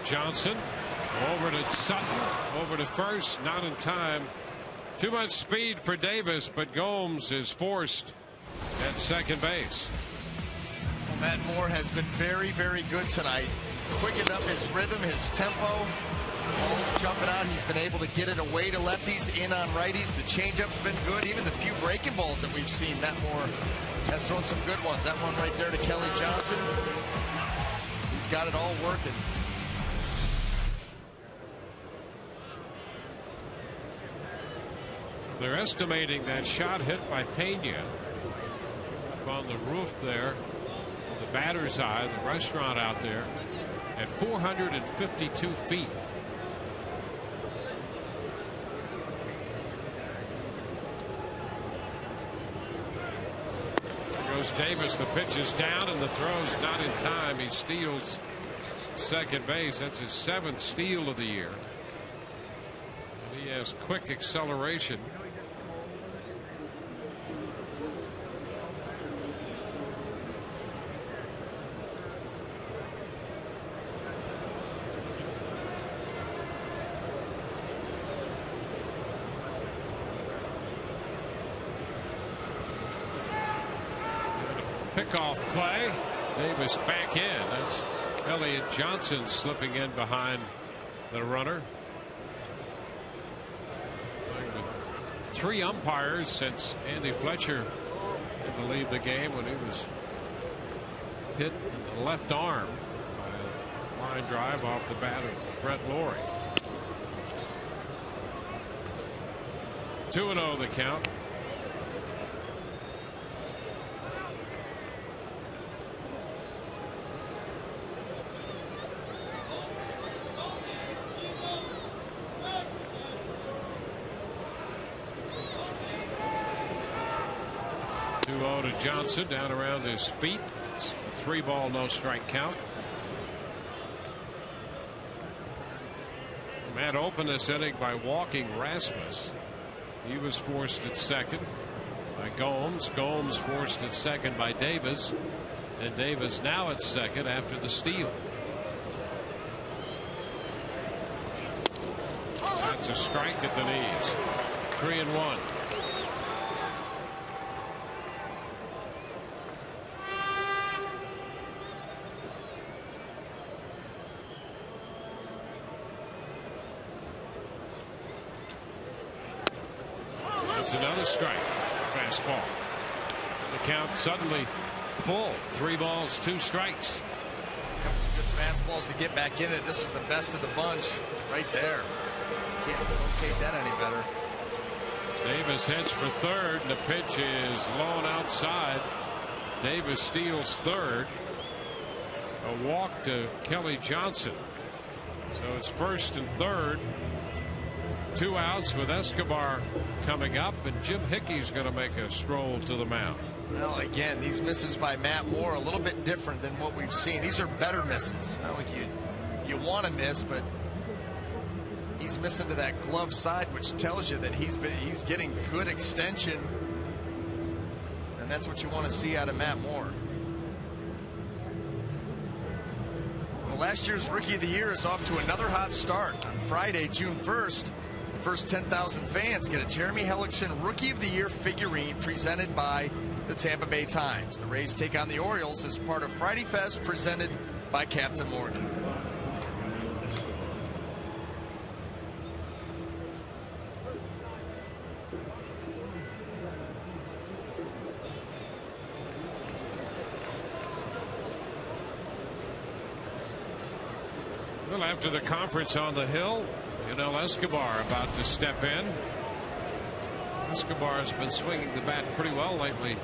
Johnson over to Sutton, over to first, not in time. Too much speed for Davis, but Gomes is forced at second base. Well, Matt Moore has been very, very good tonight. Quickened up his rhythm, his tempo. Ball's jumping out. He's been able to get it away to lefties, in on righties. The changeup's been good. Even the few breaking balls that we've seen, Matt Moore has thrown some good ones. That one right there to Kelly Johnson. Got it all working. They're estimating that shot hit by Pena up on the roof there, the batter's eye, the restaurant out there, at 452 feet. Davis, the pitch is down and the throw's not in time. He steals second base. That's his 7th steal of the year. And he has quick acceleration. Pickoff play. Davis back in. That's Elliott Johnson slipping in behind the runner. 3 umpires since Andy Fletcher had to leave the game when he was hit in the left arm by a line drive off the bat of Brett Laurie. 2-0 the count. To Johnson, down around his feet. 3 ball, no strike count. Matt opened this inning by walking Rasmus. He was forced at second by Gomes. Gomes forced at second by Davis. And Davis now at second after the steal. That's a strike at the knees. 3-1. Another strike. Fastball. The count suddenly full. 3 balls, 2 strikes. Good fastballs to get back in it. This is the best of the bunch right there. Can't locate that any better. Davis heads for third, and the pitch is low and outside. Davis steals third. A walk to Kelly Johnson. So it's first and third. 2 outs with Escobar coming up, and Jim Hickey's going to make a stroll to the mound. Well, again, these misses by Matt Moore a little bit different than what we've seen. These are better misses. Not like you want to miss, but he's missing to that glove side, which tells you that he's getting good extension, and that's what you want to see out of Matt Moore. Well, last year's Rookie of the Year is off to another hot start. On Friday, June 1st, the first 10,000 fans get a Jeremy Hellickson Rookie of the Year figurine presented by the Tampa Bay Times. The Rays take on the Orioles as part of Friday Fest presented by Captain Morgan. Well, after the conference on the Hill, Escobar about to step in. Escobar has been swinging the bat pretty well lately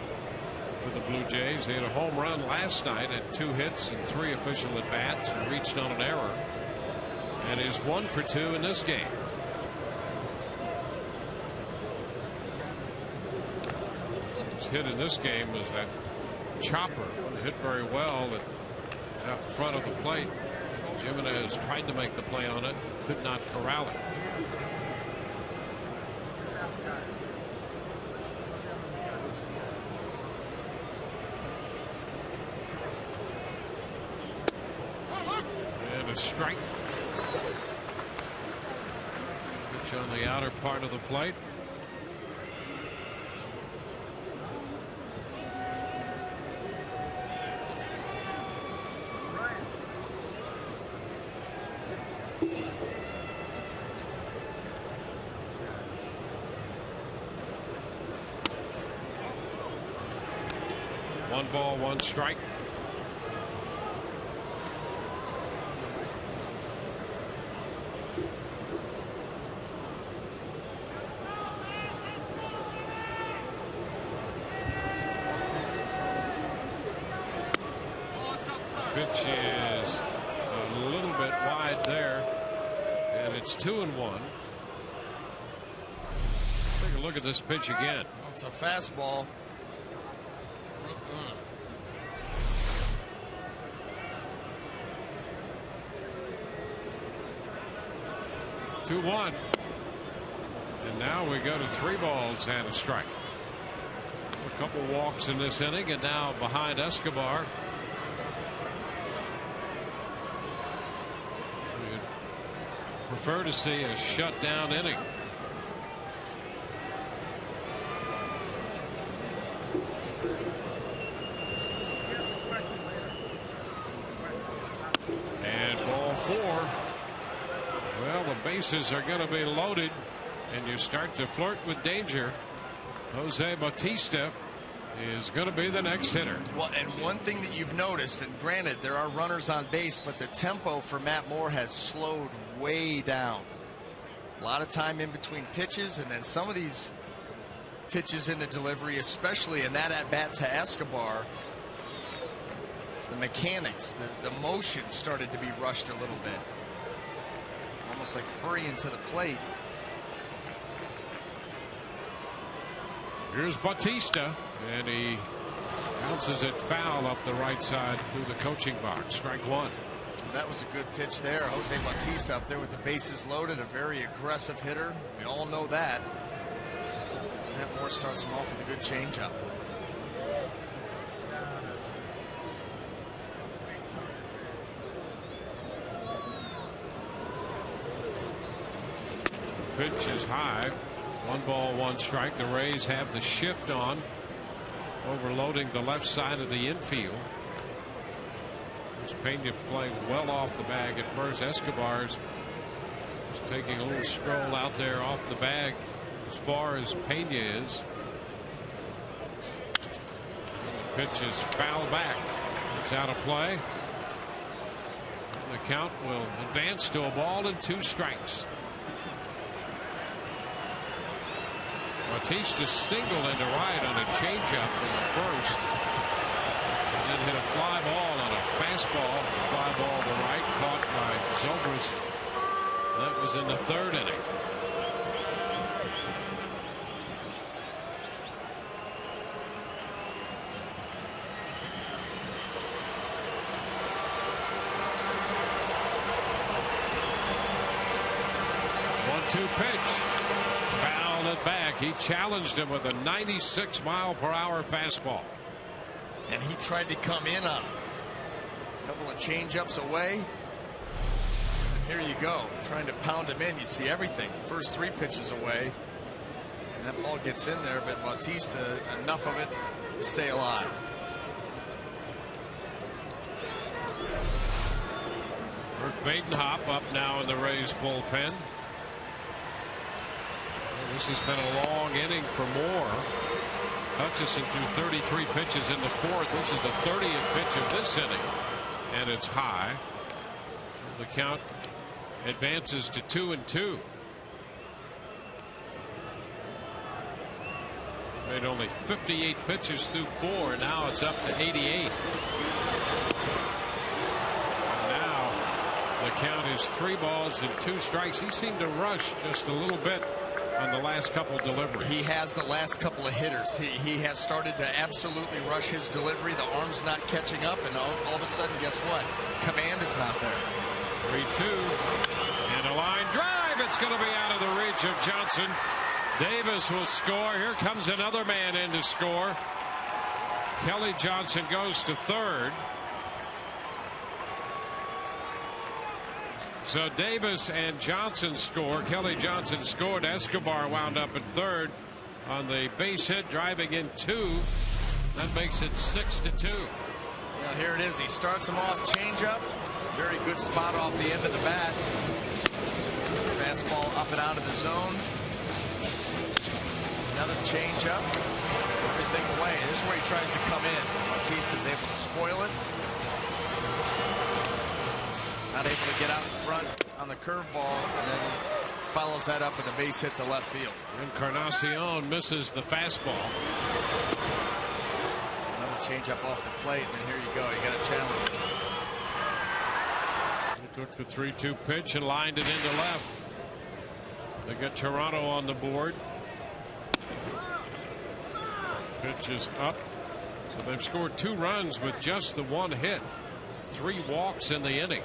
for the Blue Jays. He had a home run last night at 2 hits and 3 official at bats and reached on an error, and is 1 for 2 in this game. His hit in this game was that chopper, hit very well at out in front of the plate. Jimenez tried to make the play on it, could not corral it. And a strike. Pitch on the outer part of the plate. One ball, 1 strike. Pitch is a little bit wide there, and it's 2-1. Take a look at this pitch again. Well, it's a fastball. 2-1. And now we go to 3 balls and a strike. A couple walks in this inning, and now behind Escobar. We'd prefer to see a shutdown inning. And ball 4. Well, the bases are going to be loaded, and you start to flirt with danger, Jose Bautista is going to be the next hitter. Well, and one thing that you've noticed, and granted there are runners on base, but the tempo for Matt Moore has slowed way down. A lot of time in between pitches, and then some of these pitches in the delivery, especially in that at bat to Escobar, the mechanics, the motion started to be rushed a little bit, almost like hurrying to the plate. Here's Bautista, and he bounces it foul up the right side through the coaching box. Strike one. That was a good pitch there. Jose Bautista up there with the bases loaded, a very aggressive hitter. We all know that. Matt Moore starts him off with a good changeup. Pitch is high. 1 ball, 1 strike. The Rays have the shift on, overloading the left side of the infield. Pena playing well off the bag at first. Escobar's taking a little stroll out there off the bag as far as Pena is. Pitch is foul back. It's out of play. The count will advance to a ball and 2 strikes. Bautista singled into right on a changeup in the first. And then hit a fly ball on a fastball. Fly ball to right, caught by Zobrist. That was in the 3rd inning. One-two pitch. Fouled it back. He challenged him with a 96-mile-per-hour fastball. And he tried to come in on a couple of change-ups away. And here you go, trying to pound him in. You see everything. First 3 pitches away. And that ball gets in there, but Bautista, enough of it to stay alive. Bert Badenhop up now in the Rays bullpen. This has been a long inning for Moore. Hutchison threw 33 pitches in the 4th. This is the 30th pitch of this inning, and it's high. So the count advances to 2-2. Made only 58 pitches through 4, and now it's up to 88. And now the count is 3 balls and 2 strikes. He seemed to rush just a little bit on the last couple deliveries. He has the last couple of hitters. He has started to absolutely rush his delivery. The arm's not catching up, and all of a sudden, guess what? Command is not there. 3-2, and a line drive. It's going to be out of the reach of Johnson. Davis will score. Here comes another man in to score. Kelly Johnson goes to 3rd. So Davis and Johnson score. Kelly Johnson scored. Escobar wound up at 3rd on the base hit, driving in 2. That makes it 6-2. Well, here it is. He starts him off changeup. Very good spot off the end of the bat. Fastball up and out of the zone. Another changeup. Everything away. This is where he tries to come in. Bautista's able to spoil it. Not able to get out in front on the curveball, and then follows that up with a base hit to left field. Encarnacion misses the fastball. Another changeup off the plate, and then here you go. You got a challenge. He took the 3-2 pitch and lined it into left. They got Toronto on the board. Pitch is up. So they've scored 2 runs with just the 1 hit. 3 walks in the inning.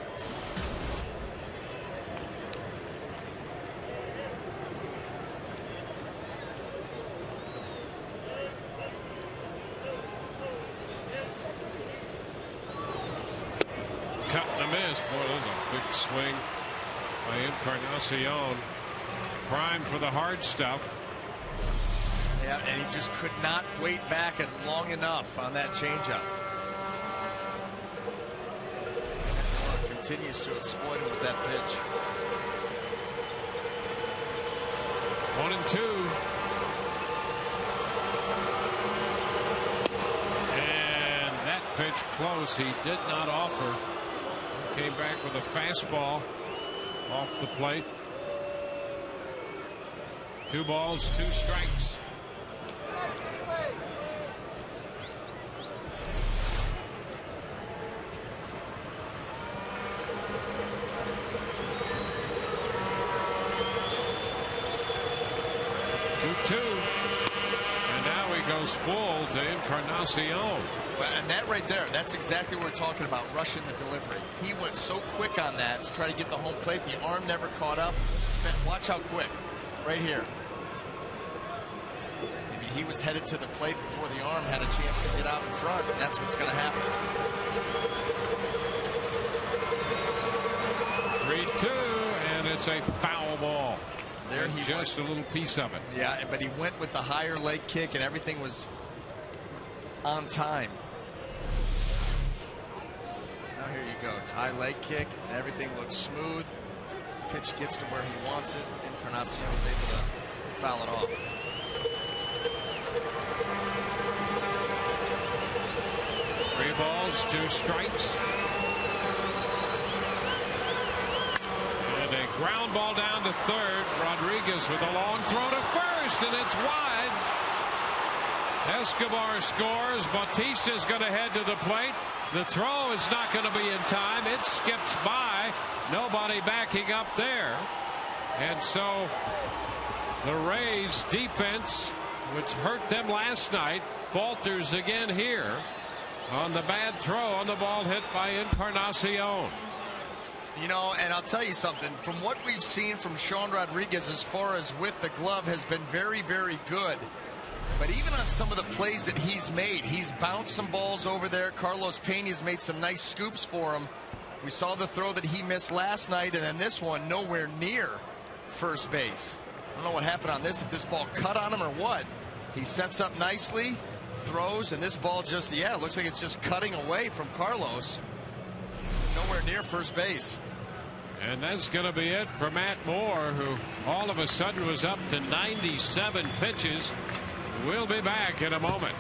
Cut and a miss. Boy, that was a big swing by Encarnacion. Prime for the hard stuff. Yeah, and he just could not wait back and long enough on that changeup. Continues to exploit him with that pitch. 1-2. And that pitch close. He did not offer. He came back with a fastball off the plate. 2 balls, 2 strikes. And now he goes full to Encarnacion. And that right there, that's exactly what we're talking about, rushing the delivery. He went so quick on that to try to get the home plate. The arm never caught up. Watch how quick. Right here. Maybe he was headed to the plate before the arm had a chance to get out in front, and that's what's going to happen. 3-2, and it's a foul ball. There he just a little piece of it. Yeah, but he went with the higher leg kick, and everything was on time. Now here you go. High leg kick, and everything looks smooth. Pitch gets to where he wants it. Encarnacion was able to foul it off. Three balls, 2 strikes. And a ground ball down to third. Rodriguez with a long throw to first, and it's wide. Escobar scores. Bautista's going to head to the plate. The throw is not going to be in time. It skips by. Nobody backing up there. And so the Rays defense, which hurt them last night, falters again here on the bad throw on the ball hit by Encarnacion. You know, and I'll tell you something. From what we've seen from Sean Rodriguez as far as with the glove has been very, very good. But even on some of the plays that he's made, he's bounced some balls over there. Carlos Pena's made some nice scoops for him. We saw the throw that he missed last night, and then this one nowhere near first base. I don't know what happened on this, if this ball cut on him or what. He sets up nicely, throws, and this ball just, yeah, it looks like it's just cutting away from Carlos. Nowhere near first base. And that's going to be it for Matt Moore, who all of a sudden was up to 97 pitches. We'll be back in a moment.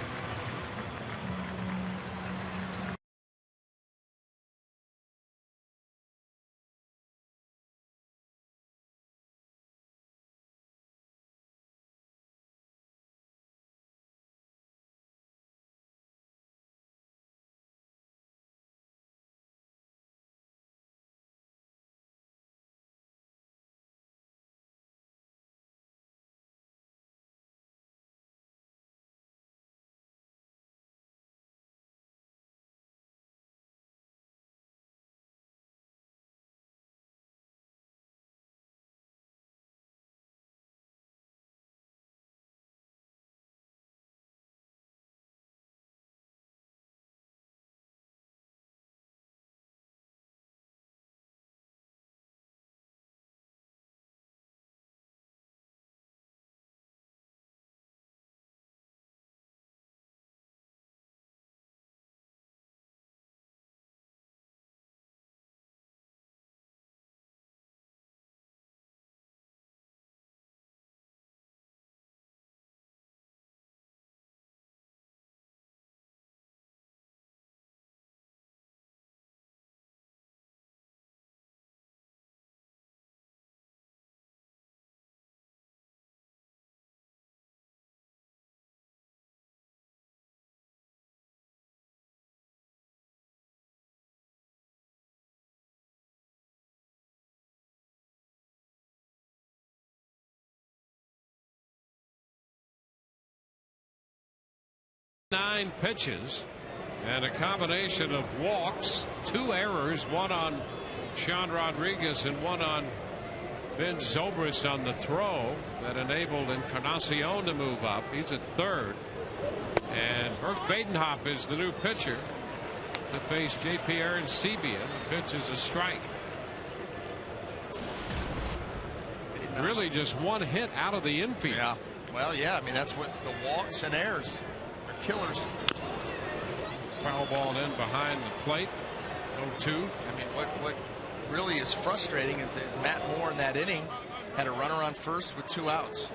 Nine pitches and a combination of walks, 2 errors, one on Sean Rodriguez and one on Ben Zobrist on the throw that enabled Encarnacion to move up. He's at third, and Herc Badenhop is the new pitcher to face J.P. Arancibia. The pitch is a strike. Really just one hit out of the infield. Yeah. Well, yeah, I mean, that's what the walks and errors are killers. Foul ball in behind the plate. 0-2. I mean, what really is frustrating is Matt Moore in that inning had a runner on first with 2 outs.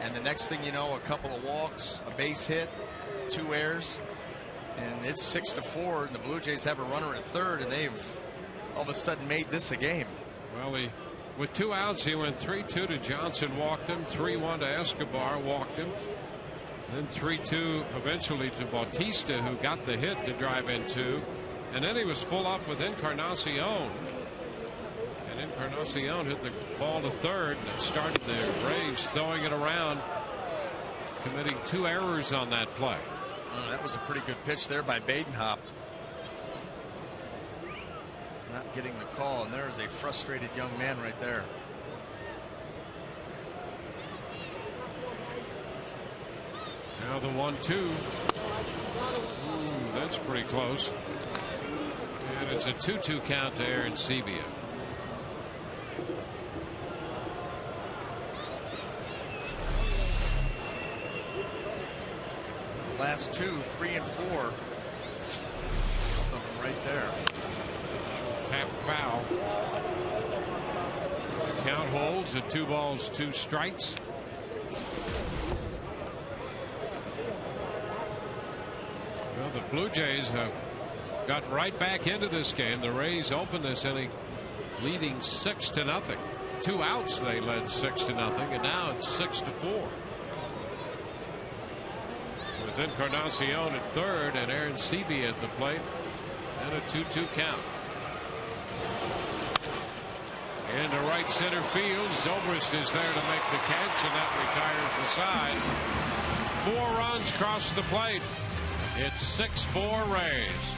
And the next thing you know, a couple of walks, a base hit, 2 errors, and it's 6-4. And the Blue Jays have a runner at third, and they've all of a sudden made this a game. Well, with 2 outs, he went 3-2 to Johnson, walked him, 3-1 to Escobar, walked him, then 3-2 eventually to Bautista, who got the hit to drive in 2, and then he was full up with Encarnacion. And Encarnacion hit the ball to third that started the Rays throwing it around, committing 2 errors on that play. That was a pretty good pitch there by Badenhop. Not getting the call, and there is a frustrated young man right there. Now the 1-2. That's pretty close. And it's a 2-2 count to Aaron Sebia. Last 2, 3 and 4. Both of them right there. Tap foul. The count holds at 2 balls, 2 strikes. Well, the Blue Jays have got right back into this game. The Rays opened this inning leading 6-0. 2 outs, they led 6-0, and now it's 6-4. With Encarnacion at third and Aaron Sebia at the plate, and a 2-2 count. Into right center field, Zobrist is there to make the catch, and that retires the side. 4 runs cross the plate. It's 6-4 Rays.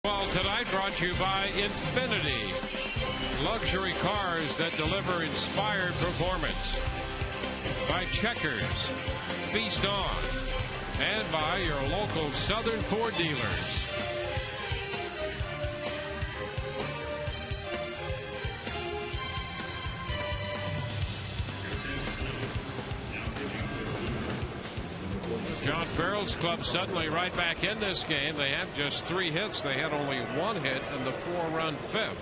Well, tonight brought to you by Infinity. Luxury cars that deliver inspired performance. By Checkers. Feast on. And by your local Southern Ford dealers. John Farrell's club suddenly right back in this game. They have just 3 hits. They had only 1 hit in the 4-run 5th.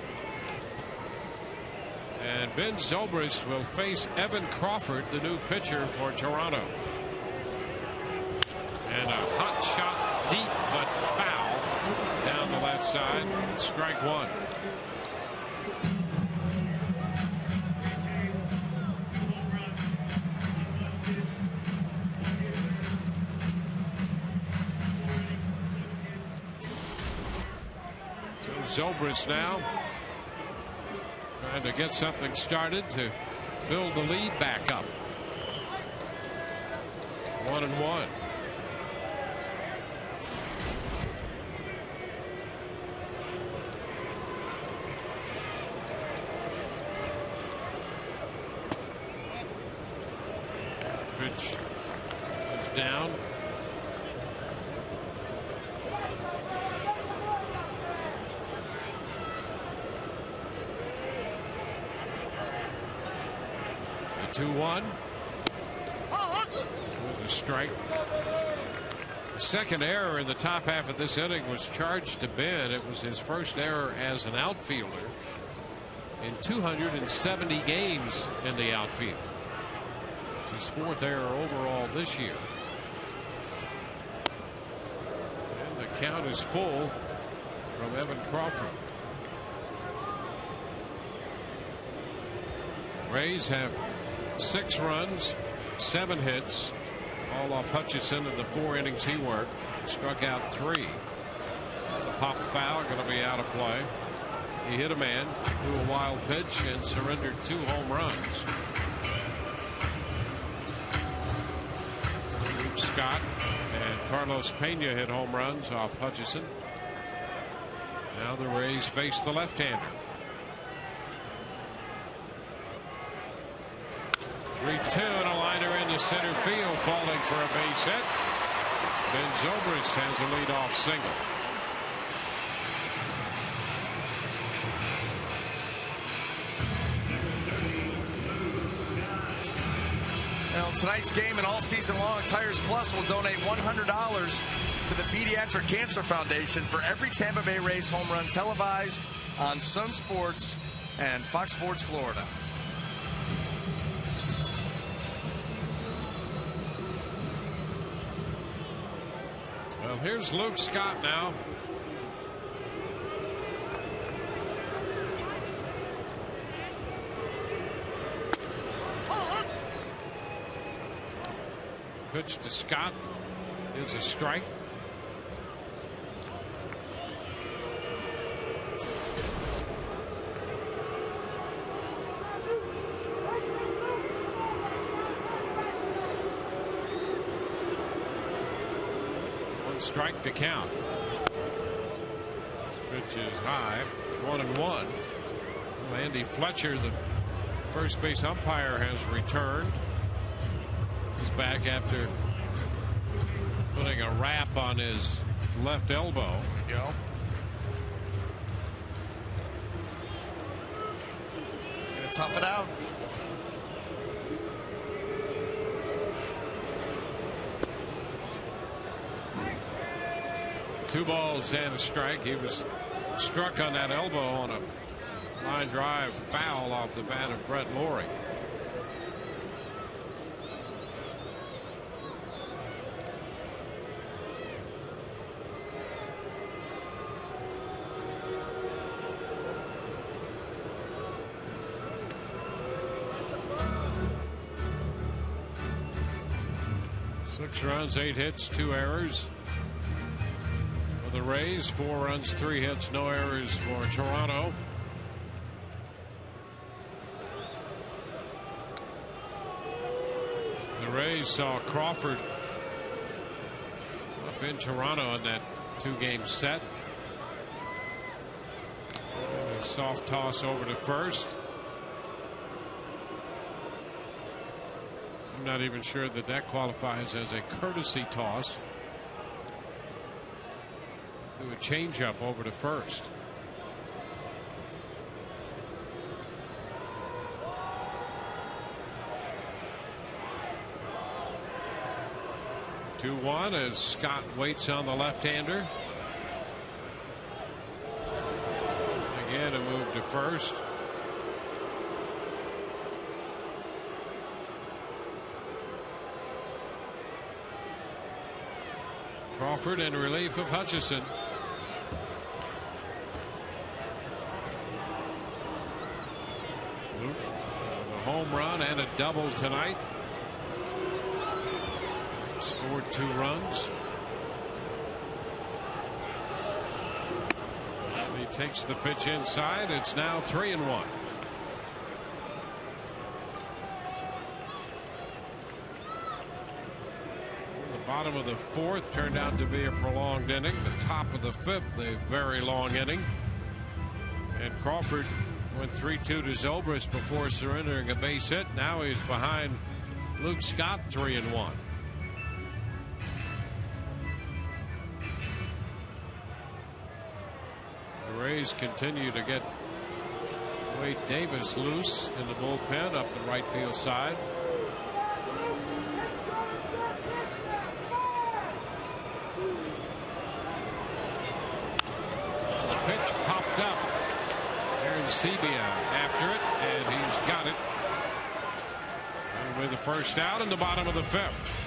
And Ben Zobrist will face Evan Crawford, the new pitcher for Toronto. And a hot shot deep but foul down the left side. Strike 1. Zobrist now trying to get something started to build the lead back up. 1-1. Fourth down. The 2-1. With a strike. The second error in the top half of this inning was charged to Ben. It was his first error as an outfielder in 270 games in the outfield. It's his fourth error overall this year. And the count is full from Evan Crawford. Rays have 6 runs, 7 hits, all off Hutchison in the 4 innings he worked. Struck out 3. The pop foul going to be out of play. He hit a man, threw a wild pitch, and surrendered 2 home runs. Luke Scott and Carlos Pena hit home runs off Hutchison. Now the Rays face the left-hander. 3-2 and a liner into center field, falling for a base hit. Ben Zobrist has a leadoff single. Well, tonight's game and all season long, Tires Plus will donate $100 to the Pediatric Cancer Foundation for every Tampa Bay Rays home run televised on Sun Sports and Fox Sports Florida. Well, here's Luke Scott now. Pitch to Scott is a strike. Strike to count. Pitch is high. 1-1. Andy Fletcher, the first base umpire, has returned. He's back after putting a wrap on his left elbow. There we go. Gonna tough it out. Two balls and a strike. He was struck on that elbow on a line drive foul off the bat of Brett Lorry. Six runs, 8 hits, 2 errors. The Rays, 4 runs, 3 hits, no errors for Toronto. The Rays saw Crawford up in Toronto in that 2-game set. A soft toss over to first. I'm not even sure that qualifies as a courtesy toss. A changeup over to first. Two 2-1 as Scott waits on the left-hander. Again, a move to first. Crawford in relief of Hutchison. A home run and a double tonight. Scored 2 runs. And he takes the pitch inside. It's now 3-1. Bottom of the 4th turned out to be a prolonged inning. The top of the 5th, a very long inning. And Crawford went 3-2 to Zobrist before surrendering a base hit. Now he's behind Luke Scott 3-1. Rays continue to get Wade Davis loose in the bullpen up the right field side. The pitch popped up. There's Sebia after it, and he's got it. And with the first out in the bottom of the fifth.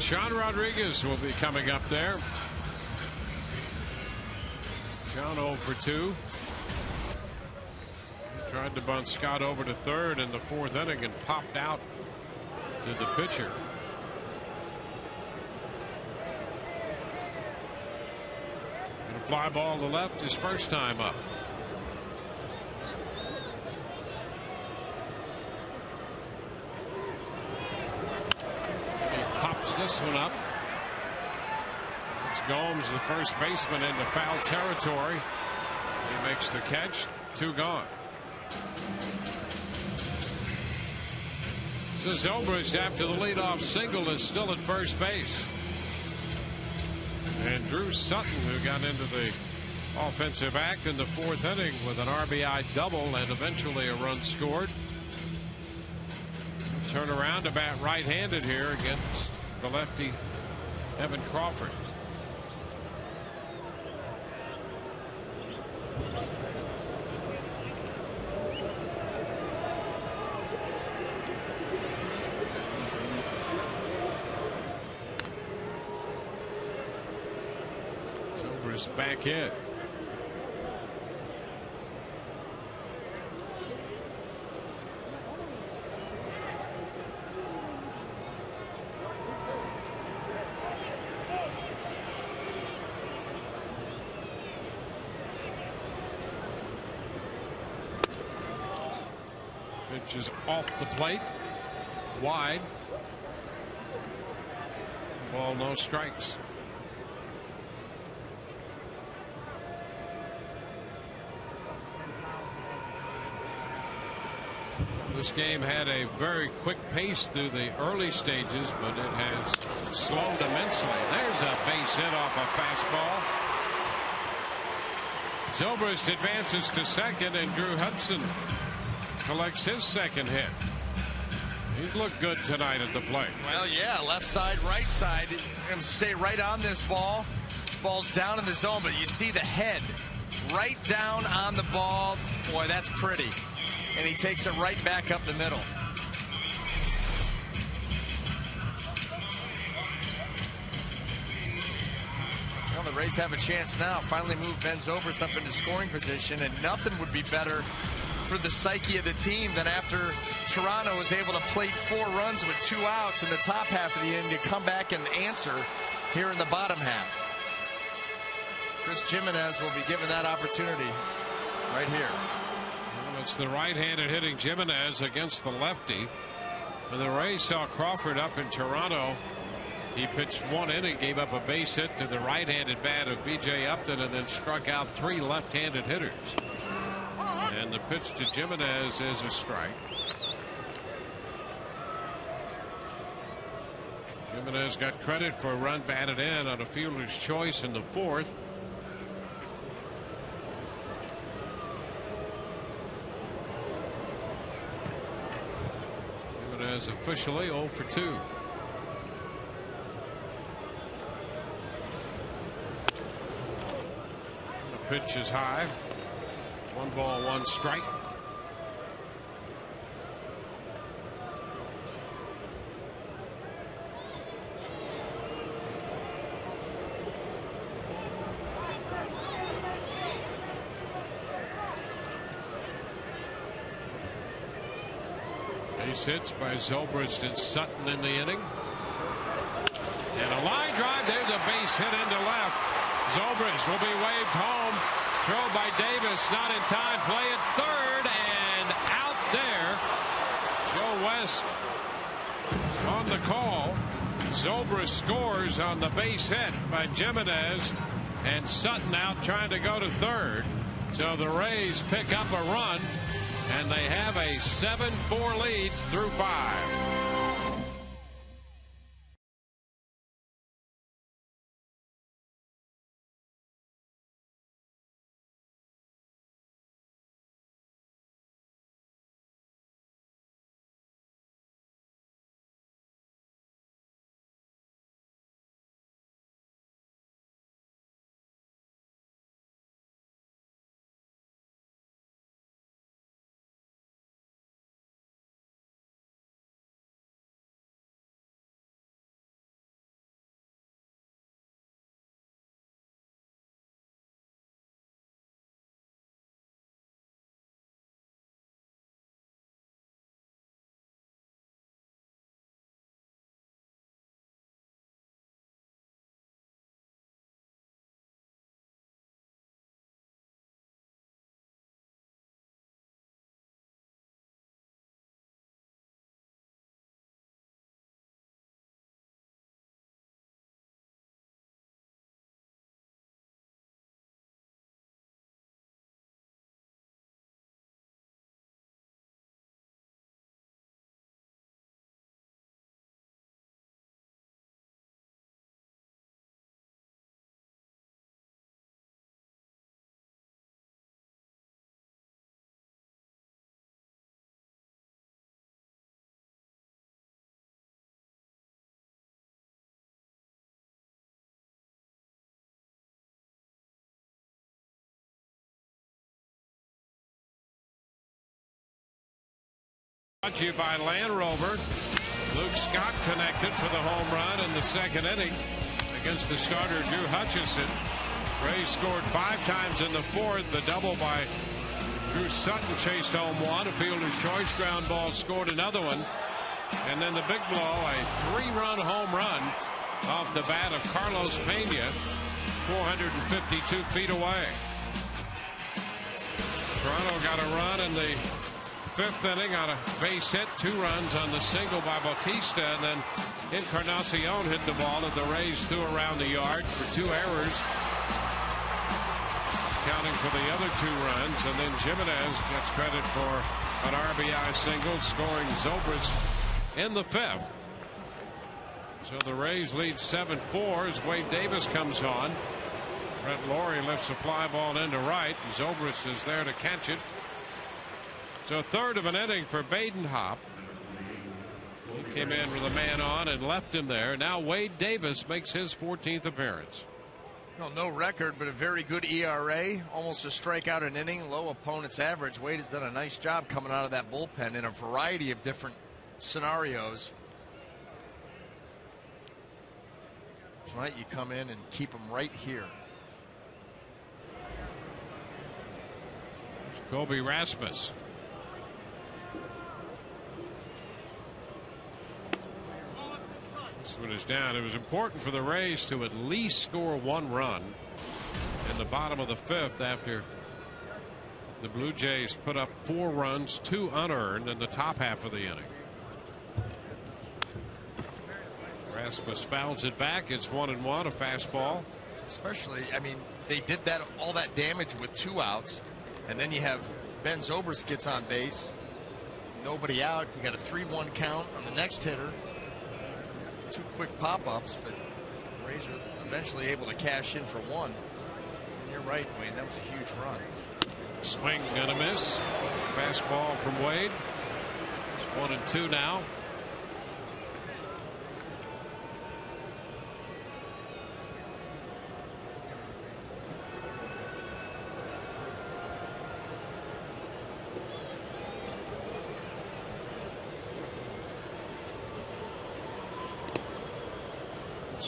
Sean Rodriguez will be coming up there. Sean 0 for 2. He tried to bunt Scott over to third in the fourth inning and popped out to the pitcher. And a fly ball to left his first time up. This one up. It's Gomes, the first baseman, into foul territory. He makes the catch. 2 gone. Zobrist, after the leadoff single, is still at first base. And Drew Sutton, who got into the offensive act in the fourth inning with an RBI double and eventually a run scored. Turn around to bat right-handed here against the lefty Evan Crawford. Silver's back in. Pitch is off the plate, wide. Ball, no strikes. This game had a very quick pace through the early stages, but it has slowed immensely. There's a base hit off a fastball. Zobrist advances to second, and Drew Hudson collects his second hit. He's looked good tonight at the plate. Well, yeah, left side, right side. Going to stay right on this ball. Ball's down in the zone, but you see the head right down on the ball. Boy, that's pretty. And he takes it right back up the middle. Well, the Rays have a chance now. Finally move Ben Zobrist up into scoring position, and nothing would be better for the psyche of the team than after Toronto was able to plate 4 runs with 2 outs in the top half of the inning to come back and answer here in the bottom half. Chris Jimenez will be given that opportunity right here. Well, it's the right-handed hitting Jimenez against the lefty. When the Rays saw Crawford up in Toronto, he pitched 1 inning, gave up a base hit to the right-handed bat of B.J. Upton, and then struck out 3 left-handed hitters. And the pitch to Jimenez is a strike. Jimenez got credit for a run batted in on a fielder's choice in the fourth. Jimenez officially 0 for 2. The pitch is high. 1 ball, 1 strike. Base hits by Zobrist and Sutton in the inning. And a line drive. There's a base hit into left. Zobrist will be waved home. Throw by Davis, not in time. Play at third, and out there. Joe West on the call. Zobrist scores on the base hit by Jimenez, and Sutton out trying to go to third. So the Rays pick up a run, and they have a 7-4 lead through 5. Brought to you by Land Rover. Luke Scott connected for the home run in the second inning against the starter Drew Hutchison. Rays scored 5 times in the fourth. The double by Drew Sutton chased home one. A fielder's choice ground ball scored another one. And then the big blow, a 3-run home run off the bat of Carlos Pena, 452 feet away. Toronto got a run in the 5th inning on a base hit, 2 runs on the single by Bautista, and then Encarnacion hit the ball that the Rays threw around the yard for 2 errors, counting for the other 2 runs, and then Jimenez gets credit for an RBI single, scoring Zobrist in the 5th. So the Rays lead 7-4 as Wade Davis comes on. Brett Lawrie lifts a fly ball into right. Zobrist is there to catch it. So 1/3 of an inning for Badenhop. He came in with a man on and left him there. Now Wade Davis makes his 14th appearance. Well, no record, but a very good ERA. Almost a strikeout an inning. Low opponent's average. Wade has done a nice job coming out of that bullpen in a variety of different scenarios. Right, you come in and keep them right here. Kobe Rasmus. This one is down. It was important for the Rays to at least score 1 run in the bottom of the 5th after the Blue Jays put up 4 runs, 2 unearned in the top half of the inning. Rasmus fouls it back. It's 1-1, a fastball. Especially, I mean, they did that all that damage with 2 outs, and then you have Ben Zobrist gets on base, nobody out. You got a 3-1 count on the next hitter. 2 quick pop-ups, but the Rays were eventually able to cash in for 1. And you're right, Wayne. That was a huge run. Swing and a miss. Fastball from Wade. It's 1-2 now.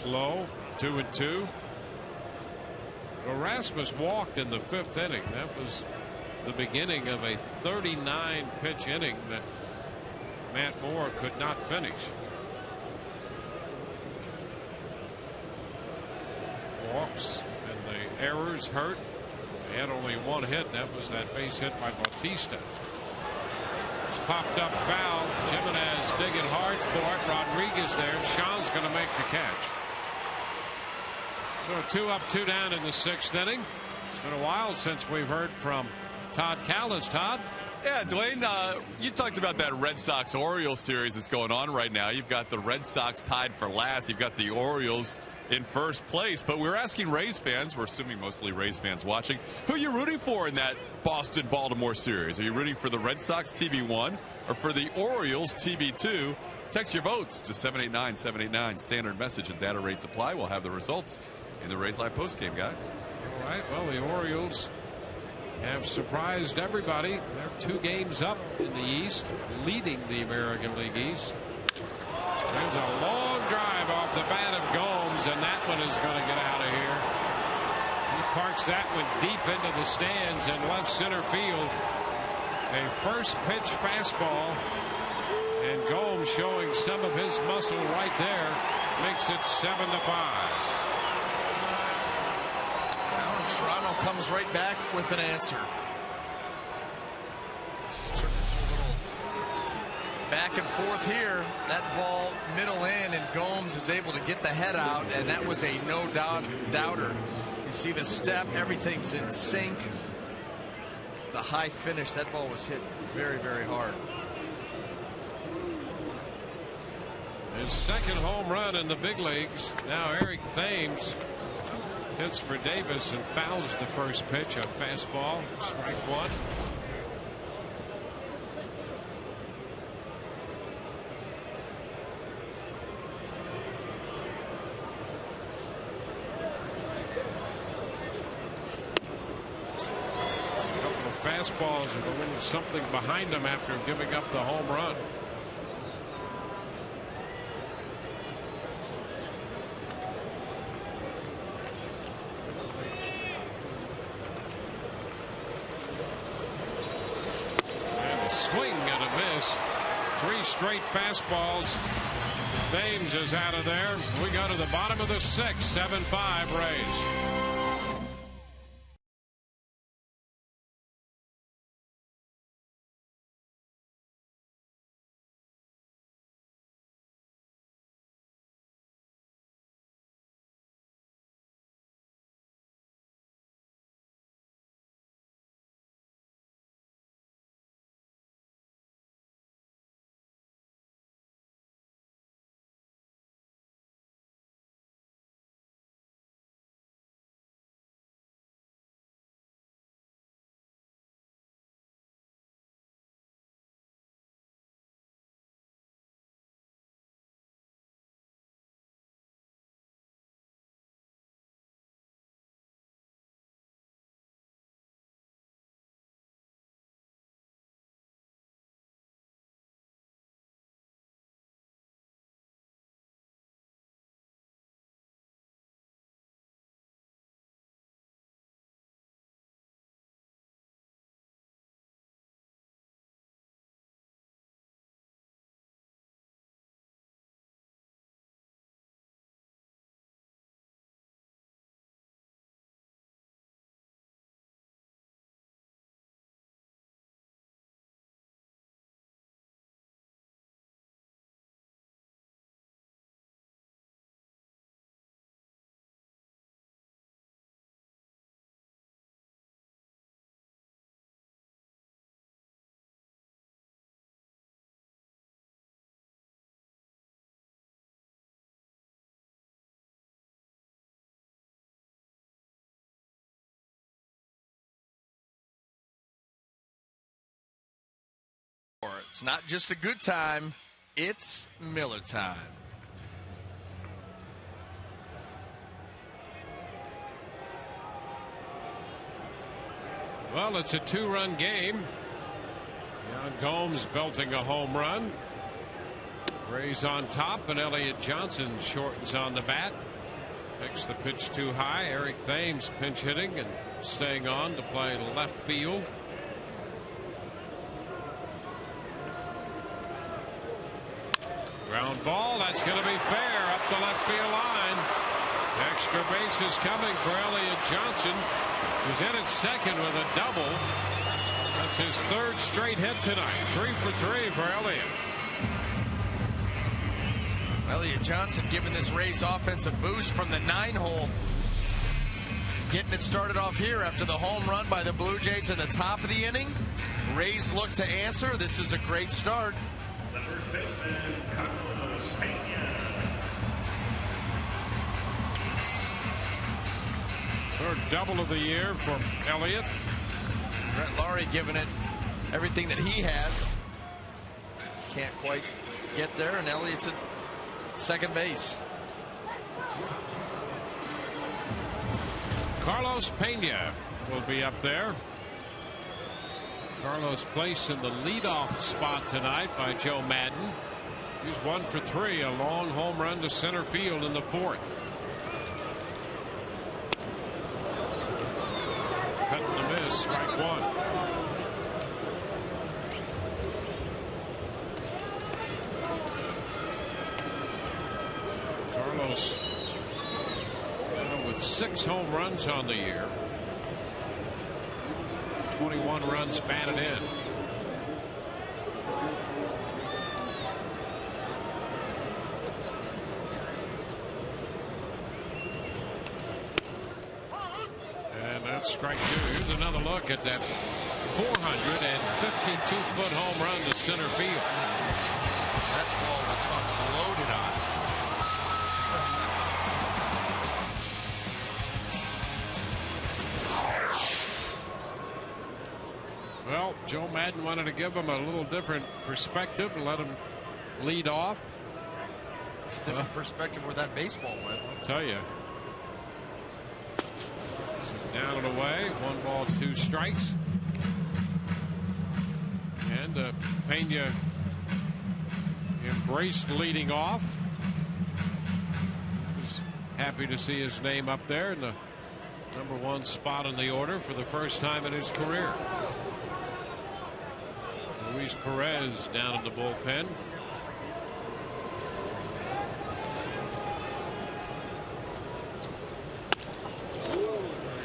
Low, 2-2. Well, Rasmus walked in the 5th inning. That was the beginning of a 39-pitch inning that Matt Moore could not finish. Walks and the errors hurt. They had only 1 hit. That was that base hit by Bautista. It's popped up foul. Jimenez digging hard for it. Rodriguez there. Sean's going to make the catch. So 2 up, 2 down in the 6th inning. It's been a while since we've heard from Todd Callis. Todd? Yeah, Dwayne, you talked about that Red Sox-Orioles series that's going on right now. You've got the Red Sox tied for last. You've got the Orioles in first place. But we're asking Rays fans, we're assuming mostly Rays fans watching, who are you rooting for in that Boston-Baltimore series? Are you rooting for the Red Sox, TB1, or for the Orioles, TB2? Text your votes to 789-789. Standard message and data rate supply. We'll have the results in the Rays Live postgame, guys. All right, well, the Orioles have surprised everybody. They're 2 games up in the East, leading the American League East. There's a long drive off the bat of Gomes, and that one is going to get out of here. He parks that one deep into the stands in left center field. A first pitch fastball, and Gomes showing some of his muscle right there makes it 7-5. Toronto comes right back with an answer. This is a little back and forth here. That ball middle in, and Gomes is able to get the head out, and that was a no doubter. You see the step, everything's in sync. The high finish, that ball was hit very, very hard. His 2nd home run in the big leagues. Now Eric Thames hits for Davis and fouls the first pitch, a fastball, strike 1. fastballs with a little something behind them after giving up the home run. And a swing and a miss. 3 straight fastballs. Thames is out of there. We go to the bottom of the 6th. 7-5 Rays. It's not just a good time, it's Miller time. Well, it's a 2-run game. Jan Gomes belting a home run. Rays on top, and Elliott Johnson shortens on the bat. Takes the pitch too high. Eric Thames pinch hitting and staying on to play left field. Ground ball, that's going to be fair up the left field line. Extra base is coming for Elliott Johnson, who's in at second with a double. That's his 3rd straight hit tonight. 3 for 3 for Elliott. Elliott Johnson giving this Rays offense a boost from the 9-hole. Getting it started off here after the home run by the Blue Jays in the top of the inning. Rays look to answer. This is a great start. Third double of the year for Elliott. Brett Laurie giving it everything that he has. Can't quite get there, and Elliott's at second base. Carlos Pena will be up there. Carlos placed in the leadoff spot tonight by Joe Madden. He's 1 for 3, a long home run to center field in the 4th. Cut and a miss, strike 1. Carlos with 6 home runs on the year. 21 runs batted in. And that's strike 2. Here's another look at that 452-foot home run to center field. That ball was unloaded on. Well, Joe Madden wanted to give him a little different perspective and let him lead off. It's a different perspective where that baseball went. I'll tell you. This is down and away. 1 ball, 2 strikes. Pena embraced leading off. Was happy to see his name up there in the #1 spot in the order for the first time in his career. Luis Perez down in the bullpen.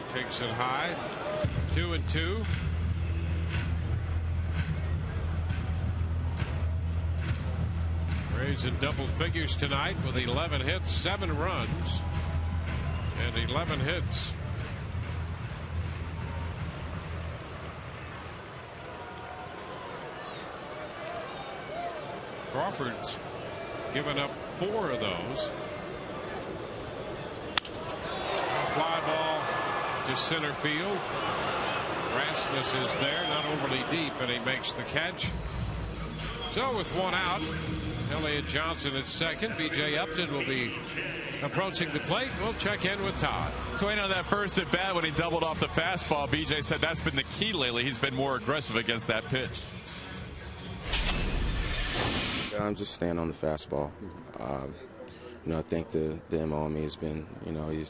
He takes it high. 2-2. Rays in double figures tonight with 11 hits, 7 runs, and 11 hits. Crawford's given up 4 of those. Fly ball to center field. Rasmus is there, not overly deep, and he makes the catch. So with 1 out, Elliott Johnson at second. B.J. Upton will be approaching the plate. We'll check in with Todd. Dwayne, on that first at bat when he doubled off the fastball, B.J. said that's been the key lately. He's been more aggressive against that pitch. I'm just staying on the fastball. I think the MO on me has been, he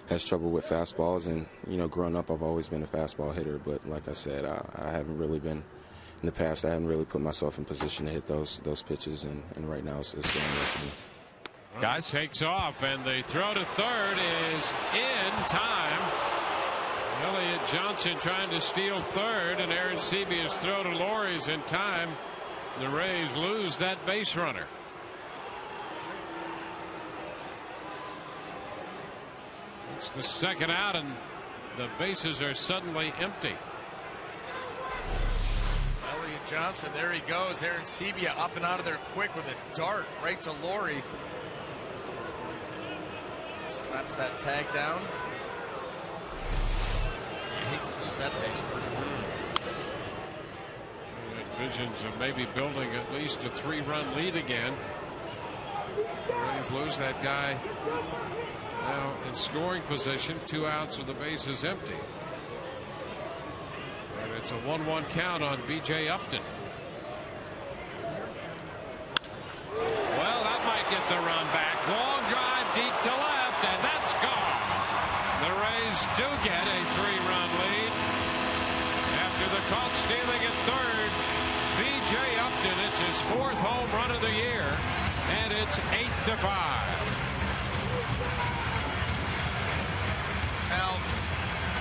has trouble with fastballs, and growing up I've always been a fastball hitter, but like I said, I haven't really been. In the past, I haven't really put myself in position to hit those pitches, and right now it's going with me. Guys, takes off, and the throw to third is in time. Elliott Johnson trying to steal third, and Aaron Sebia's throw to Laurie is in time. The Rays lose that base runner. It's the second out, and the bases are suddenly empty. Elliott Johnson, there he goes. Aaron Sebia up and out of there quick with a dart right to Laurie. Slaps that tag down. You hate to lose that base runner. Visions of maybe building at least a 3-run lead again. The Rays lose that guy now in scoring position. 2 outs with the bases empty. And it's a 1-1 count on B.J. Upton. Well, that might get the run back. Long drive deep to left, and that's gone. The Rays do get a 3-run lead after the caught stealing at third. B.J. Upton, it's his 4th home run of the year, and it's 8-5. Now,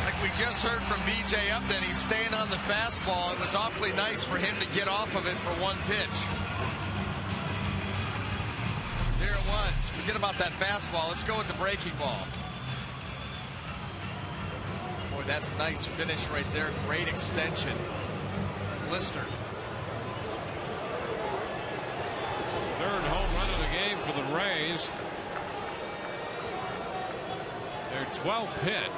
like we just heard from B.J. Upton, he's staying on the fastball. It was awfully nice for him to get off of it for 1 pitch. There it was. Forget about that fastball. Let's go with the breaking ball. Boy, that's a nice finish right there. Great extension. Blister. 3rd home run of the game for the Rays. Their 12th hit.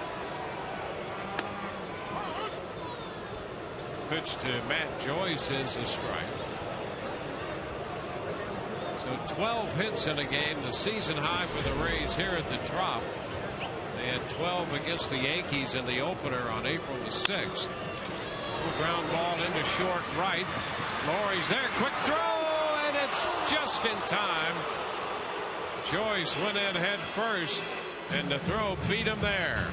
Pitch to Matt Joyce is a strike. So 12 hits in a game, the season high for the Rays here at the Trop. They had 12 against the Yankees in the opener on April the 6th. Ground ball into short right. Laurie's there, quick throw, and it's just in time. Joyce went in head first, and the throw beat him there.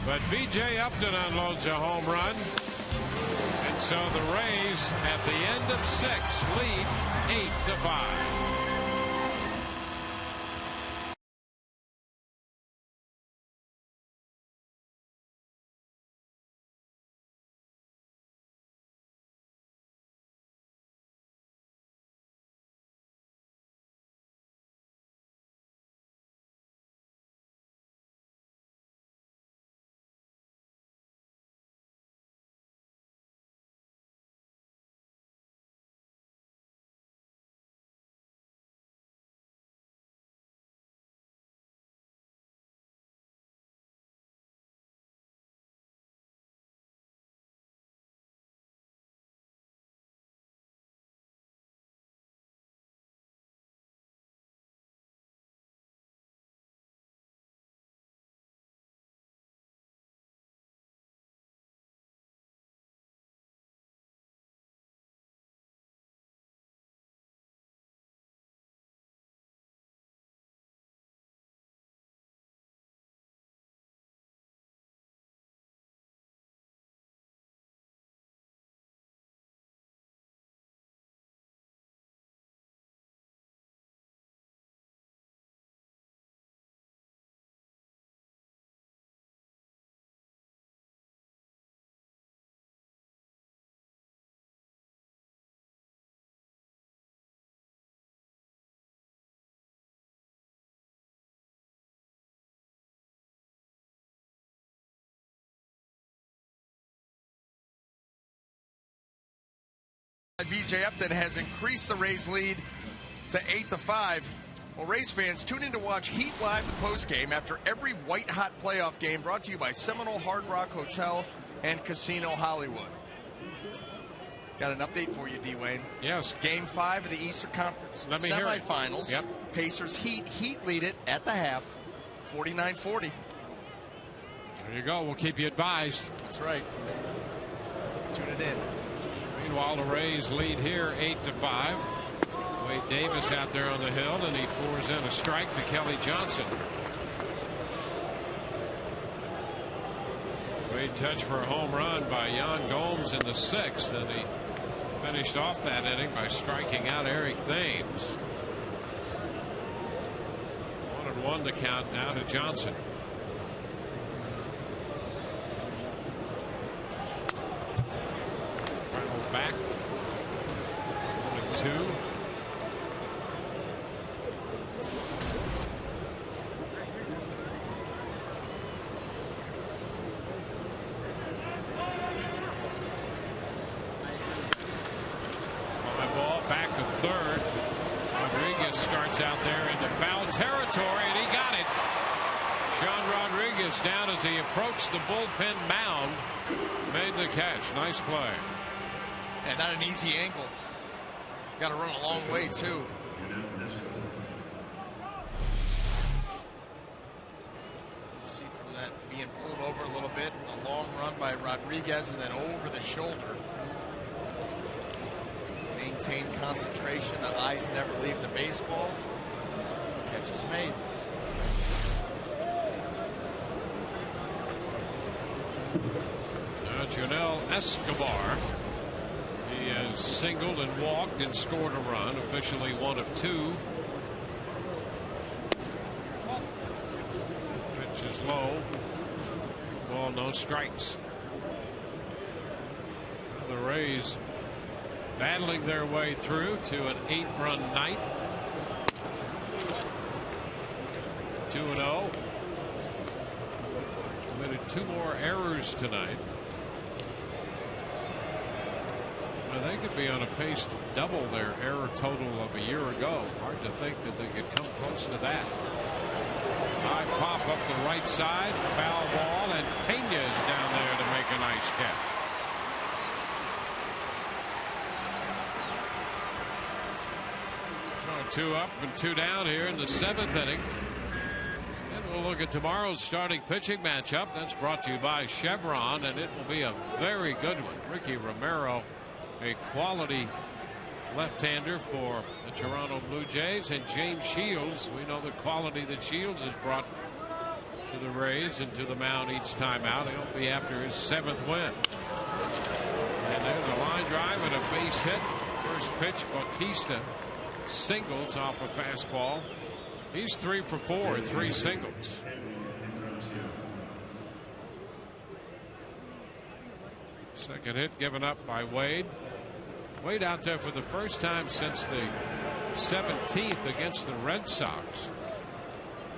But B.J. Upton unloads a home run. And so the Rays, at the end of 6, lead 8-5. B.J. Upton has increased the Rays lead to 8-5. Well, Rays fans, tune in to watch Heat Live, the postgame, after every white-hot playoff game, brought to you by Seminole Hard Rock Hotel and Casino Hollywood. Got an update for you, D-Wayne. Yes. Game 5 of the Eastern Conference semifinals. Yep. Pacers Heat lead it at the half, 49-40. There you go. We'll keep you advised. That's right. Tune it in. Meanwhile, the Rays lead here 8-5. Wade Davis out there on the hill, and he pours in a strike to Kelly Johnson. Great touch for a home run by Yan Gomes in the 6th, and he finished off that inning by striking out Eric Thames. 1-1 to count now to Johnson. Rattled back. 1-2. Out there into foul territory, and he got it. Sean Rodriguez down as he approached the bullpen mound, made the catch. Nice play. And not an easy angle. Got to run a long way too. See from that being pulled over a little bit, a long run by Rodriguez, and then over the shoulder. Maintain concentration. The eyes never leave the baseball. Catch is made. Janelle Escobar. He has singled and walked and scored a run. Officially 1 of 2. Pitch is low. Ball, no strikes. The Rays battling their way through to an 8-run night. 2-0. Committed 2 more errors tonight. Well, they could be on a pace to double their error total of a year ago. Hard to think that they could come close to that. High pop up the right side, foul ball, and Pena is down there to make a nice catch. So 2 up and 2 down here in the 7th inning. And we'll look at tomorrow's starting pitching matchup. That's brought to you by Chevron, and it will be a very good one. Ricky Romero, a quality left-hander for the Toronto Blue Jays, and James Shields. We know the quality that Shields has brought to the Rays and to the mound each time out. He'll be after his 7th win. And there's a line drive and a base hit. First pitch, Bautista singles off a fastball. He's 3 for 4, 3 singles. Second hit given up by Wade. Wade out there for the first time since the 17th against the Red Sox.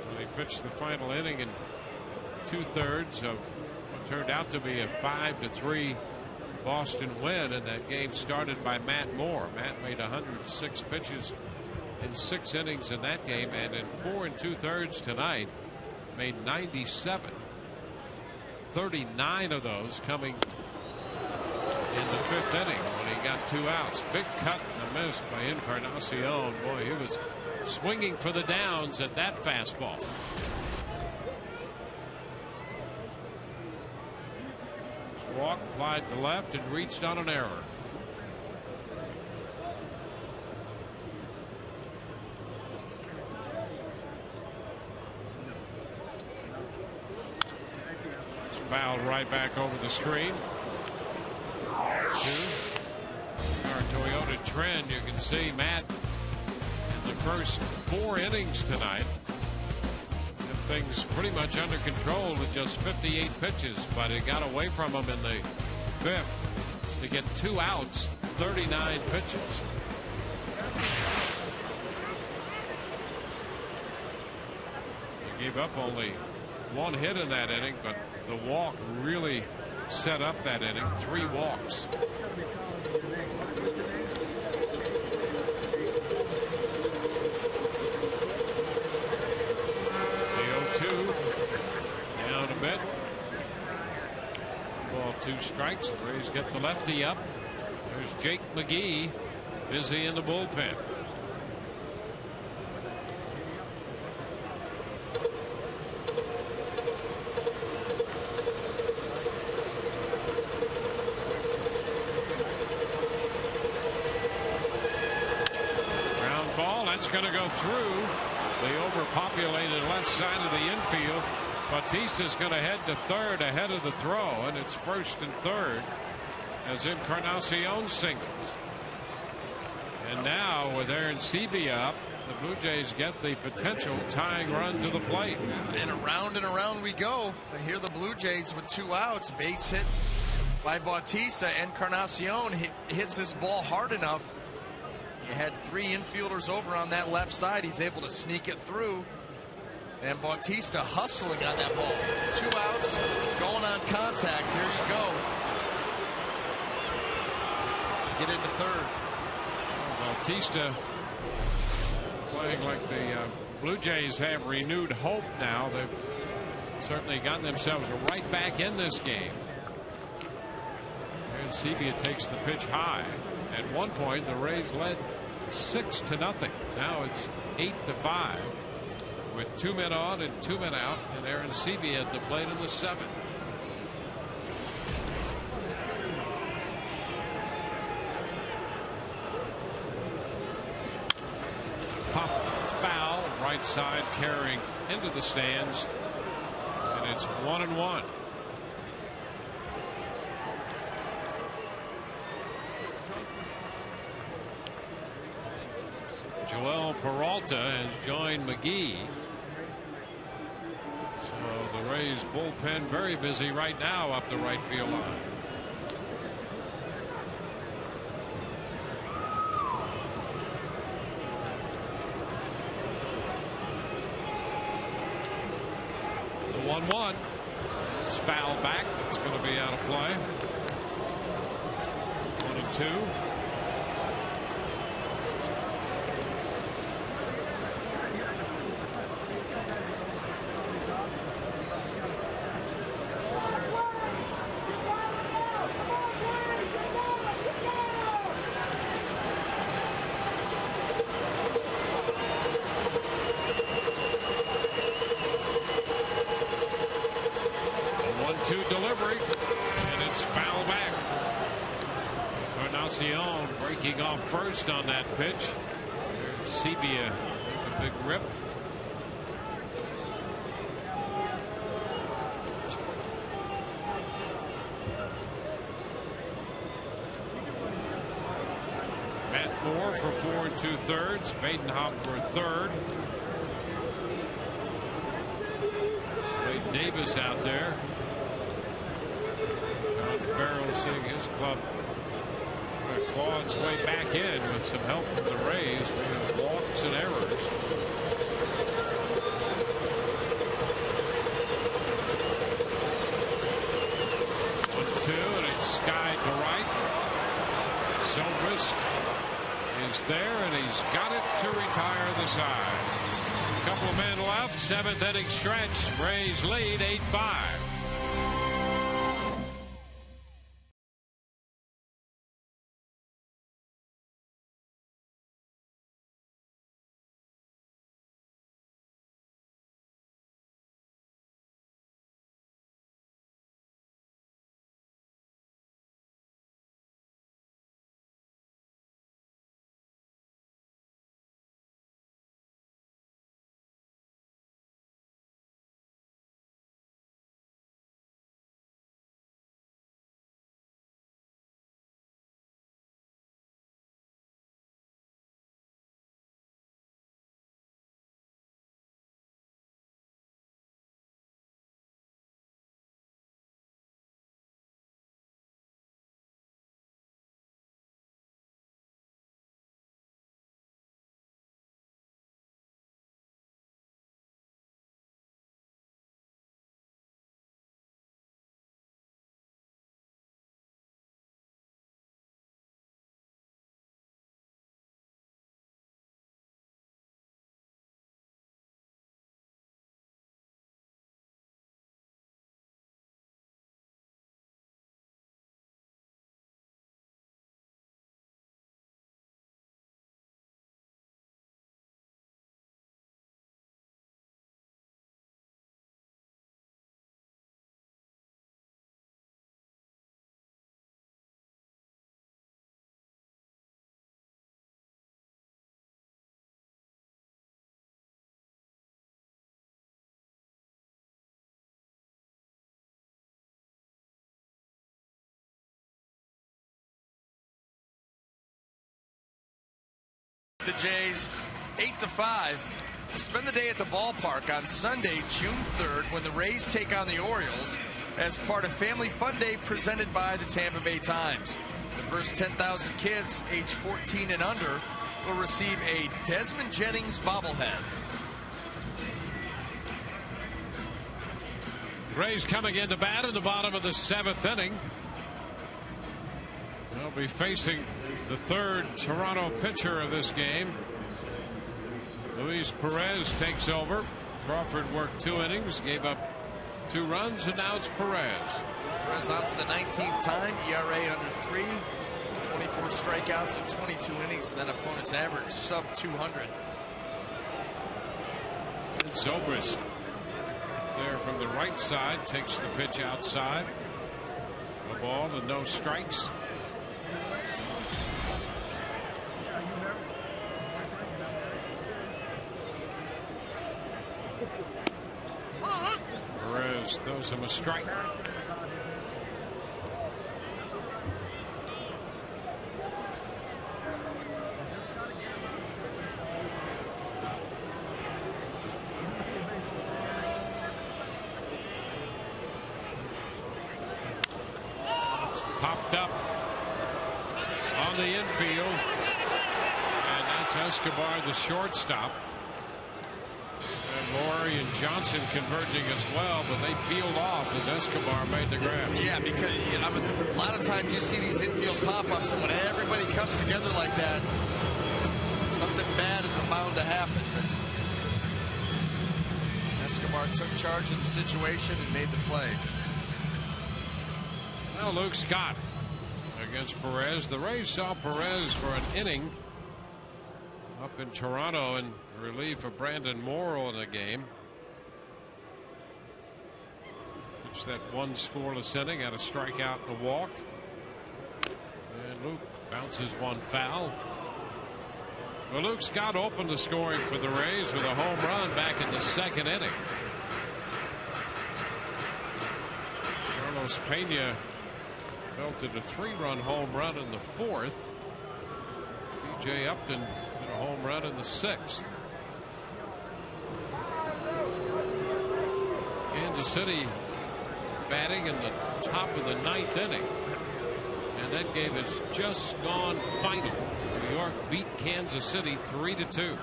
When he pitched the final inning in 2/3 of what turned out to be a 5-3 Boston win, and that game started by Matt Moore. Matt made 106 pitches in 6 innings in that game, and in 4 2/3 tonight made 97. 39 of those coming in the 5th inning when he got 2 outs. Big cut and a miss by Encarnacion. Boy, he was swinging for the downs at that fastball. Walk, flied to left, and reached on an error. It's fouled right back over the screen. Our Toyota trend, you can see Matt in the first 4 innings tonight. Things pretty much under control with just 58 pitches, but it got away from him in the 5th to get 2 outs, 39 pitches. He gave up only 1 hit in that inning, but the walk really set up that inning. 3 walks. strikes. The Rays get the lefty up. There's Jake McGee busy in the bullpen. Ground ball. That's going to go through the overpopulated left side of the infield. Bautista's going to head to third ahead of the throw, and it's first and third as Encarnacion singles. And now with Arancibia up, the Blue Jays get the potential tying run to the plate. And around we go. I hear the Blue Jays with 2 outs. Base hit by Bautista. Encarnacion hits this ball hard enough. You had 3 infielders over on that left side. He's able to sneak it through. And Bautista hustling on that ball. 2 outs, going on contact. Here you go. Get into third. Bautista playing like the Blue Jays have renewed hope now. They've certainly gotten themselves right back in this game. And Sebia takes the pitch high. At one point, the Rays led 6-0. Now it's 8-5. With 2 men on and 2 men out, and Arancibia at the plate in the 7th. Pop foul, right side carrying into the stands, and it's 1-1. Joel Peralta has joined McGee. So the Rays bullpen very busy right now up the right field line. The 1-1. It's foul back. It's going to be out of play. 1-2. Delivery, and it's foul back. Encarnacion breaking off first on that pitch. Sebia with a big rip. Matt Moore for 4 2/3. Badenhop for a third. Wade Davis out there. Farrell seeing his club claw its way back in with some help from the Rays with walks and errors. One, two, and it's skied to right. Zobrist is there, and he's got it to retire the side. A couple of men left, 7th inning stretch. Rays lead 8-5. the Jays 8-5. Spend the day at the ballpark on Sunday, June 3rd, when the Rays take on the Orioles as part of Family Fun Day presented by the Tampa Bay Times. The first 10,000 kids age 14 and under will receive a Desmond Jennings bobblehead. Rays coming into bat in the bottom of the 7th inning. They'll be facing the third Toronto pitcher of this game. Luis Perez takes over. Crawford worked 2 innings, gave up 2 runs, and now it's Perez. Perez on for the 19th time, ERA under 3, 24 strikeouts in 22 innings, and then opponent's average sub 200. Zobrist there from the right side takes the pitch outside. A ball and no strikes. Perez throws him a strike. Popped up on the infield, and that's Escobar, the shortstop. And Laurie and Johnson converging as well, but they peeled off as Escobar made the grab. Yeah, because a lot of times you see these infield pop-ups, and when everybody comes together like that, something bad is bound to happen. Escobar took charge of the situation and made the play. Well, Luke Scott against Perez. The Rays saw Perez for an inning up in Toronto in relief of Brandon Morrow in the game. Pitched that 1 scoreless inning, had a strikeout and a walk. And Luke bounces 1 foul. Well, Luke Scott opened the scoring for the Rays with a home run back in the 2nd inning. Carlos Pena belted a 3-run home run in the 4th. B.J. Upton hit a home run in the 6th. Kansas City batting in the top of the 9th inning. And that game has just gone final. New York beat Kansas City 3-2.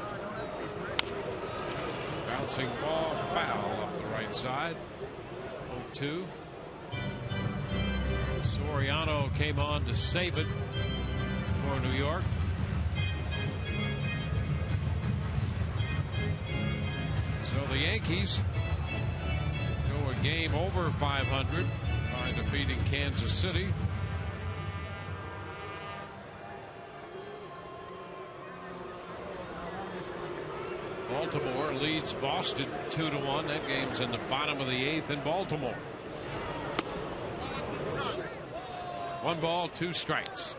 Bouncing ball foul up the right side. 0-2. Soriano came on to save it for New York. So the Yankees go a game over 500 by defeating Kansas City. Baltimore leads Boston 2-1. That game's in the bottom of the 8th in Baltimore. 1 ball, 2 strikes.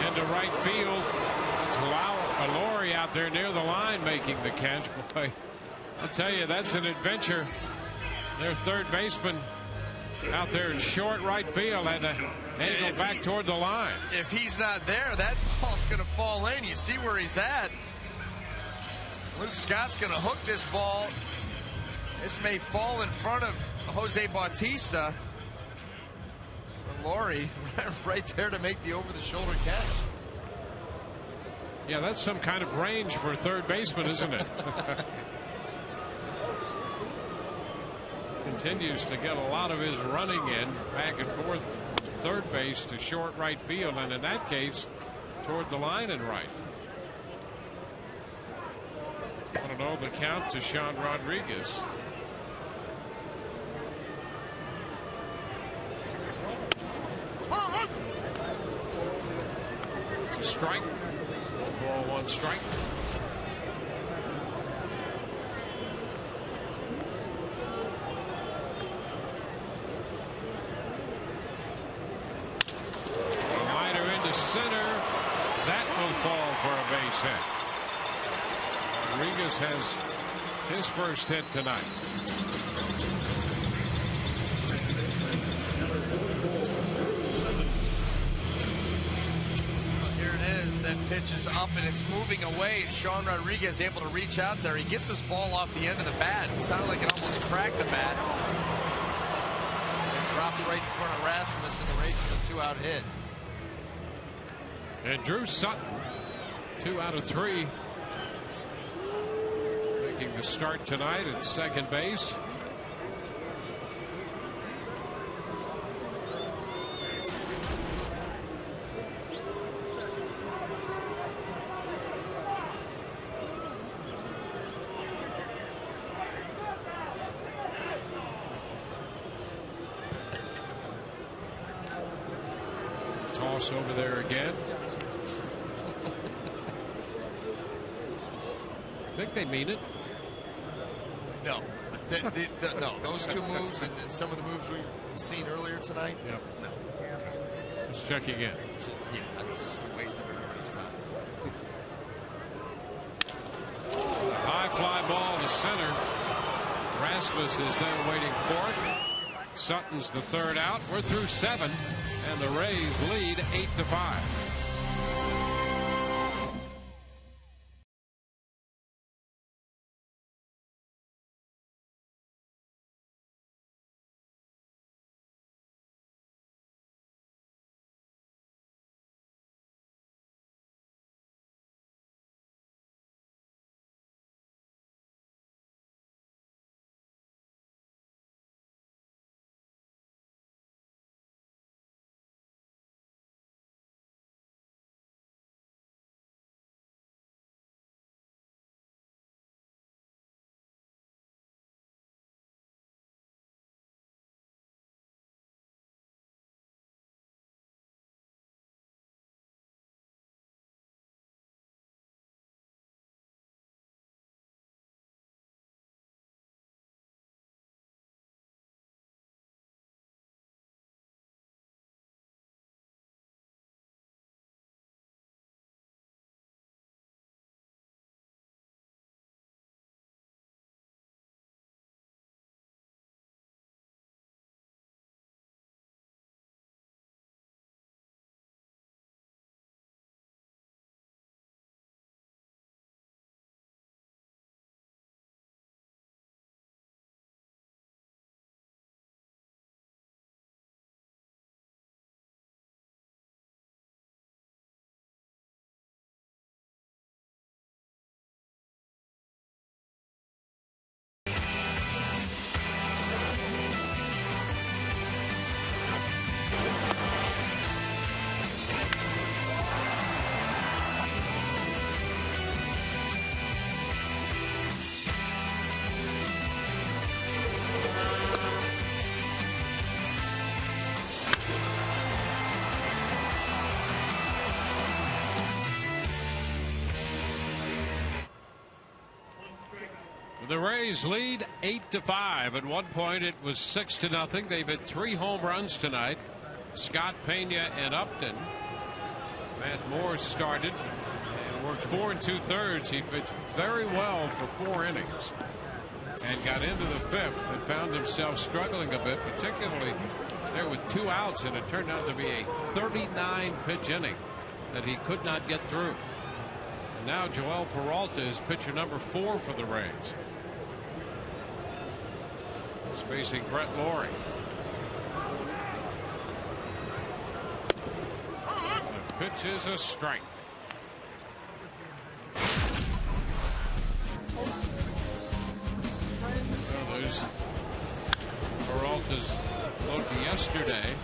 Into right field. It's Laurie out there near the line making the catch. Boy, I'll tell you, that's an adventure. Their third baseman out there in short right field had to angle back toward the line. If he's not there, that ball's going to fall in. You see where he's at. Luke Scott's going to hook this ball. This may fall in front of Jose Bautista. But Laurie right there to make the over-the-shoulder catch. Yeah, that's some kind of range for a third baseman, isn't it? Continues to get a lot of his running in back and forth, third base to short right field, and in that case toward the line and right. Want to know the count to Sean Rodriguez. It's a strike. 1 strike. fall for a base hit. Rodriguez has his first hit tonight. Here it is. That pitch is up and it's moving away. And Sean Rodriguez able to reach out there. He gets his ball off the end of the bat. It sounded like it almost cracked the bat. It drops right in front of Rasmus, and the Rays with a 2-out hit. And Drew Sutton, 2 out of 3, making the start tonight at second base. Toss over there again. I think they mean it. No. No. Those two moves and some of the moves we've seen earlier tonight. Yep. No. Just checking in. Yeah, that's just a waste of everybody's time. A high fly ball to center. Rasmus is there waiting for it. Sutton's the third out. We're through 7, and the Rays lead 8-5. The Rays lead 8-5. At one point it was 6-0. They've hit 3 home runs tonight. Scott, Pena, and Upton. Matt Moore started and worked 4 2/3. He pitched very well for 4 innings and got into the 5th and found himself struggling a bit, particularly there with 2 outs, and it turned out to be a 39 pitch inning that he could not get through. And now Joel Peralta is pitcher number 4 for the Rays. He's facing Brett Lawrie. The pitch is a strike. So there's Peralta's look yesterday.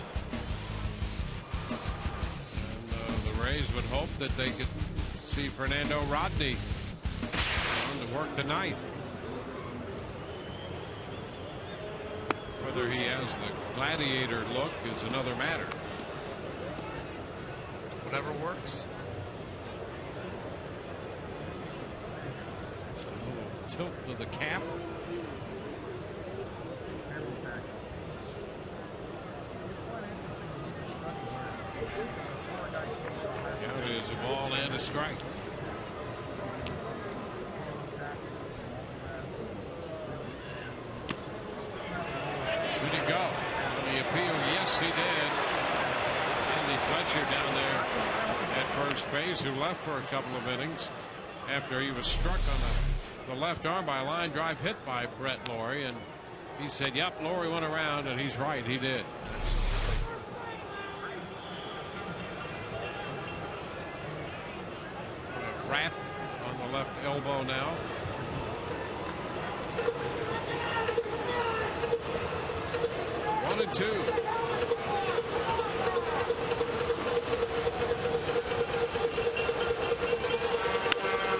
And the Rays would hope that they could see Fernando Rodney on to work tonight. Whether he has the gladiator look is another matter. Whatever works. Just a little tilt to the cap. Count is There's a ball and a strike. Did he go? Did he appeal? Yes, he did. Andy Fletcher down there at first base, who left for a couple of innings after he was struck on the left arm by a line drive hit by Brett Lawrie, and he said, yep, Lawrie went around, and he's right, he did. Rat on the left elbow now. One and two.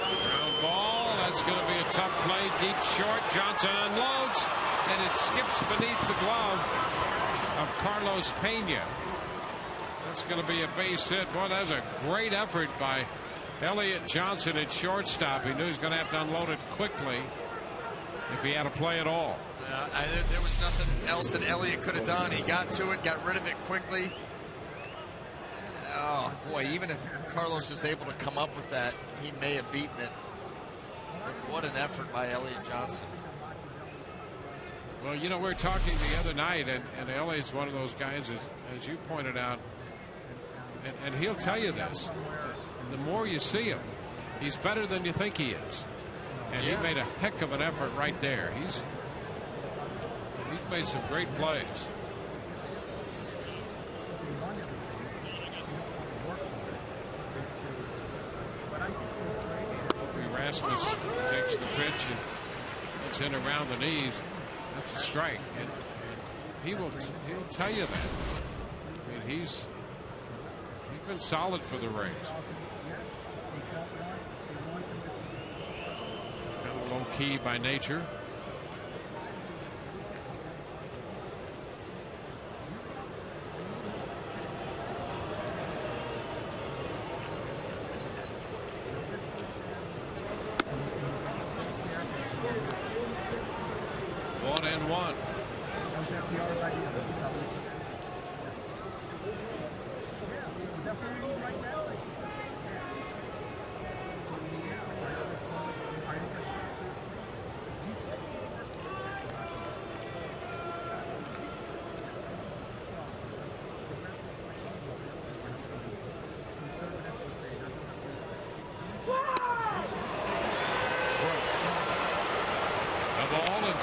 Ground ball. That's going to be a tough play. Deep short. Johnson unloads, and it skips beneath the glove of Carlos Pena. That's going to be a base hit. Boy, that was a great effort by Elliott Johnson at shortstop. He knew he was going to have to unload it quickly if he had to play at all. There was nothing else that Elliott could have done. He got to it, got rid of it quickly. Oh, boy, even if Carlos is able to come up with that, he may have beaten it. But what an effort by Elliott Johnson. Well, you know, we were talking the other night, and Elliott's one of those guys, as you pointed out, and he'll tell you this. The more you see him, he's better than you think he is. And he made a heck of an effort right there. He's made some great plays. Rasmus takes the pitch and it's in around the knees. That's a strike, and he'll tell you that. I mean, he's been solid for the Rays. Kind of low key by nature.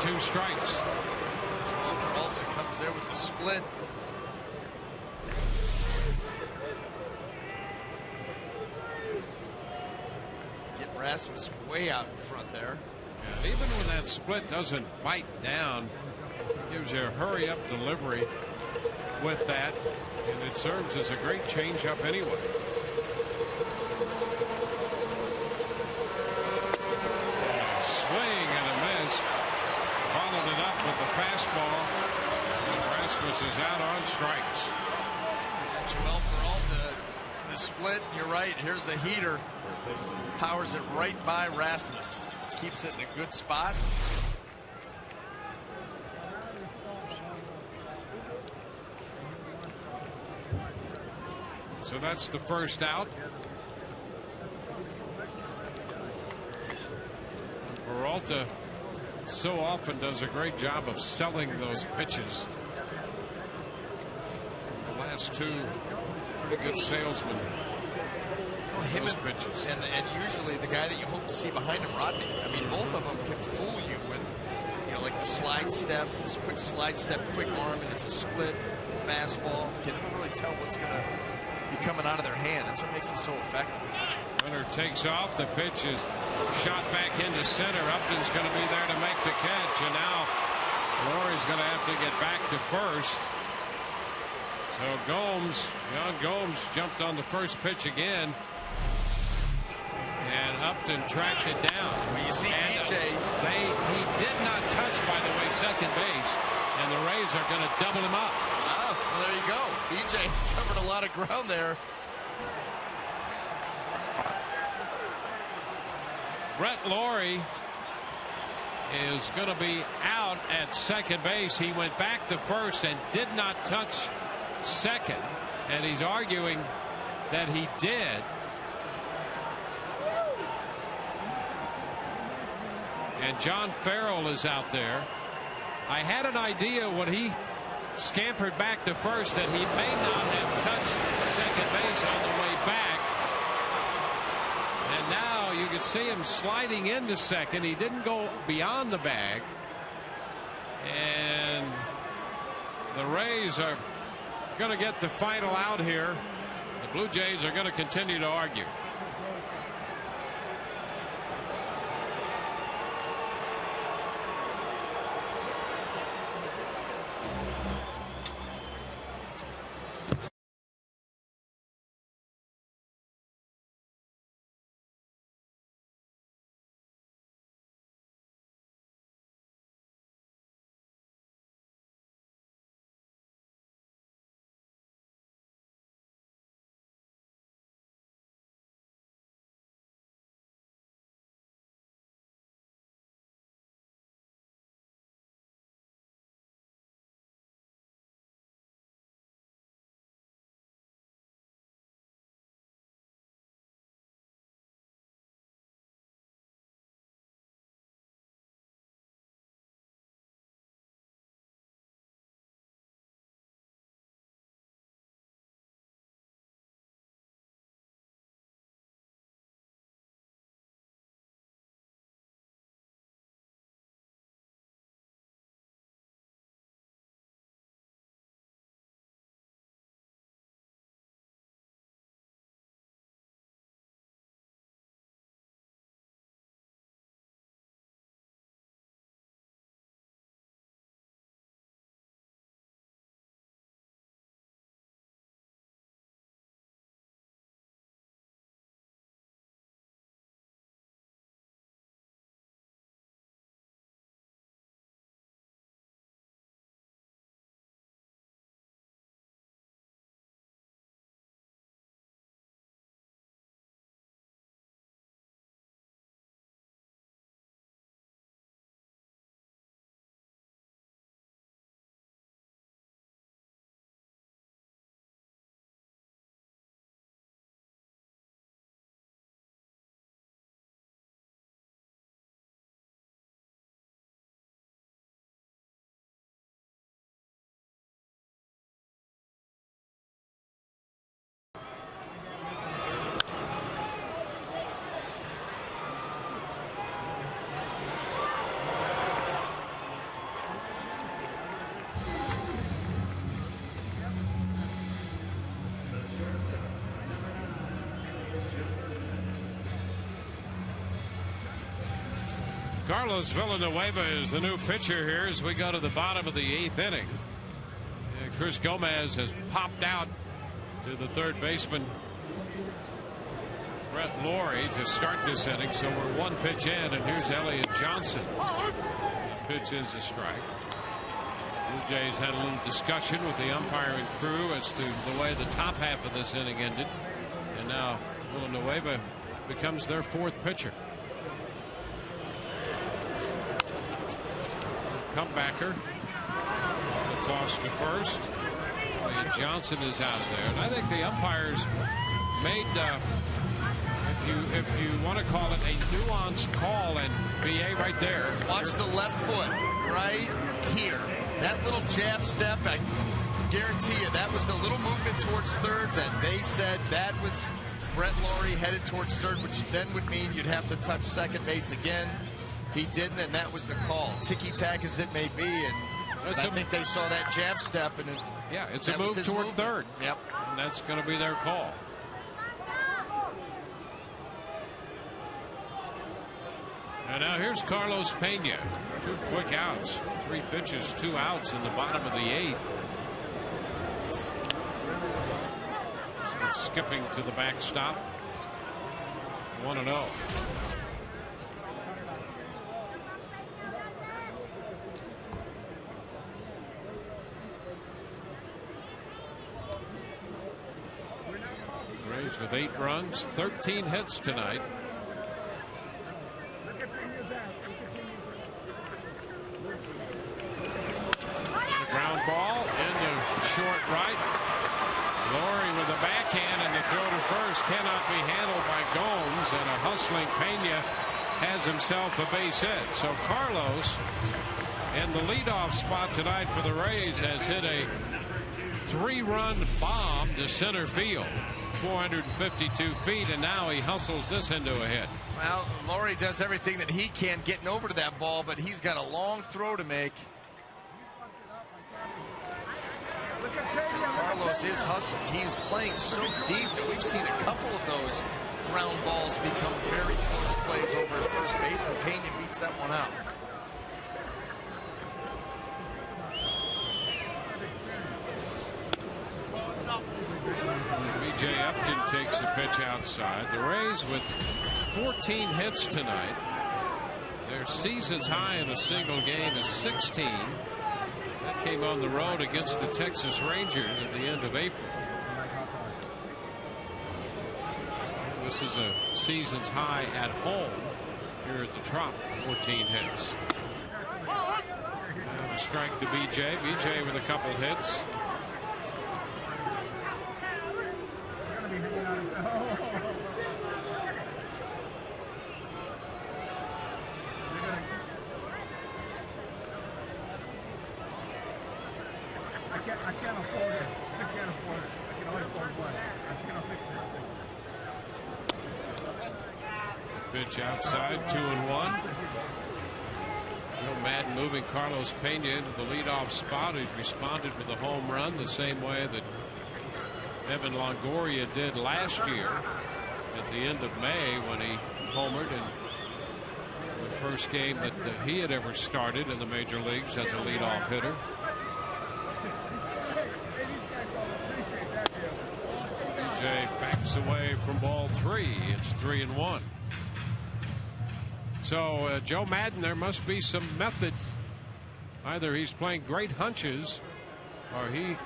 Two strikes. Peralta comes there with the split. Get Rasmus way out in front there. Yeah, even when that split doesn't bite down, it gives you a hurry up delivery with that, and it serves as a great changeup anyway. Followed it up with the fastball, and Rasmus is out on strikes. Joel Peralta, the split, you're right, here's the heater. Powers it right by Rasmus. Keeps it in a good spot. So that's the first out. Peralta so often does a great job of selling those pitches. The last two pretty good salesmen. Him and pitches, and usually the guy that you hope to see behind him, Rodney. I mean, both of them can fool you with, you know, like the slide step, this quick slide step, quick arm, and it's a split, fastball. You can never really tell what's going to be coming out of their hand. That's what makes them so effective. Runner takes off. The pitch is shot back into center. Upton's going to be there to make the catch, and now Laurie's going to have to get back to first. So John Gomes jumped on the first pitch again, and Upton tracked it down. Well, you see, BJ, he did not touch, by the way, second base, and the Rays are going to double him up. Oh, well, there you go. BJ covered a lot of ground there. Brett Lawrie is going to be out at second base. He went back to first and did not touch second, and he's arguing that he did. And John Farrell is out there. I had an idea when he scampered back to first that he may not have touched second base on the way back. And now you can see him sliding into second. He didn't go beyond the bag. And the Rays are going to get the final out here. The Blue Jays are going to continue to argue. Carlos Villanueva is the new pitcher here as we go to the bottom of the 8th inning. Chris Gomez has popped out to the third baseman Brett Lawrie to start this inning. So we're one pitch in, and here's Elliott Johnson. The pitch is a strike. Blue Jays had a little discussion with the umpiring crew as to the way the top half of this inning ended, and now Villanueva becomes their fourth pitcher. Comebacker. The toss to first. Elliott Johnson is out of there. And I think the umpires made, if you want to call it a nuanced call, and BA right there. Watch the left foot right here. That little jab step, I guarantee you, that was the little movement towards third that they said that was Brett Lawrie headed towards third, which then would mean you'd have to touch second base again. He didn't, and that was the call. Ticky-tack as it may be, and I think they saw that jab step, and it's a move toward third. Yep. And that's going to be their call. And now here's Carlos Pena. 2 quick outs. 3 pitches, 2 outs in the bottom of the 8th. So skipping to the backstop. 1-0. Rays with 8 runs, 13 hits tonight. The ground ball into short right. Lawrie with the backhand, and the throw to first cannot be handled by Gomes, and a hustling Pena has himself a base hit. So Carlos, in the leadoff spot tonight for the Rays, has hit a 3-run bomb to center field, 452 feet, and now he hustles this into a hit. Well, Laurie does everything that he can getting over to that ball, but he's got a long throw to make. Carlos is hustling. He's playing so deep that we've seen a couple of those ground balls become very close plays over at first base, and Pena beats that one out. B.J. Upton takes the pitch outside. The Rays with 14 hits tonight. Their season's high in a single game is 16. That came on the road against the Texas Rangers at the end of April. This is a season's high at home here at the Trop, 14 hits. And a strike to B.J. B.J. with a couple hits. I can't afford it. I can't afford it. I can only afford one. I cannot fix it. Pitch outside, 2-1. Joe Madden moving Carlos Pena into the leadoff spot. He's responded with a home run the same way that Evan Longoria did last year at the end of May when he homered in the first game that he had ever started in the major leagues as a leadoff hitter. DJ backs away from ball 3. It's 3-1. So Joe Madden, there must be some method. Either he's playing great hunches or he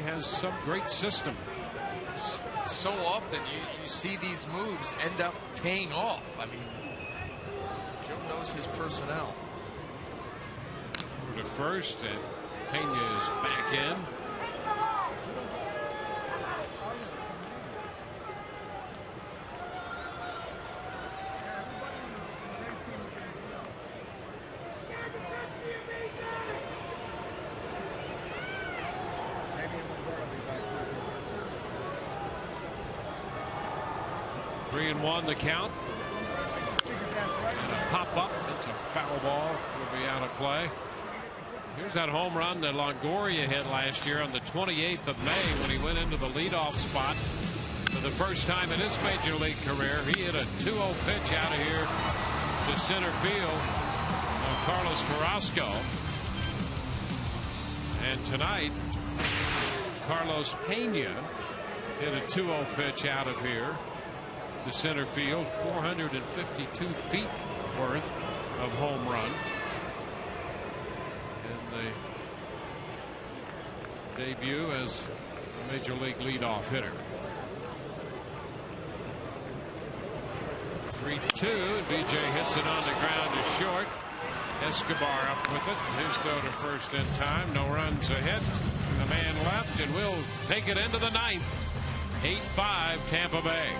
has some great system. So often you see these moves end up paying off. I mean, Joe knows his personnel. To first, and Pena is back in. Three and one the count. And a pop up. It's a foul ball. Will be out of play. Here's that home run that Longoria hit last year on the 28th of May when he went into the leadoff spot for the first time in his major league career. He hit a 2-0 pitch out of here to center field of Carlos Carrasco. And tonight, Carlos Pena hit a 2-0 pitch out of here to center field, 452 feet worth of home run. In the debut as a major league leadoff hitter. 3-2, and BJ hits it on the ground to short. Escobar up with it. His throw to first in time. No runs ahead. The man left, and we'll take it into the ninth. 8-5 Tampa Bay.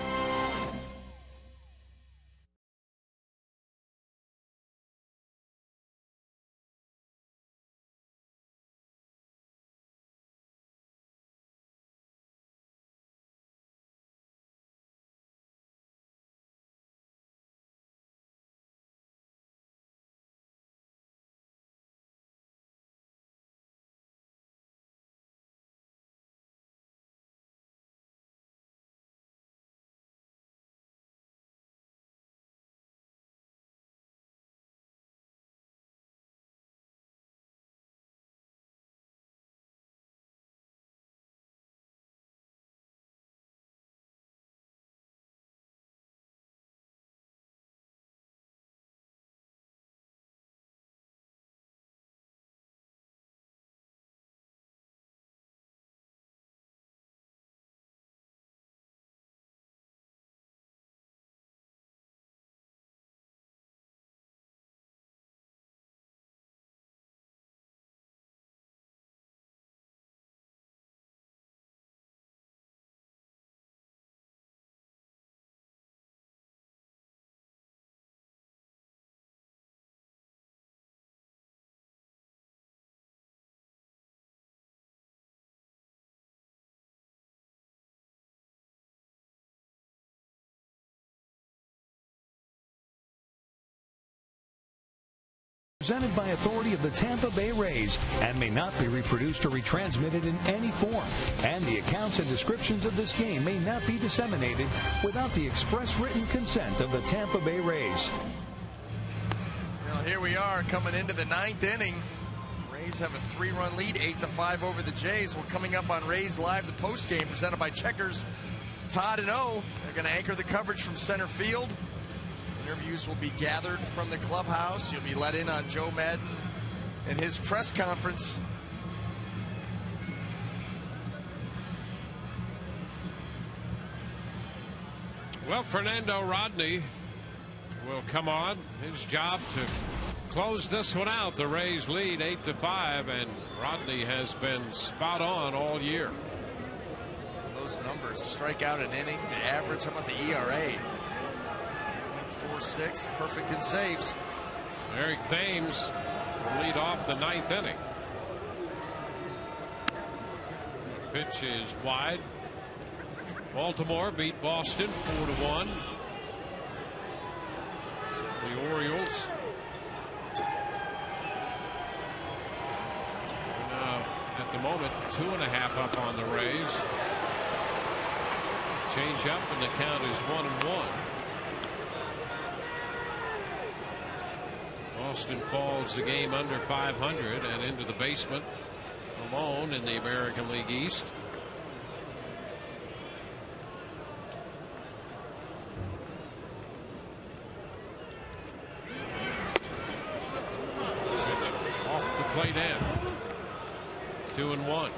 presented by authority of the Tampa Bay Rays and may not be reproduced or retransmitted in any form. And the accounts and descriptions of this game may not be disseminated without the express written consent of the Tampa Bay Rays. Well, here we are coming into the 9th inning. Rays have a 3-run lead, 8-5 over the Jays. Well, coming up on Rays Live, the postgame presented by Checkers. Todd and O, they're going to anchor the coverage from center field. Interviews will be gathered from the clubhouse. You'll be let in on Joe Madden and his press conference. Well, Fernando Rodney will come on. His job to close this one out. The Rays lead 8-5, and Rodney has been spot on all year. Those numbers, strike out an inning, the average, how about the ERA? 0.46, perfect in saves. Eric Thames will lead off the 9th inning. The pitch is wide. Baltimore beat Boston 4-1. The Orioles now at the moment 2.5 up on the Rays. Change up and the count is 1-1. Boston falls the game under 500 and into the basement alone in the American League East. Off the plate end. 2-1.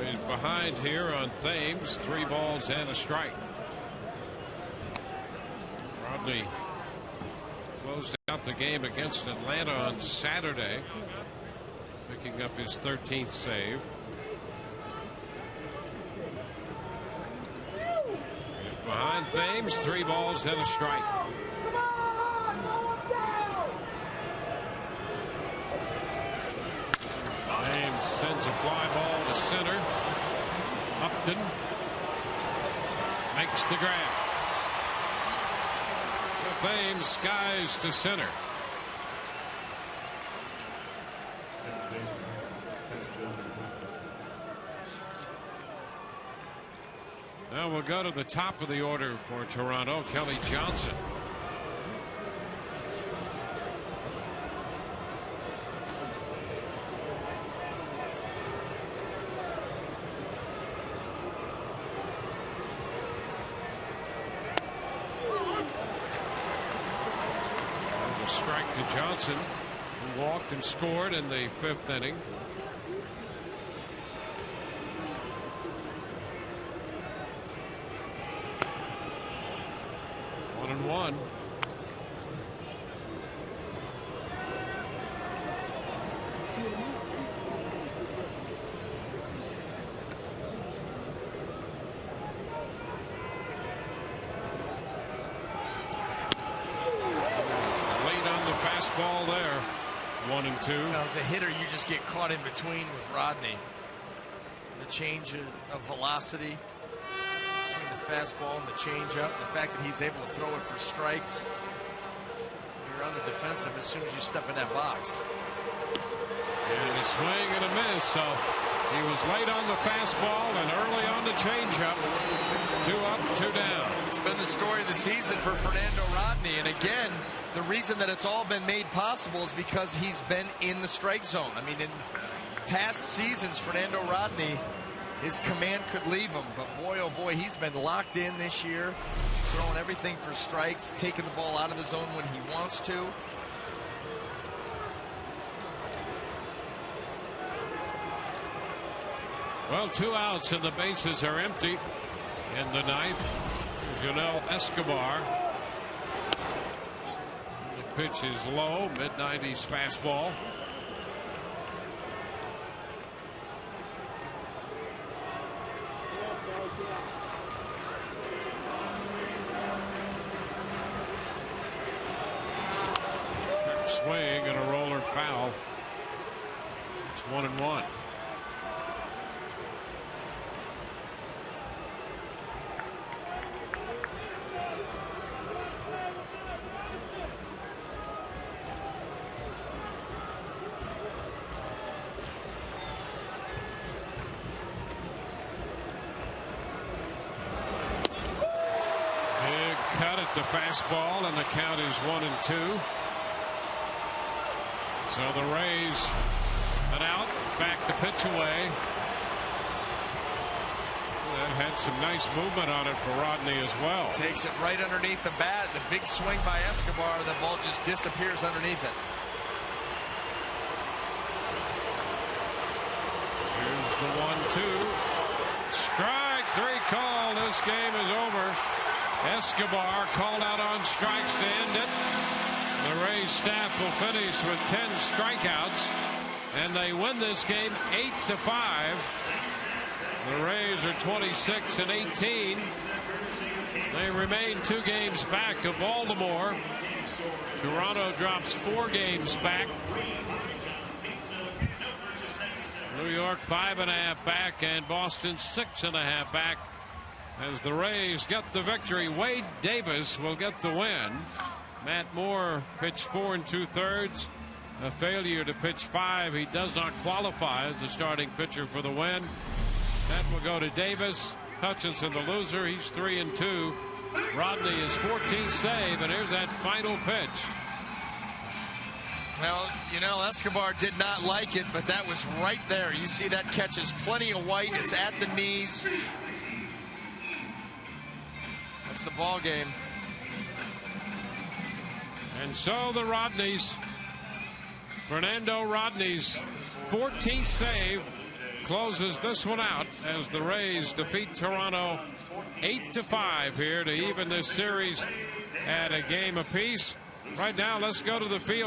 He's behind here on Thames. 3 balls and a strike. Rodney closed out the game against Atlanta on Saturday, picking up his 13th save. He's behind Thames. 3 balls and a strike. Thames sends a fly ball to center. Upton makes the grab. Thames skies to center. Now we'll go to the top of the order for Toronto. Kelly Johnson. Strike to Johnson, who walked and scored in the 5th inning. One and one. Fastball there. 1-2. Now, as a hitter, you just get caught in between with Rodney. The change of velocity between the fastball and the changeup. The fact that he's able to throw it for strikes. You're on the defensive as soon as you step in that box. And a swing and a miss. So he was late on the fastball and early on the changeup. 2 up, 2 down. It's been the story of the season for Fernando Rodney. And again, the reason that it's all been made possible is because he's been in the strike zone. I mean, in past seasons, Fernando Rodney, his command could leave him. But boy, oh boy, he's been locked in this year, throwing everything for strikes, taking the ball out of the zone when he wants to. Well, 2 outs and the bases are empty in the 9th. Junel Escobar. The pitch is low, mid-90s fastball. swing and a roller foul. It's 1-1. Cut at the fastball, and the count is 1-2. So the Rays an out, back the pitch away. That had some nice movement on it for Rodney as well. Takes it right underneath the bat. The big swing by Escobar. The ball just disappears underneath it. Here's the 1-2. Strike three call. This game is over. Escobar called out on strikes to end it. The Rays staff will finish with 10 strikeouts, and they win this game 8-5. The Rays are 26-18. They remain 2 games back of Baltimore. Toronto drops 4 games back. New York 5.5 back, and Boston 6.5 back. As the Rays get the victory, Wade Davis will get the win. Matt Moore pitched 4 2/3. A failure to pitch 5. He does not qualify as the starting pitcher for the win. That will go to Davis. Hutchinson, the loser. He's 3-2. Rodney is 14th save, and here's that final pitch. Well, you know, Escobar did not like it, but that was right there. You see that catches plenty of white. It's at the knees. That's the ball game. And so the Rodneys, Fernando Rodney's 14th save closes this one out as the Rays defeat Toronto 8-5 here to even this series at a game apiece. Right now, let's go to the field.